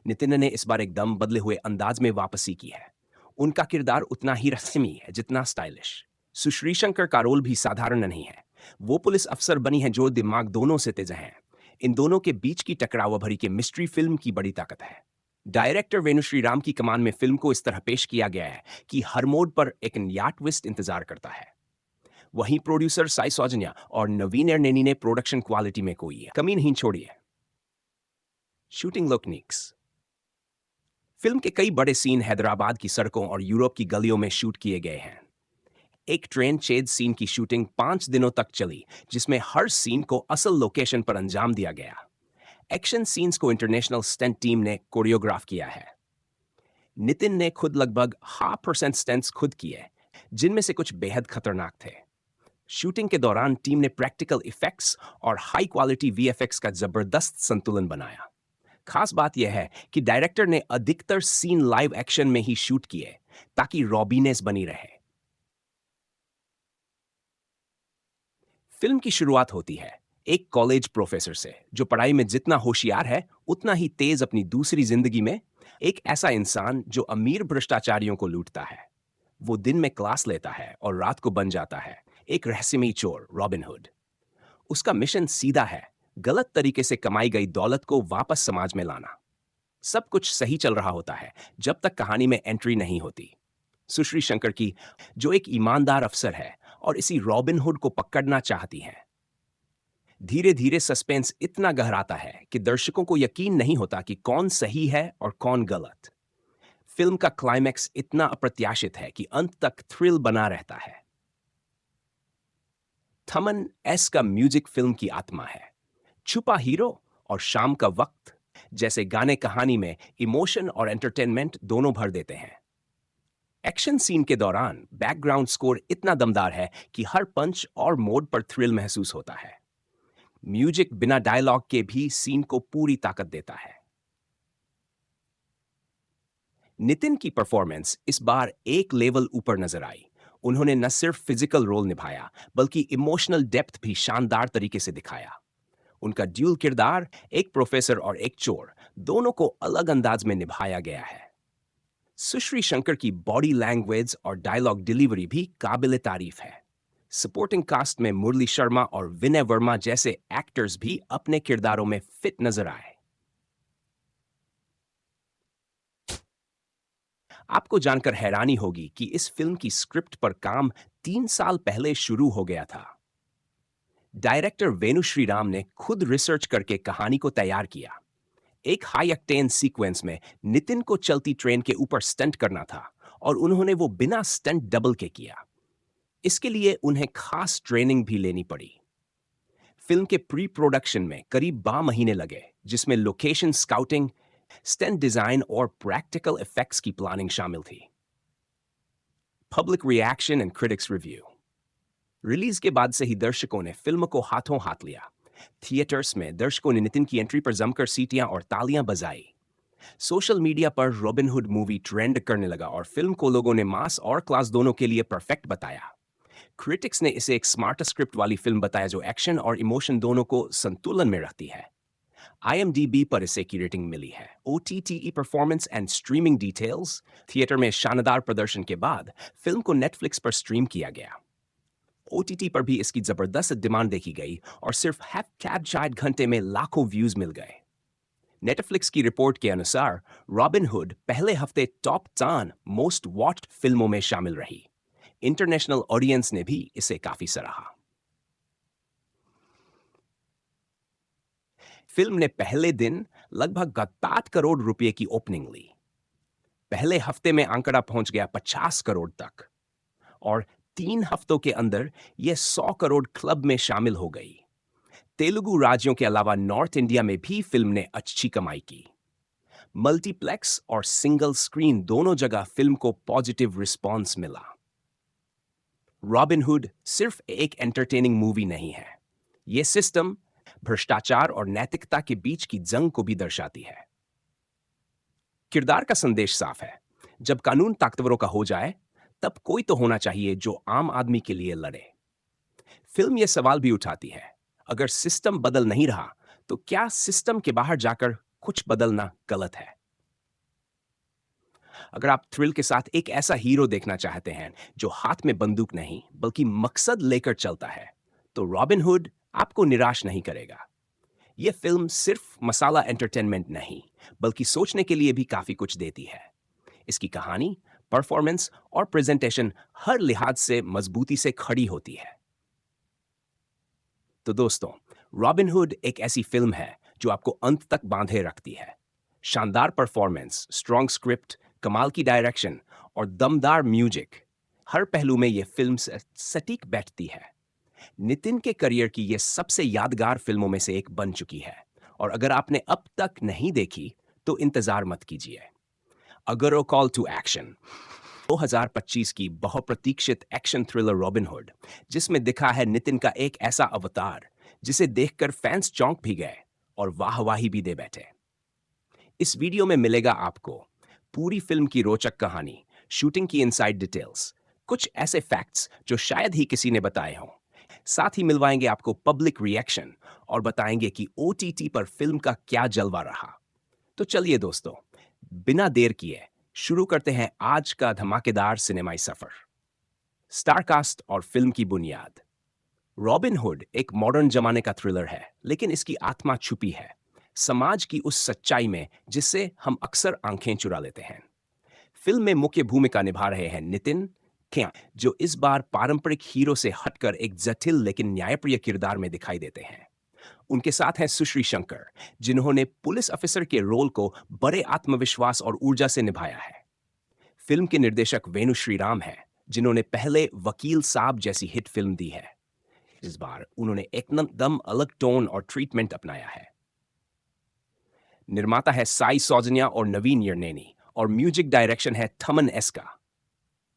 नितिन ने इस बार एकदम बदले हुए अंदाज में वापसी की है। उनका किरदार उतना ही रस्मी है जितना स्टाइलिश। सुश्री शंकर का रोल भी साधारण नहीं है। वो पुलिस अफसर बनी है जो दिमाग दोनों से तेज हैं। इन दोनों के बीच की टकराव भरी के मिस्ट्री फिल्म की बड़ी ताकत है। डायरेक्टर वेणु श्रीराम की कमान में फिल्म को इस तरह पेश किया गया है कि हर मोड पर एक नया ट्विस्ट इंतजार करता है। वहीं प्रोड्यूसर साई सौजन्या और नवीन एर्नेनी ने प्रोडक्शन क्वालिटी में कोई कमी नहीं छोड़ी है। Shooting techniques. फिल्म के कई बड़े सीन हैदराबाद की सड़कों और यूरोप की गलियों में शूट किए गए हैं। एक ट्रेन चेज सीन की शूटिंग 5 दिनों तक चली, जिसमें हर सीन को असल लोकेशन पर अंजाम दिया गया। एक्शन सीन्स को इंटरनेशनल स्टंट टीम ने कोरियोग्राफ किया है। नितिन ने खुद लगभग 0.5% स्टंट्स खुद किए, जिनमें से कुछ बेहद खतरनाक थे। शूटिंग के दौरान टीम ने प्रैक्टिकल इफेक्ट्स और हाई क्वालिटी वीएफएक्स का जबरदस्त संतुलन बनाया। खास बात यह है कि डायरेक्टर ने अधिकतर सीन लाइव एक्शन में ही शूट किए, ताकि रॉबीनेस बनी रहे। फिल्म की शुरुआत होती है एक कॉलेज प्रोफेसर से, जो पढ़ाई में जितना होशियार है उतना ही तेज अपनी दूसरी जिंदगी में। एक ऐसा इंसान जो अमीर भ्रष्टाचारियों को लूटता है। वो दिन में क्लास लेता है और रात को बन जाता है एक रहस्यमयी चोर, रॉबिन हुड। उसका मिशन सीधा है, गलत तरीके से कमाई गई दौलत को वापस समाज में लाना। सब कुछ सही चल रहा होता है जब तक कहानी में एंट्री नहीं होती। सुश्री शंकर की, जो एक ईमानदार अफसर है और इसी रॉबिन हुड को पकड़ना चाहती हैं। धीरे धीरे सस्पेंस इतना गहराता है कि दर्शकों को यकीन नहीं होता कि कौन सही है और कौन गलत। फिल्म का क्लाइमैक्स इतना अप्रत्याशित है कि अंत तक थ्रिल बना रहता है। थमन एस का म्यूजिक फिल्म की आत्मा है। छुपा हीरो और शाम का वक्त जैसे गाने कहानी में इमोशन और एंटरटेनमेंट दोनों भर देते हैं। एक्शन सीन के दौरान बैकग्राउंड स्कोर इतना दमदार है कि हर पंच और मोड पर थ्रिल महसूस होता है। म्यूजिक बिना डायलॉग के भी सीन को पूरी ताकत देता है। नितिन की परफॉर्मेंस इस बार एक लेवल ऊपर नजर आई। उन्होंने न सिर्फ फिजिकल रोल निभाया, बल्कि इमोशनल डेप्थ भी शानदार तरीके से दिखाया। उनका ड्यूल किरदार, एक प्रोफेसर और एक चोर, दोनों को अलग अंदाज में निभाया गया है। सुश्री शंकर की बॉडी लैंग्वेज और डायलॉग डिलीवरी भी काबिल तारीफ है। सपोर्टिंग कास्ट में मुरली शर्मा और विनय वर्मा जैसे एक्टर्स भी अपने किरदारों में फिट नजर आए। आपको जानकर हैरानी होगी कि इस फिल्म की स्क्रिप्ट पर काम 3 साल पहले शुरू हो गया था। डायरेक्टर वेणु श्रीराम ने खुद रिसर्च करके कहानी को तैयार किया। एक हाई ऑक्टेन सीक्वेंस में नितिन को चलती ट्रेन के ऊपर स्टंट करना था, और उन्होंने वो बिना स्टंट डबल के किया। इसके लिए उन्हें खास ट्रेनिंग भी लेनी पड़ी। फिल्म के प्री प्रोडक्शन में करीब 12 महीने लगे, जिसमें लोकेशन स्काउटिंग, स्टंट डिजाइन और प्रैक्टिकल इफेक्ट्स की प्लानिंग शामिल थी। Public reaction and critics review. Release के बाद से ही दर्शकों ने फिल्म को हाथों हाथ लिया। थिएटर्स में दर्शकों ने नितिन की एंट्री पर जमकर सीटियां और तालियां बजाई। सोशल मीडिया पर रॉबिन हुड मूवी ट्रेंड करने लगा और फिल्म को लोगों ने मास और क्लास दोनों के लिए परफेक्ट बताया। क्रिटिक्स ने इसे एक स्मार्टर स्क्रिप्ट वाली फिल्म बताया जो एक्शन और इमोशन दोनों को संतुलन में रखती है। IMDb पर इसे की रेटिंग मिली है। OTT performance and streaming details. Theatre में शानदार प्रदर्शन के बाद फिल्म को नेटफ्लिक्स पर स्ट्रीम किया गया। OTT पर भी इसकी जबरदस्त डिमांड देखी गई और सिर्फ शायद घंटे में लाखों व्यूज मिल गए। नेटफ्लिक्स की रिपोर्ट के अनुसार रॉबिन हुड पहले हफ्ते टॉप 10 मोस्ट वॉच्ड फिल्मों में शामिल रही। इंटरनेशनल ऑडियंस ने भी इसे काफी सराहा। फिल्म ने पहले दिन लगभग 7 करोड़ रुपए की ओपनिंग ली। पहले हफ्ते में आंकड़ा पहुंच गया 50 करोड़ तक और 3 हफ्तों के अंदर यह 100 करोड़ क्लब में शामिल हो गई। तेलुगु राज्यों के अलावा नॉर्थ इंडिया में भी फिल्म ने अच्छी कमाई की। मल्टीप्लेक्स और सिंगल स्क्रीन दोनों जगह फिल्म को पॉजिटिव रिस्पॉन्स मिला। रॉबिन हुड सिर्फ एक एंटरटेनिंग मूवी नहीं है, यह सिस्टम, भ्रष्टाचार और नैतिकता के बीच की जंग को भी दर्शाती है। किरदार का संदेश साफ है, जब कानून ताकतवरों का हो जाए तब कोई तो होना चाहिए जो आम आदमी के लिए लड़े। फिल्म यह सवाल भी उठाती है, अगर सिस्टम बदल नहीं रहा तो क्या सिस्टम के बाहर जाकर कुछ बदलना गलत है? अगर आप थ्रिल के साथ एक ऐसा हीरो देखना चाहते हैं जो हाथ में बंदूक नहीं बल्कि मकसद लेकर चलता है, तो रॉबिन हुड आपको निराश नहीं करेगा। यह फिल्म सिर्फ मसाला एंटरटेनमेंट नहीं बल्कि सोचने के लिए भी काफी कुछ देती है। इसकी कहानी, परफॉर्मेंस और प्रेजेंटेशन हर लिहाज से मजबूती से खड़ी होती है। तो दोस्तों, रॉबिन हुड एक ऐसी फिल्म है जो आपको अंत तक बांधे रखती है। शानदार परफॉर्मेंस, स्ट्रॉन्ग स्क्रिप्ट, कमाल की डायरेक्शन और दमदार म्यूजिक, हर पहलू में यह फिल्म सटीक बैठती है। नितिन के करियर की यह सबसे यादगार फिल्मों में से एक बन चुकी है और अगर आपने अब तक नहीं देखी तो इंतजार मत कीजिए। अगर ओ कॉल टू एक्शन 2025 की बहुप्रतीक्षित एक्शन थ्रिलर रॉबिन हुड, जिसमें दिखा है नितिन का एक ऐसा अवतार जिसे देखकर फैंस चौंक भी गए और वाहवाही भी दे बैठे। इस वीडियो में मिलेगा आपको पूरी फिल्म की रोचक कहानी, शूटिंग की इनसाइड डिटेल्स, कुछ ऐसे फैक्ट्स जो शायद ही किसी ने बताए हों। साथ ही मिलवाएंगे आपको पब्लिक रिएक्शन और बताएंगे कि OTT पर फिल्म का क्या जलवा रहा। तो चलिए दोस्तों, बिना देर किए शुरू करते हैं आज का धमाकेदार सिनेमाई सफर। स्टारकास्ट और फिल्म की बुनियाद। रॉबिन हुड एक मॉडर्न जमाने का थ्रिलर है, लेकिन इसकी आत्मा छुपी है समाज की उस सच्चाई में जिससे हम अक्सर आंखें चुरा लेते हैं। फिल्म में मुख्य भूमिका निभा रहे हैं नितिन क्या, जो इस बार पारंपरिक हीरो से हटकर एक जटिल लेकिन न्यायप्रिय किरदार में दिखाई देते हैं। उनके साथ हैं सुश्री शंकर, जिन्होंने पुलिस अफसर के रोल को बड़े आत्मविश्वास और ऊर्जा से निभाया है। फिल्म के निर्देशक वेणु श्रीराम हैं, जिन्होंने पहले वकील साहब जैसी हिट फिल्म दी है। इस बार उन्होंने एकदम अलग टोन और ट्रीटमेंट अपनाया है। निर्माता है साई सौजन्या और नवीन यर्नेनी और म्यूजिक डायरेक्शन है थमन एस्का,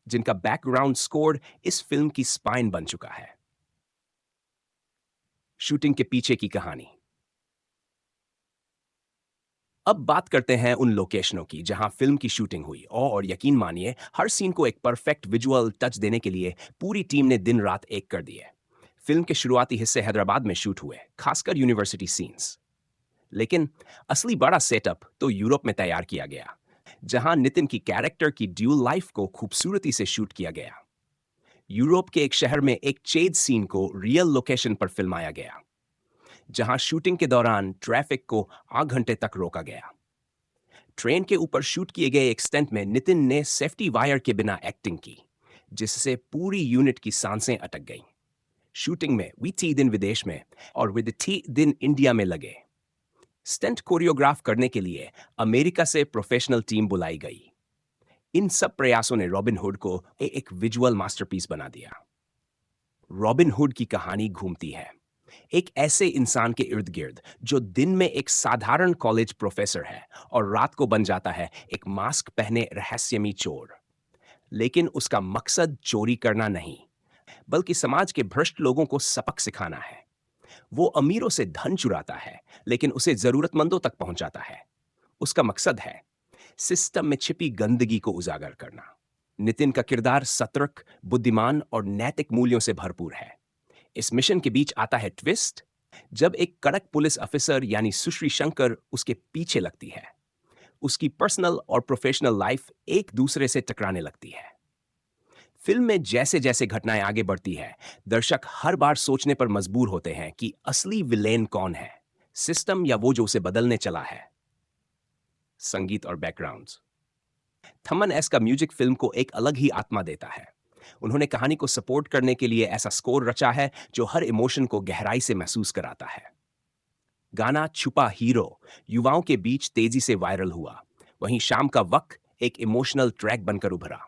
जिनका बैकग्राउंड स्कोर इस फिल्म की स्पाइन बन चुका है। शूटिंग के पीछे की कहानी। अब बात करते हैं उन लोकेशनों की जहां फिल्म की शूटिंग हुई और यकीन मानिए हर सीन को एक परफेक्ट विजुअल टच देने के लिए पूरी टीम ने दिन रात एक कर दिए। फिल्म के शुरुआती हिस्से हैदराबाद में शूट हुए, खासकर यूनिवर्सिटी सीन्स। लेकिन असली बड़ा सेटअप तो यूरोप में तैयार किया गया, जहां नितिन की कैरेक्टर की ड्यूल लाइफ को खूबसूरती से शूट किया गया। यूरोप के एक शहर में एक चेज सीन को रियल लोकेशन पर फिल्माया गया, जहां शूटिंग के दौरान ट्रैफिक को 8 घंटे तक रोका गया। ट्रेन के ऊपर शूट किए गए एक स्टंट में नितिन ने सेफ्टी वायर के बिना एक्टिंग की, जिससे पूरी यूनिट की सांसें अटक गईं। शूटिंग में वी 3 दिन विदेश में और विद 3 दिन इंडिया में लगे। स्टंट कोरियोग्राफ करने के लिए अमेरिका से प्रोफेशनल टीम बुलाई गई। इन सब प्रयासों ने रॉबिन हुड को एक विजुअल मास्टरपीस बना दिया। रॉबिन हुड की कहानी घूमती है एक ऐसे इंसान के इर्द गिर्द जो दिन में एक साधारण कॉलेज प्रोफेसर है और रात को बन जाता है एक मास्क पहने रहस्यमयी चोर। लेकिन उसका मकसद चोरी करना नहीं, बल्कि समाज के भ्रष्ट लोगों को सबक सिखाना है। वो अमीरों से धन चुराता है, लेकिन उसे जरूरतमंदों तक पहुंचाता है। उसका मकसद है सिस्टम में छिपी गंदगी को उजागर करना। नितिन का किरदार सतर्क, बुद्धिमान और नैतिक मूल्यों से भरपूर है। इस मिशन के बीच आता है ट्विस्ट, जब एक कड़क पुलिस अफसर यानी सुश्री शंकर उसके पीछे लगती है। उसकी पर्सनल और प्रोफेशनल लाइफ एक दूसरे से टकराने लगती है। फिल्म में जैसे जैसे घटनाएं आगे बढ़ती है, दर्शक हर बार सोचने पर मजबूर होते हैं कि असली विलेन कौन है, सिस्टम या वो जो उसे बदलने चला है। संगीत और बैकग्राउंड्स। थमन एस का म्यूजिक फिल्म को एक अलग ही आत्मा देता है। उन्होंने कहानी को सपोर्ट करने के लिए ऐसा स्कोर रचा है जो हर इमोशन को गहराई से महसूस कराता है। गाना छुपा हीरो युवाओं के बीच तेजी से वायरल हुआ, वहीं शाम का वक्त एक इमोशनल ट्रैक बनकर उभरा।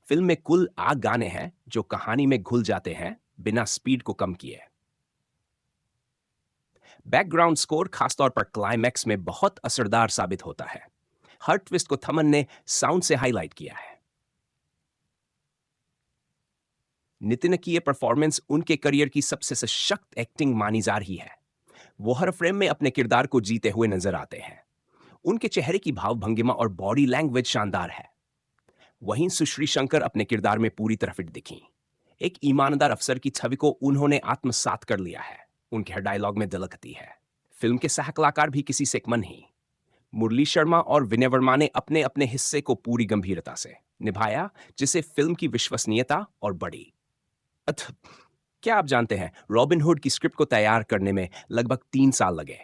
फिल्म में कुल 8 गाने हैं जो कहानी में घुल जाते हैं बिना स्पीड को कम किए। बैकग्राउंड स्कोर खासतौर पर क्लाइमैक्स में बहुत असरदार साबित होता है। हर ट्विस्ट को थमन ने साउंड से हाईलाइट किया है। नितिन की यह परफॉर्मेंस उनके करियर की सबसे सशक्त एक्टिंग मानी जा रही है। वो हर फ्रेम में अपने किरदार को जीते हुए नजर आते हैं। उनके चेहरे की भाव भंगिमा और बॉडी लैंग्वेज शानदार है। वहीं सुश्री शंकर अपने किरदार में पूरी तरह फिट दिखी। एक ईमानदार अफसर की छवि को उन्होंने आत्मसात कर लिया है। उनके हर डायलॉग में दलकती है। फिल्म के सह कलाकार भी किसी से कम नहीं। मुरली शर्मा और विनय वर्मा ने अपने अपने हिस्से को पूरी गंभीरता से निभाया, जिससे फिल्म की विश्वसनीयता और बढ़ी। क्या आप जानते हैं, रॉबिन हुड की स्क्रिप्ट को तैयार करने में लगभग 3 साल लगे।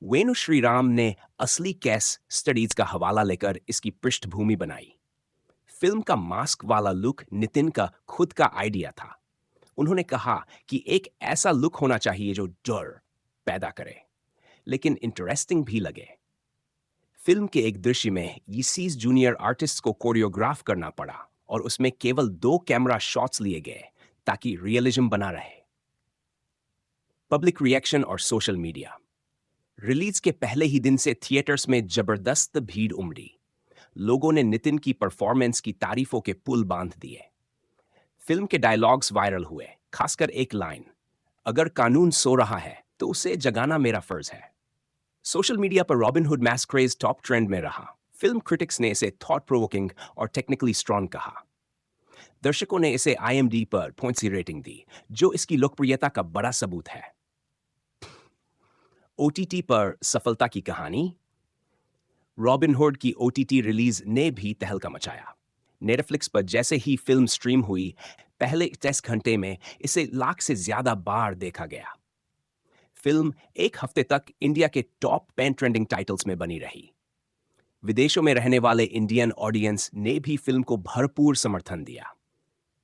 वेणु श्रीराम ने असली केस स्टडीज का हवाला लेकर इसकी पृष्ठभूमि बनाई। फिल्म का मास्क वाला लुक नितिन का खुद का आइडिया था। उन्होंने कहा कि एक ऐसा लुक होना चाहिए जो डर पैदा करे, लेकिन इंटरेस्टिंग भी लगे। फिल्म के एक दृश्य में यीसीज जूनियर आर्टिस्ट को कोरियोग्राफ करना पड़ा और उसमें केवल 2 कैमरा शॉट्स लिए गए ताकि रियलिज्म बना रहे। पब्लिक रिएक्शन और सोशल मीडिया। रिलीज के पहले ही दिन से थिएटर्स में जबरदस्त भीड़ उमड़ी। लोगों ने नितिन की परफॉर्मेंस की तारीफों के पुल बांध दिए। फिल्म के डायलॉग्स वायरल हुए, खासकर एक लाइन, अगर कानून सो रहा है तो उसे जगाना मेरा फर्ज है। सोशल मीडिया पर robin hood mask craze top trend में रहा। फिल्म क्रिटिक्स ने इसे थॉट प्रोवोकिंग और टेक्निकली स्ट्रॉन्ग कहा। दर्शकों ने इसे IMDb पर पॉइंट्स की रेटिंग दी, जो इसकी लोकप्रियता का बड़ा सबूत है। OTT पर सफलता की कहानी। रॉबिन हुड की OTT रिलीज ने भी तहलका मचाया। नेटफ्लिक्स पर जैसे ही फिल्म स्ट्रीम हुई, पहले 10 घंटे में इसे 1 लाख से ज्यादा बार देखा गया। फिल्म एक हफ्ते तक इंडिया के टॉप 10 ट्रेंडिंग टाइटल्स में बनी रही। विदेशों में रहने वाले इंडियन ऑडियंस ने भी फिल्म को भरपूर समर्थन दिया।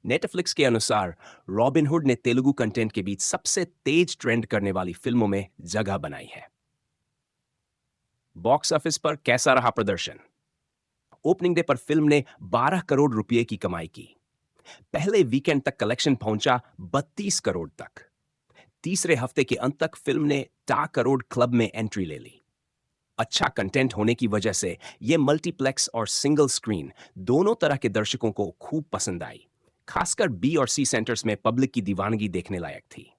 नेटफ्लिक्स के अनुसार रॉबिन हुड ने तेलुगु कंटेंट के बीच सबसे तेज ट्रेंड करने वाली फिल्मों में जगह बनाई है। बॉक्स ऑफिस पर कैसा रहा प्रदर्शन? ओपनिंग डे पर फिल्म ने 12 करोड़ रुपए की कमाई की। पहले वीकेंड तक कलेक्शन पहुंचा 32 करोड़ तक। तीसरे हफ्ते के अंत तक फिल्म ने 10 करोड़ क्लब में एंट्री ले ली। अच्छा कंटेंट होने की वजह से यह मल्टीप्लेक्स और सिंगल स्क्रीन दोनों तरह के दर्शकों को खूब पसंद आई। खासकर B और C सेंटर्स में पब्लिक की दीवानगी देखने लायक थी।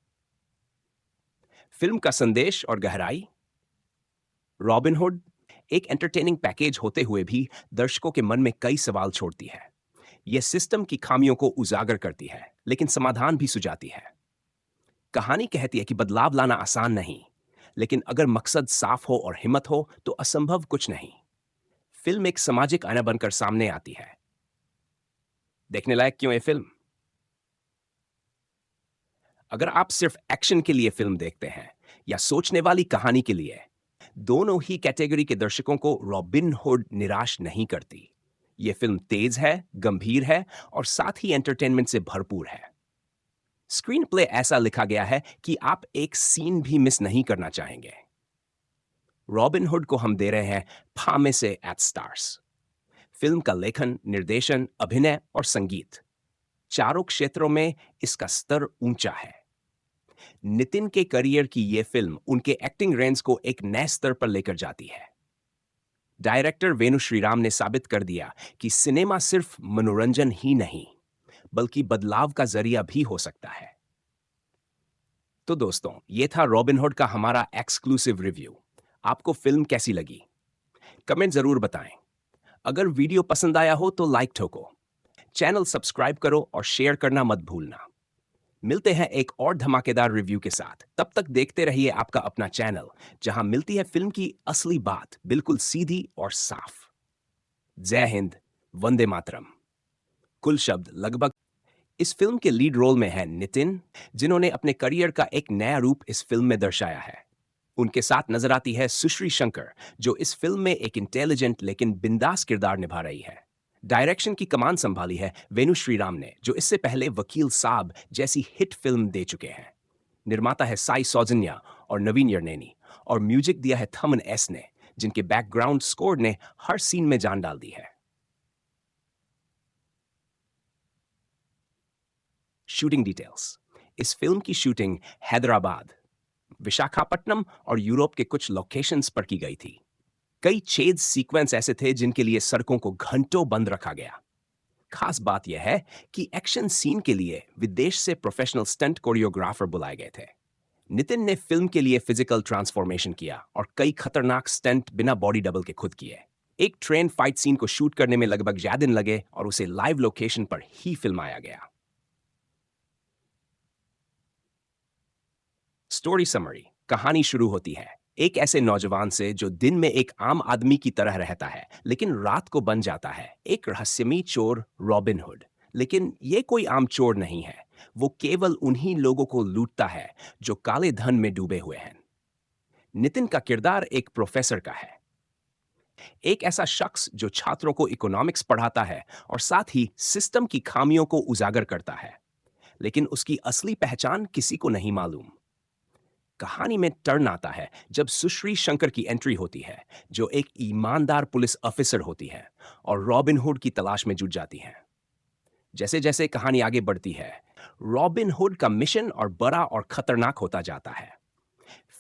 फिल्म का संदेश और गहराई। रॉबिन हुड एक एंटरटेनिंग पैकेज होते हुए भी दर्शकों के मन में कई सवाल छोड़ती है। यह सिस्टम की खामियों को उजागर करती है, लेकिन समाधान भी सुझाती है। कहानी कहती है कि बदलाव लाना आसान नहीं, लेकिन अगर मकसद साफ हो और हिम्मत हो तो असंभव कुछ नहीं। फिल्म एक सामाजिक आईना बनकर सामने आती है। देखने लायक क्यों ये फिल्म? अगर आप सिर्फ एक्शन के लिए फिल्म देखते हैं या सोचने वाली कहानी के लिए, दोनों ही कैटेगरी के दर्शकों को रॉबिन हुड निराश नहीं करती। यह फिल्म तेज है, गंभीर है और साथ ही एंटरटेनमेंट से भरपूर है। स्क्रीन प्ले ऐसा लिखा गया है कि आप एक सीन भी मिस नहीं करना चाहेंगे। रॉबिन हुड को हम दे रहे हैं 5 में से 8 स्टार्स। फिल्म का लेखन, निर्देशन, अभिनय और संगीत, चारों क्षेत्रों में इसका स्तर ऊंचा है। नितिन के करियर की यह फिल्म उनके एक्टिंग रेंज को एक नए स्तर पर लेकर जाती है। डायरेक्टर वेणु श्रीराम ने साबित कर दिया कि सिनेमा सिर्फ मनोरंजन ही नहीं, बल्कि बदलाव का जरिया भी हो सकता है। तो दोस्तों, यह था रॉबिन हुड का हमारा एक्सक्लूसिव रिव्यू। आपको फिल्म कैसी लगी? कमेंट जरूर बताएं। अगर वीडियो पसंद आया हो तो लाइक ठोको। चैनल सब्सक्राइब करो और शेयर करना मत भूलना। मिलते हैं एक और धमाकेदार रिव्यू के साथ। तब तक देखते रहिए आपका अपना चैनल, जहां मिलती है फिल्म की असली बात बिल्कुल सीधी और साफ। जय हिंद, वंदे मातरम। कुल शब्द लगभग। इस फिल्म के लीड रोल में है नितिन, जिन्होंने अपने करियर का एक नया रूप इस फिल्म में दर्शाया है। उनके साथ नजर आती है सुश्री शंकर, जो इस फिल्म में एक इंटेलिजेंट लेकिन बिंदास किरदार निभा रही है। डायरेक्शन की कमान संभाली है वेणु श्रीराम ने, जो इससे पहले वकील साहब जैसी हिट फिल्म दे चुके हैं। निर्माता है साई सौजन्या और नवीन यर्नेनी, और म्यूजिक दिया है थमन एस ने, जिनके बैकग्राउंड स्कोर ने हर सीन में जान डाल दी है। Shooting details. इस फिल्म की शूटिंग हैदराबाद, विशाखापट्टनम और यूरोप के कुछ लोकेशंस पर की गई थी। कई छेद सीक्वेंस ऐसे थे जिनके लिए सड़कों को घंटों बंद रखा गया। खास बात यह है कि एक्शन सीन के लिए विदेश से प्रोफेशनल स्टंट कोरियोग्राफर बुलाए गए थे। नितिन ने फिल्म के लिए फिजिकल ट्रांसफॉर्मेशन किया और कई खतरनाक स्टंट बिना बॉडी डबल के खुद किए। एक ट्रेन फाइट सीन को शूट करने में लगभग 6 दिन लगे और उसे लाइव लोकेशन पर ही फिल्माया गया। Story summary. कहानी शुरू होती है एक ऐसे नौजवान से जो दिन में एक आम आदमी की तरह रहता है, लेकिन रात को बन जाता है एक रहस्यमयी चोर, रॉबिन हुड। लेकिन ये कोई आम चोर नहीं है, वो केवल उन्हीं लोगों को लूटता है जो काले धन में डूबे हुए हैं। नितिन का किरदार एक प्रोफेसर का है, एक ऐसा शख्स जो छात्रों को इकोनॉमिक्स पढ़ाता है और साथ ही सिस्टम की खामियों को उजागर करता है। लेकिन उसकी असली पहचान किसी को नहीं मालूम। कहानी में टर्न आता है जब सुश्री शंकर की एंट्री होती है, जो एक ईमानदार पुलिस ऑफिसर होती है और रॉबिन हुड की तलाश में जुट जाती हैं। जैसे जैसे कहानी आगे बढ़ती है, रॉबिन हुड का मिशन और बड़ा और खतरनाक होता जाता है।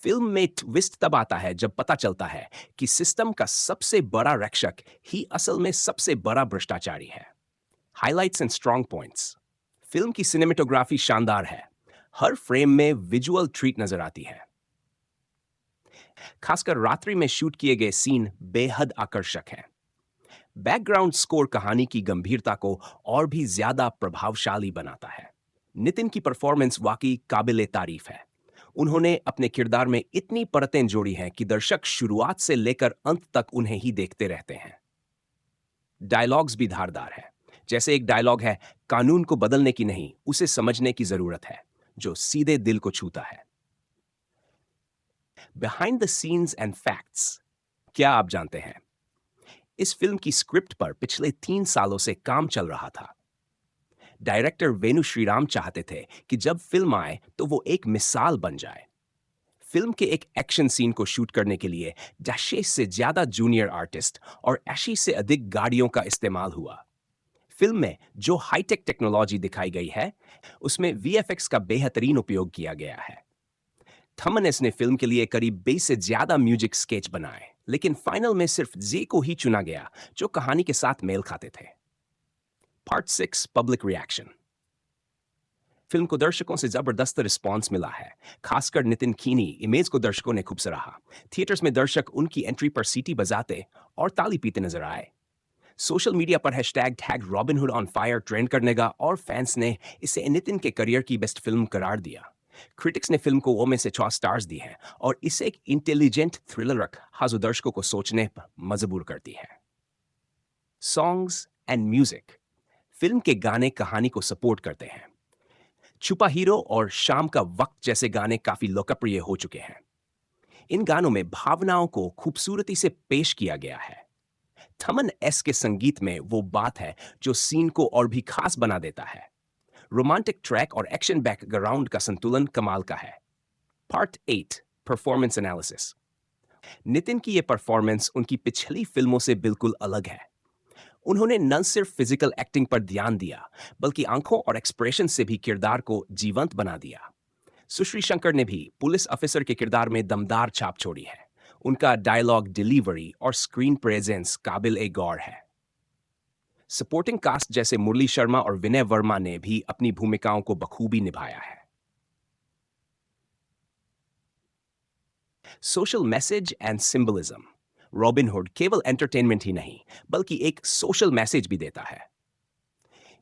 फिल्म में ट्विस्ट तब आता है जब पता चलता है कि सिस्टम का सबसे बड़ा रक्षक ही असल में सबसे बड़ा भ्रष्टाचारी है। Highlights and strong points. Film की सिनेमेटोग्राफी शानदार है। हर फ्रेम में विजुअल ट्रीट नजर आती है। खासकर रात्रि में शूट किए गए सीन बेहद आकर्षक हैं। बैकग्राउंड स्कोर कहानी की गंभीरता को और भी ज्यादा प्रभावशाली बनाता है। नितिन की परफॉर्मेंस वाकई काबिले तारीफ है। उन्होंने अपने किरदार में इतनी परतें जोड़ी हैं कि दर्शक शुरुआत से लेकर अंत तक उन्हें ही देखते रहते हैं। डायलॉग्स भी धारदार है। जैसे एक डायलॉग है, कानून को बदलने की नहीं, उसे समझने की जरूरत है, जो सीधे दिल को छूता है। Behind the scenes and facts. क्या आप जानते हैं, इस फिल्म की स्क्रिप्ट पर पिछले 3 सालों से काम चल रहा था। डायरेक्टर वेणु श्रीराम चाहते थे कि जब फिल्म आए तो वो एक मिसाल बन जाए। फिल्म के एक एक्शन सीन को शूट करने के लिए 10 से ज्यादा जूनियर आर्टिस्ट और 80 से अधिक गाड़ियों का इस्तेमाल हुआ। फिल्म में जो हाईटेक टेक्नोलॉजी दिखाई गई है, उसमें वीएफएक्स का बेहतरीन उपयोग किया गया है। थमनस ने फिल्म के लिए करीब 20 से ज्यादा म्यूजिक स्केच बनाए, लेकिन फाइनल में सिर्फ जे को ही चुना गया, जो कहानी के साथ मेल खाते थे। Part 6, public reaction. फिल्म को दर्शकों से जबरदस्त रिस्पांस मिला है। खासकर नितिन कीनी इमेज को दर्शकों ने खूब सराहा। थिएटर्स में दर्शक उनकी एंट्री पर सीटी बजाते और ताली पीते नजर आए। सोशल मीडिया पर hashtag tag robin hood on fire trend करने लगा और फैंस ने इसे नितिन के करियर की बेस्ट फिल्म करार दिया। क्रिटिक्स ने फिल्म को 1 में से 6 स्टार्स दी हैं और इसे एक इंटेलिजेंट थ्रिलर रखा जो दर्शकों को सोचने पर मजबूर करती है। Songs and music. फिल्म के गाने कहानी को सपोर्ट करते हैं। छुपा हीरो और शाम का वक्त जैसे गाने काफी लोकप्रिय हो चुके हैं। इन गानों में भावनाओं को खूबसूरती से पेश किया गया है। थमन एस के संगीत में वो बात है जो सीन को और भी खास बना देता है। रोमांटिक ट्रैक और एक्शन बैकग्राउंड का संतुलन कमाल का है। Part 8, performance analysis. नितिन की ये परफॉर्मेंस उनकी पिछली फिल्मों से बिल्कुल अलग है। उन्होंने न सिर्फ फिजिकल एक्टिंग पर ध्यान दिया, बल्कि आंखों और एक्सप्रेशन से भी किरदार को जीवंत बना दिया। सुश्री शंकर ने भी पुलिस ऑफिसर के किरदार में दमदार छाप छोड़ी है। उनका डायलॉग डिलीवरी और स्क्रीन प्रेजेंस काबिल ए गौर है। सपोर्टिंग कास्ट जैसे मुरली शर्मा और विनय वर्मा ने भी अपनी भूमिकाओं को बखूबी निभाया है। Social message and symbolism. Robin hood केवल एंटरटेनमेंट ही नहीं, बल्कि एक सोशल मैसेज भी देता है।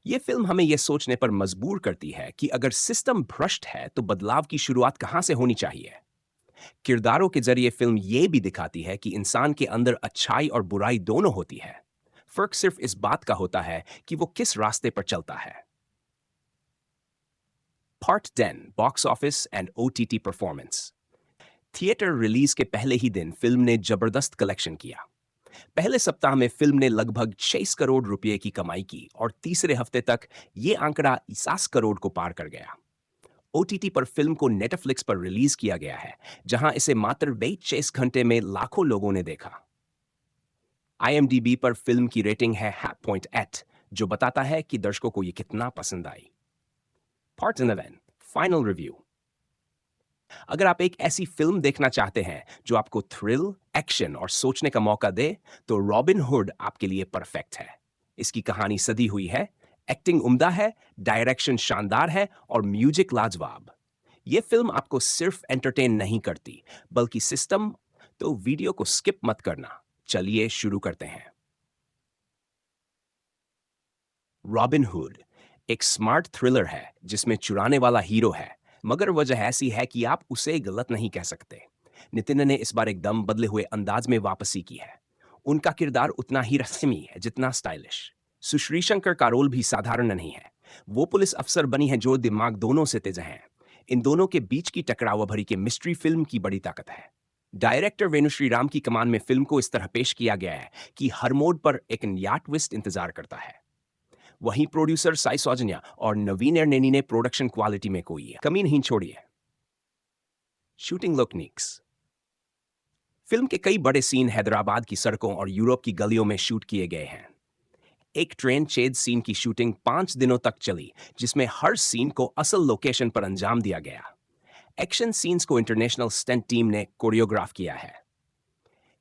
ये फिल्म हमें यह सोचने पर मजबूर करती है कि अगर सिस्टम भ्रष्ट है तो बदलाव की शुरुआत कहां से होनी चाहिए। किरदारों के जरिए फिल्म ये भी दिखाती है कि इंसान के अंदर अच्छाई और बुराई दोनों होती है। फर्क सिर्फ इस बात का होता है कि वो किस रास्ते पर चलता है। Part 10 box office and OTT performance. Theatre release के पहले ही दिन फिल्म ने जबरदस्त कलेक्शन किया। पहले सप्ताह में फिल्म ने लगभग 6 करोड़ रुपए की कमाई की और तीसरे हफ्ते तक ये आंकड़ा 50 करोड़ को पार कर गया। ओटीटी पर फिल्म को नेटफ्लिक्स पर रिलीज किया गया है, जहां इसे मात्र 26 घंटे में लाखों लोगों ने देखा। आईएमडीबी पर फिल्म की रेटिंग है 8.8, जो बताता है कि दर्शकों को ये कितना पसंद आई। Part 11 final review. अगर आप एक ऐसी फिल्म देखना चाहते हैं जो आपको थ्रिल, एक्शन और सोचने का मौका दे, तो रॉबिन हुड आपके लिए परफेक्ट है। इसकी कहानी सदी हुई है, एक्टिंग उम्दा है, डायरेक्शन शानदार है और म्यूजिक लाजवाब। यह फिल्म आपको सिर्फ एंटरटेन नहीं करती, बल्कि सिस्टम। तो वीडियो को स्किप मत करना। चलिए शुरू करते हैं। रॉबिन हुड एक स्मार्ट थ्रिलर है जिसमें चुराने वाला हीरो है, मगर वजह ऐसी है कि आप उसे गलत नहीं कह सकते। नितिन ने इस बार एकदम बदले हुए अंदाज में वापसी की है। उनका किरदार उतना ही रस्मी है जितना स्टाइलिश। सुश्री शंकर का रोल भी साधारण नहीं है। वो पुलिस अफसर बनी है जो दिमाग दोनों से तेज हैं। इन दोनों के बीच की टकराव भरी के मिस्ट्री फिल्म की बड़ी ताकत है। डायरेक्टर वेणु श्रीराम की कमान में फिल्म को इस तरह पेश किया गया है कि हर मोड पर एक नया ट्विस्ट इंतजार करता है। वहीं प्रोड्यूसर साई सौजन्या और नवीन एर्नेनी ने प्रोडक्शन क्वालिटी में कोई कमी नहीं छोड़ी है। शूटिंग लुकनिक्स। फिल्म के कई बड़े सीन हैदराबाद की सड़कों और यूरोप की गलियों में शूट किए गए हैं। एक ट्रेन चेज सीन की शूटिंग 5 दिनों तक चली, जिसमें हर सीन को असल लोकेशन पर अंजाम दिया गया। एक्शन सीन्स को इंटरनेशनल स्टंट टीम ने कोरियोग्राफ किया है।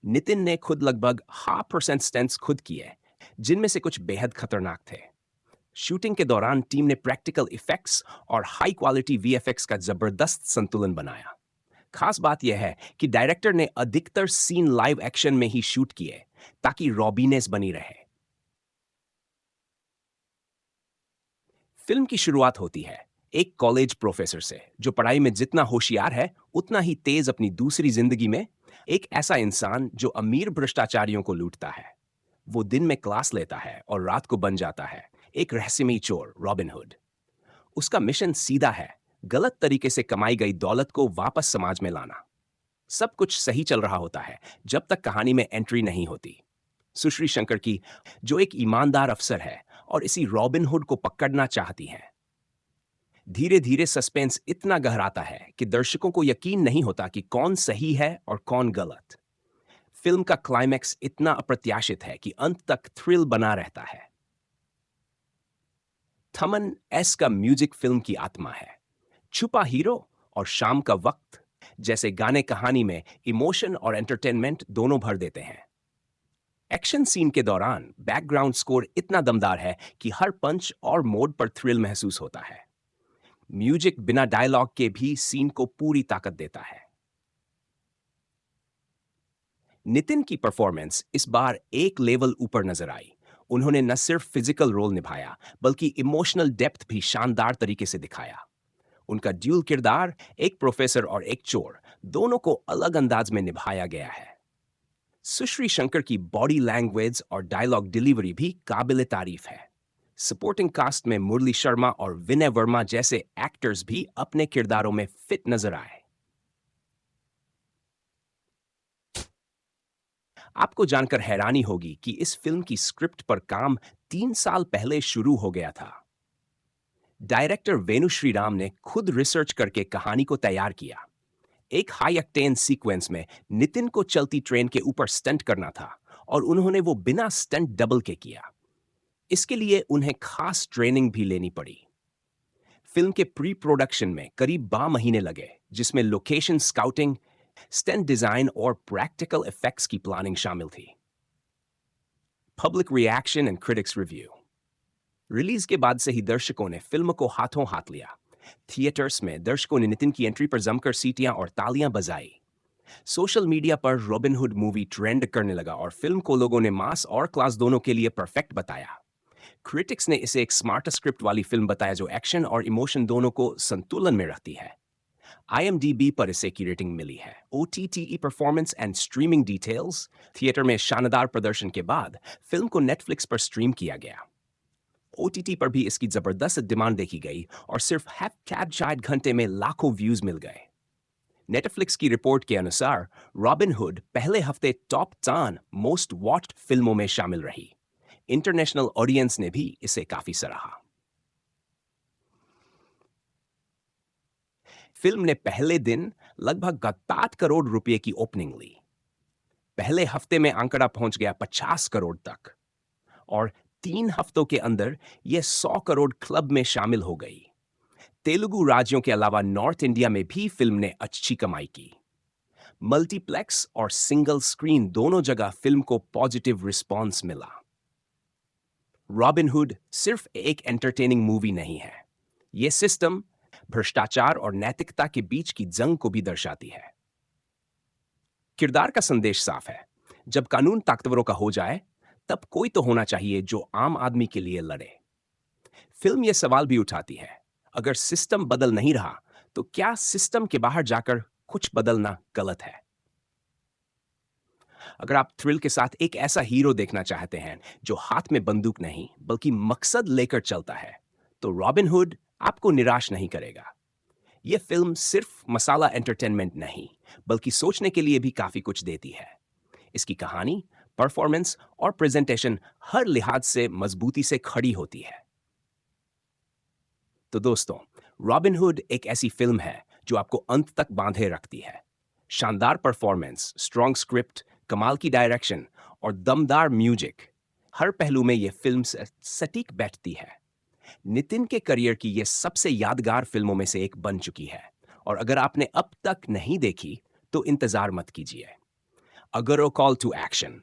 नितिन ने खुद लगभग 0.5% स्टंट्स खुद किए, जिनमें से कुछ बेहद खतरनाक थे। शूटिंग के दौरान टीम ने प्रैक्टिकल इफेक्ट्स और हाई क्वालिटी वीएफएक्स का जबरदस्त संतुलन बनाया। खास बात यह है कि डायरेक्टर ने अधिकतर सीन लाइव एक्शन में ही शूट किए, ताकि रॉबीनेस बनी रहे। फिल्म की शुरुआत होती है एक कॉलेज प्रोफेसर से, जो पढ़ाई में जितना होशियार है उतना ही तेज अपनी दूसरी जिंदगी में। एक ऐसा इंसान जो अमीर भ्रष्टाचारियों को लूटता है। वो दिन में क्लास लेता है और रात को बन जाता है एक रहस्यमयी चोर, रॉबिन हुड। उसका मिशन सीधा है, गलत तरीके से कमाई गई दौलत को वापस समाज में लाना। सब कुछ सही चल रहा होता है जब तक कहानी में एंट्री नहीं होती। सुश्री शंकर की, जो एक ईमानदार अफसर है और इसी रॉबिन हुड को पकड़ना चाहती हैं। धीरे धीरे सस्पेंस इतना गहराता है कि दर्शकों को यकीन नहीं होता कि कौन सही है और कौन गलत। फिल्म का क्लाइमैक्स इतना अप्रत्याशित है कि अंत तक थ्रिल बना रहता है। थमन एस का म्यूजिक फिल्म की आत्मा है। छुपा हीरो और शाम का वक्त जैसे गाने कहानी में इमोशन और एंटरटेनमेंट दोनों भर देते हैं। एक्शन सीन के दौरान बैकग्राउंड स्कोर इतना दमदार है कि हर पंच और मोड पर थ्रिल महसूस होता है। म्यूजिक बिना डायलॉग के भी सीन को पूरी ताकत देता है। नितिन की परफॉर्मेंस इस बार एक लेवल ऊपर नजर आई। उन्होंने न सिर्फ फिजिकल रोल निभाया, बल्कि इमोशनल डेप्थ भी शानदार तरीके से दिखाया। उनका ड्यूल किरदार, एक प्रोफेसर और एक चोर, दोनों को अलग अंदाज में निभाया गया है। सुश्री शंकर की बॉडी लैंग्वेज और डायलॉग डिलीवरी भी काबिल तारीफ है। सपोर्टिंग कास्ट में मुरली शर्मा और विनय वर्मा जैसे एक्टर्स भी अपने किरदारों में फिट नजर आए। आपको जानकर हैरानी होगी कि इस फिल्म की स्क्रिप्ट पर काम 3 साल पहले शुरू हो गया था। डायरेक्टर वेणु श्रीराम ने खुद रिसर्च करके कहानी को तैयार किया। एक हाई ऑक्टेन सीक्वेंस में नितिन को चलती ट्रेन के ऊपर स्टंट करना था, और उन्होंने वो बिना स्टंट डबल के किया। इसके लिए उन्हें खास ट्रेनिंग भी लेनी पड़ी। फिल्म के प्री प्रोडक्शन में करीब 12 महीने लगे, जिसमें लोकेशन स्काउटिंग, स्टंट डिजाइन और प्रैक्टिकल इफेक्ट्स की प्लानिंग शामिल थी। Public reaction and critics review. Release के बाद से ही दर्शकों ने फिल्म को हाथों हाथ लिया। थिएटर्स में दर्शकों ने नितिन की एंट्री पर जमकर सीटियां और तालियां बजाई। सोशल मीडिया पर रॉबिन हुड मूवी ट्रेंड करने लगा और फिल्म को लोगों ने मास और क्लास दोनों के लिए परफेक्ट बताया। क्रिटिक्स ने इसे एक स्मार्टर स्क्रिप्ट वाली फिल्म बताया जो एक्शन और इमोशन दोनों को संतुलन में रखती है। IMDb पर इसे की रेटिंग मिली है। OTT performance and streaming details. Theatre में शानदार प्रदर्शन के बाद फिल्म को नेटफ्लिक्स पर स्ट्रीम किया गया। OTT पर भी इसकी जबरदस्त डिमांड देखी गई और सिर्फ शायद घंटे में लाखों व्यूज मिल गए। नेटफ्लिक्स की रिपोर्ट के अनुसार रॉबिन हुड पहले हफ्ते टॉप 10 मोस्ट वॉच्ड फिल्मों में शामिल रही। इंटरनेशनल ऑडियंस ने भी इसे काफी सराहा। फिल्म ने पहले दिन लगभग 7 करोड़ रुपए की ओपनिंग ली। पहले हफ्ते में आंकड़ा पहुंच गया 50 करोड़ तक और 3 हफ्तों के अंदर यह 100 करोड़ क्लब में शामिल हो गई। तेलुगु राज्यों के अलावा नॉर्थ इंडिया में भी फिल्म ने अच्छी कमाई की। मल्टीप्लेक्स और सिंगल स्क्रीन दोनों जगह फिल्म को पॉजिटिव रिस्पॉन्स मिला। रॉबिन हुड सिर्फ एक एंटरटेनिंग मूवी नहीं है, यह सिस्टम, भ्रष्टाचार और नैतिकता के बीच की जंग को भी दर्शाती है। किरदार का संदेश साफ है, जब कानून ताकतवरों का हो जाए तब कोई तो होना चाहिए जो आम आदमी के लिए लड़े। फिल्म यह सवाल भी उठाती है, अगर सिस्टम बदल नहीं रहा तो क्या सिस्टम के बाहर जाकर कुछ बदलना गलत है? अगर आप थ्रिल के साथ एक ऐसा हीरो देखना चाहते हैं जो हाथ में बंदूक नहीं बल्कि मकसद लेकर चलता है, तो रॉबिन हुड आपको निराश नहीं करेगा। यह फिल्म सिर्फ मसाला एंटरटेनमेंट नहीं बल्कि सोचने के लिए भी काफी कुछ देती है। इसकी कहानी, परफॉर्मेंस और प्रेजेंटेशन हर लिहाज से मजबूती से खड़ी होती है। तो दोस्तों, रॉबिन हुड एक ऐसी फिल्म है जो आपको अंत तक बांधे रखती है। शानदार परफॉर्मेंस, स्ट्रॉन्ग स्क्रिप्ट, कमाल की डायरेक्शन और दमदार म्यूजिक, हर पहलू में यह फिल्म सटीक बैठती है। नितिन के करियर की यह सबसे यादगार फिल्मों में से एक बन चुकी है और अगर आपने अब तक नहीं देखी तो इंतजार मत कीजिए। अगरो कॉल टू एक्शन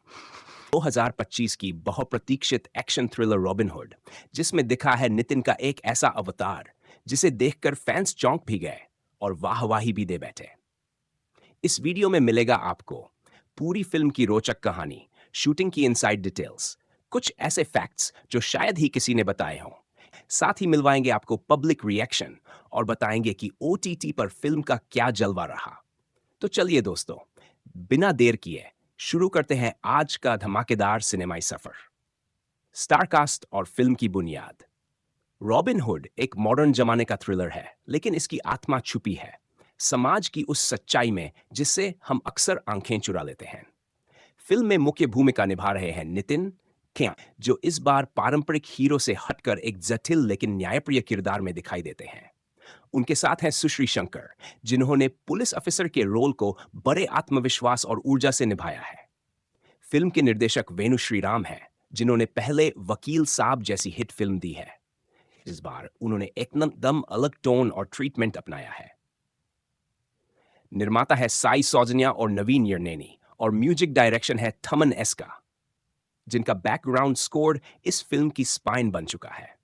2025 की बहुप्रतीक्षित एक्शन थ्रिलर रॉबिन हुड, जिसमें दिखा है नितिन का एक ऐसा अवतार जिसे देखकर फैंस चौंक भी गए और वाहवाही भी दे बैठे। इस वीडियो में मिलेगा आपको पूरी फिल्म की रोचक कहानी, शूटिंग की इनसाइड डिटेल्स, कुछ ऐसे फैक्ट्स जो शायद ही किसी ने बताए हों। साथ ही मिलवाएंगे आपको पब्लिक रिएक्शन और बताएंगे कि OTT पर फिल्म का क्या जलवा रहा। तो चलिए दोस्तों, बिना देर किए शुरू करते हैं आज का धमाकेदार सिनेमाई सफर। स्टारकास्ट और फिल्म की बुनियाद। रॉबिन हुड एक मॉडर्न जमाने का थ्रिलर है, लेकिन इसकी आत्मा छुपी है समाज की उस सच्चाई में जिससे हम अक्सर आंखें चुरा लेते हैं। फिल्म में मुख्य भूमिका निभा रहे हैं नितिन क्या, जो इस बार पारंपरिक हीरो से हटकर एक जटिल लेकिन न्यायप्रिय किरदार में दिखाई देते हैं। उनके साथ हैं सुश्री शंकर, जिन्होंने पुलिस अफसर के रोल को बड़े आत्मविश्वास और ऊर्जा से निभाया है। फिल्म के निर्देशक वेणु श्रीराम हैं, जिन्होंने पहले वकील साहब जैसी हिट फिल्म दी है। इस बार उन्होंने एकदम अलग टोन और ट्रीटमेंट अपनाया है। निर्माता है साई सौजन्या और नवीन यर्नेनी और म्यूजिक डायरेक्शन है थमन एस का, जिनका बैकग्राउंड स्कोर इस फिल्म की स्पाइन बन चुका है।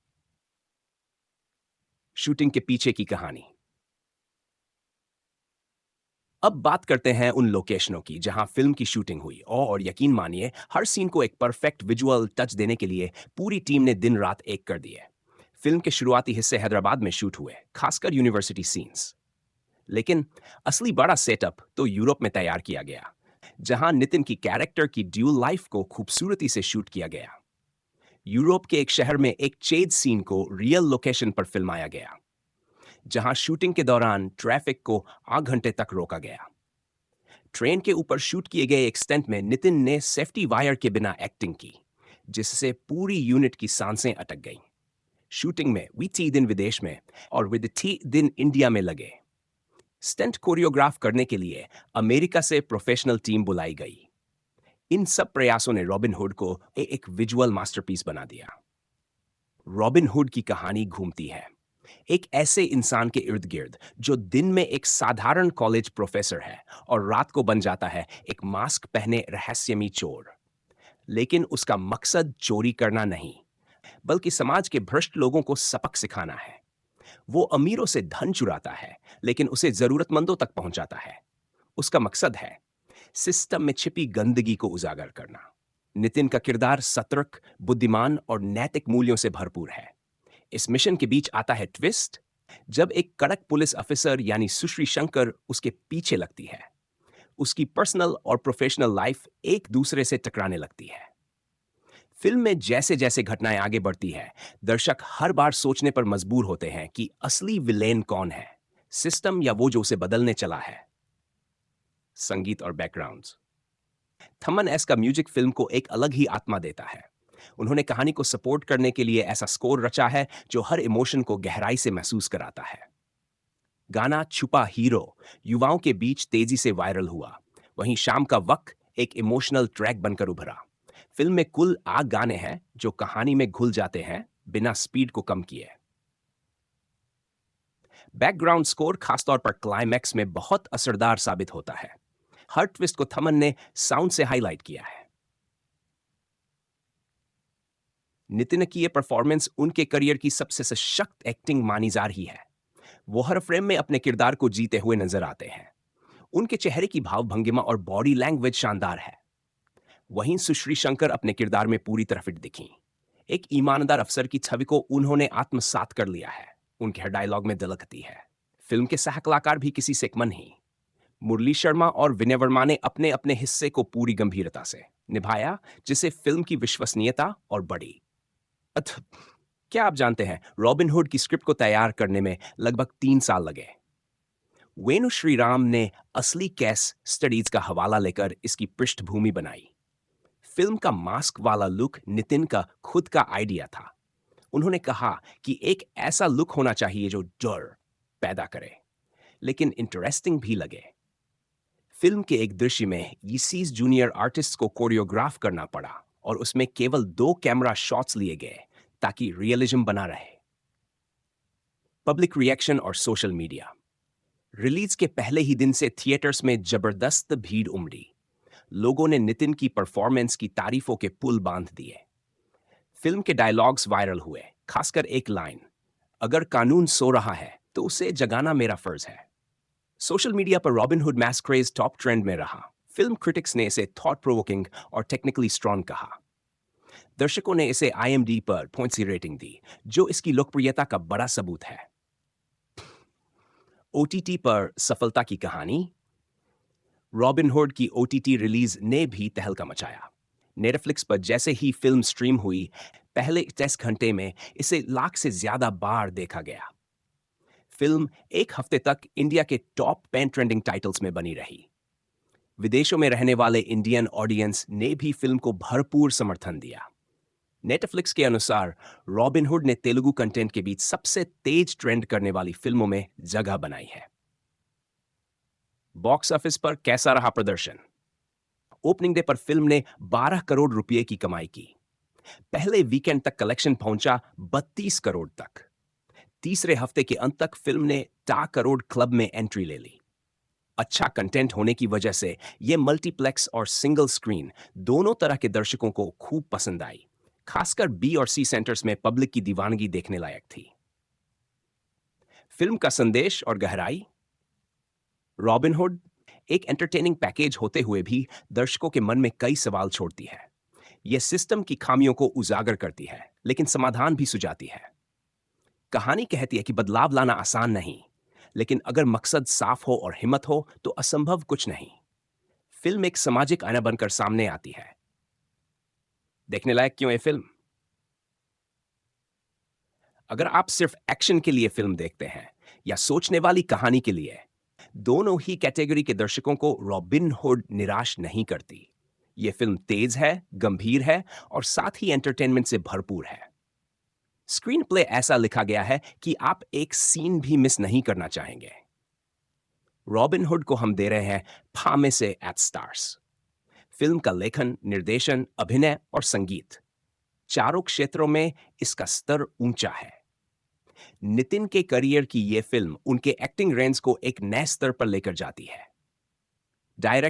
शूटिंग के पीछे की कहानी। अब बात करते हैं उन लोकेशनों की जहां फिल्म की शूटिंग हुई और यकीन मानिए हर सीन को एक परफेक्ट विजुअल टच देने के लिए पूरी टीम ने दिन रात एक कर दिए। फिल्म के शुरुआती हिस्से हैदराबाद में शूट हुए, खासकर यूनिवर्सिटी सीन्स। लेकिन असली बड़ा सेटअप तो यूरोप में तैयार किया गया, जहां नितिन की कैरेक्टर की ड्यूल लाइफ को खूबसूरती से शूट किया गया। यूरोप के एक शहर में एक चेज सीन को रियल लोकेशन पर फिल्माया गया, जहां शूटिंग के दौरान ट्रैफिक को 8 घंटे तक रोका गया। ट्रेन के ऊपर शूट किए गए एक स्टंट में नितिन ने सेफ्टी वायर के बिना एक्टिंग की, जिससे पूरी यूनिट की सांसें अटक गईं। शूटिंग में वी 3 दिन विदेश में और विद 3 दिन इंडिया में लगे। स्टंट कोरियोग्राफ करने के लिए अमेरिका से प्रोफेशनल टीम बुलाई गई। इन सब प्रयासों ने रॉबिन हुड को एक विजुअल मास्टरपीस बना दिया। रॉबिन हुड की कहानी घूमती है एक ऐसे इंसान के इर्द गिर्द जो दिन में एक साधारण कॉलेज प्रोफेसर है और रात को बन जाता है एक मास्क पहने रहस्यमयी चोर। लेकिन उसका मकसद चोरी करना नहीं, बल्कि समाज के भ्रष्ट लोगों को सबक सिखाना है। वो अमीरों से धन चुराता है, लेकिन उसे जरूरतमंदों तक पहुंचाता है। उसका मकसद है सिस्टम में छिपी गंदगी को उजागर करना। नितिन का किरदार सतर्क, बुद्धिमान और नैतिक मूल्यों से भरपूर है। इस मिशन के बीच आता है ट्विस्ट, जब एक कड़क पुलिस अफसर यानी सुश्री शंकर उसके पीछे लगती है। उसकी पर्सनल और प्रोफेशनल लाइफ एक दूसरे से टकराने लगती है। फिल्म में जैसे जैसे घटनाएं आगे बढ़ती है, दर्शक हर बार सोचने पर मजबूर होते हैं कि असली विलेन कौन है, सिस्टम या वो जो उसे बदलने चला है। संगीत और बैकग्राउंड्स। थमन एस का म्यूजिक फिल्म को एक अलग ही आत्मा देता है। उन्होंने कहानी को सपोर्ट करने के लिए ऐसा स्कोर रचा है जो हर इमोशन को गहराई से महसूस कराता है। गाना छुपा हीरो युवाओं के बीच तेजी से वायरल हुआ, वहीं शाम का वक्त एक इमोशनल ट्रैक बनकर उभरा। फिल्म में कुल 8 गाने हैं जो कहानी में घुल जाते हैं बिना स्पीड को कम किए। बैकग्राउंड स्कोर खासतौर पर क्लाइमैक्स में बहुत असरदार साबित होता है। हर ट्विस्ट को थमन ने साउंड से हाईलाइट किया है। नितिन की यह परफॉर्मेंस उनके करियर की सबसे सशक्त एक्टिंग मानी जा रही है। वो हर फ्रेम में अपने किरदार को जीते हुए नजर आते हैं। उनके चेहरे की भाव भंगिमा और बॉडी लैंग्वेज शानदार है। वहीं सुश्री शंकर अपने किरदार में पूरी तरह फिट दिखी। एक ईमानदार अफसर की छवि को उन्होंने आत्मसात कर लिया है। उनके हर डायलॉग में दलकती है। फिल्म के सह कलाकार भी किसी से कम नहीं। मुरली शर्मा और विनय वर्मा ने अपने अपने हिस्से को पूरी गंभीरता से निभाया, जिससे फिल्म की विश्वसनीयता और बढ़ी। क्या आप जानते हैं रॉबिन हुड की स्क्रिप्ट को तैयार करने में लगभग 3 साल लगे। वेणु श्रीराम ने असली केस स्टडीज का हवाला लेकर इसकी पृष्ठभूमि बनाई। फिल्म का मास्क वाला लुक नितिन का खुद का आइडिया था। उन्होंने कहा कि एक ऐसा लुक होना चाहिए जो डर पैदा करे, लेकिन इंटरेस्टिंग भी लगे। फिल्म के एक दृश्य में यीसीस जूनियर आर्टिस्ट को कोरियोग्राफ करना पड़ा और उसमें केवल 2 कैमरा शॉट्स लिए गए ताकि रियलिज्म बना रहे। पब्लिक रिएक्शन और सोशल मीडिया। रिलीज के पहले ही दिन से थिएटर्स में जबरदस्त भीड़ उमड़ी। लोगों ने नितिन की परफॉर्मेंस की तारीफों के पुल बांध दिए। फिल्म के डायलॉग्स वायरल हुए, खासकर एक लाइन, अगर कानून सो रहा है तो उसे जगाना मेरा फर्ज है। सोशल मीडिया पर robin hood mask craze top trend में रहा। फिल्म क्रिटिक्स ने इसे थॉट प्रोवोकिंग और टेक्निकली स्ट्रॉन्ग कहा। दर्शकों ने इसे IMDb पर पॉइंट्स की रेटिंग दी, जो इसकी लोकप्रियता का बड़ा सबूत है। OTT पर सफलता की कहानी। रॉबिन हुड की OTT रिलीज ने भी तहलका मचाया। नेटफ्लिक्स पर जैसे ही फिल्म स्ट्रीम हुई, पहले 10 घंटे में इसे लाख से ज्यादा बार देखा गया। फिल्म एक हफ्ते तक इंडिया के टॉप 10 ट्रेंडिंग टाइटल्स में बनी रही। विदेशों में रहने वाले इंडियन ऑडियंस ने भी फिल्म को भरपूर समर्थन दिया। नेटफ्लिक्स के अनुसार रॉबिन हुड ने तेलुगु कंटेंट के बीच सबसे तेज ट्रेंड करने वाली फिल्मों में जगह बनाई है। बॉक्स ऑफिस पर कैसा रहा प्रदर्शन? ओपनिंग डे पर फिल्म ने 12 करोड़ रुपए की कमाई की। पहले वीकेंड तक कलेक्शन पहुंचा 32 करोड़ तक। तीसरे हफ्ते के अंत तक फिल्म ने 10 करोड़ क्लब में एंट्री ले ली। अच्छा कंटेंट होने की वजह से यह मल्टीप्लेक्स और सिंगल स्क्रीन दोनों तरह के दर्शकों को खूब पसंद आई। खासकर B और C सेंटर्स में पब्लिक की दीवानगी देखने लायक थी। फिल्म का संदेश और गहराई। रॉबिन हुड एक एंटरटेनिंग पैकेज होते हुए भी दर्शकों के मन में कई सवाल छोड़ती है। यह सिस्टम की खामियों को उजागर करती है, लेकिन समाधान भी सुझाती है। कहानी कहती है कि बदलाव लाना आसान नहीं, लेकिन अगर मकसद साफ हो और हिम्मत हो तो असंभव कुछ नहीं। फिल्म एक सामाजिक आईना बनकर सामने आती है। देखने लायक क्यों है फिल्म? अगर आप सिर्फ एक्शन के लिए फिल्म देखते हैं या सोचने वाली कहानी के लिए, दोनों ही कैटेगरी के दर्शकों को रॉबिन हुड निराश नहीं करती। यह फिल्म तेज है, गंभीर है और साथ ही एंटरटेनमेंट से भरपूर है। स्क्रीन प्ले ऐसा लिखा गया है कि आप एक सीन भी मिस नहीं करना चाहेंगे। रॉबिन हुड को हम दे रहे हैं 5 में से 8 स्टार्स। फिल्म का लेखन, निर्देशन, अभिनय और संगीत, चारों क्षेत्रों में इसका स्तर ऊंचा है। नितिन के करियर की यह फिल्म उनके एक्टिंग रेंज को एक नए स्तर पर लेकर जाती है। डायरेक्टर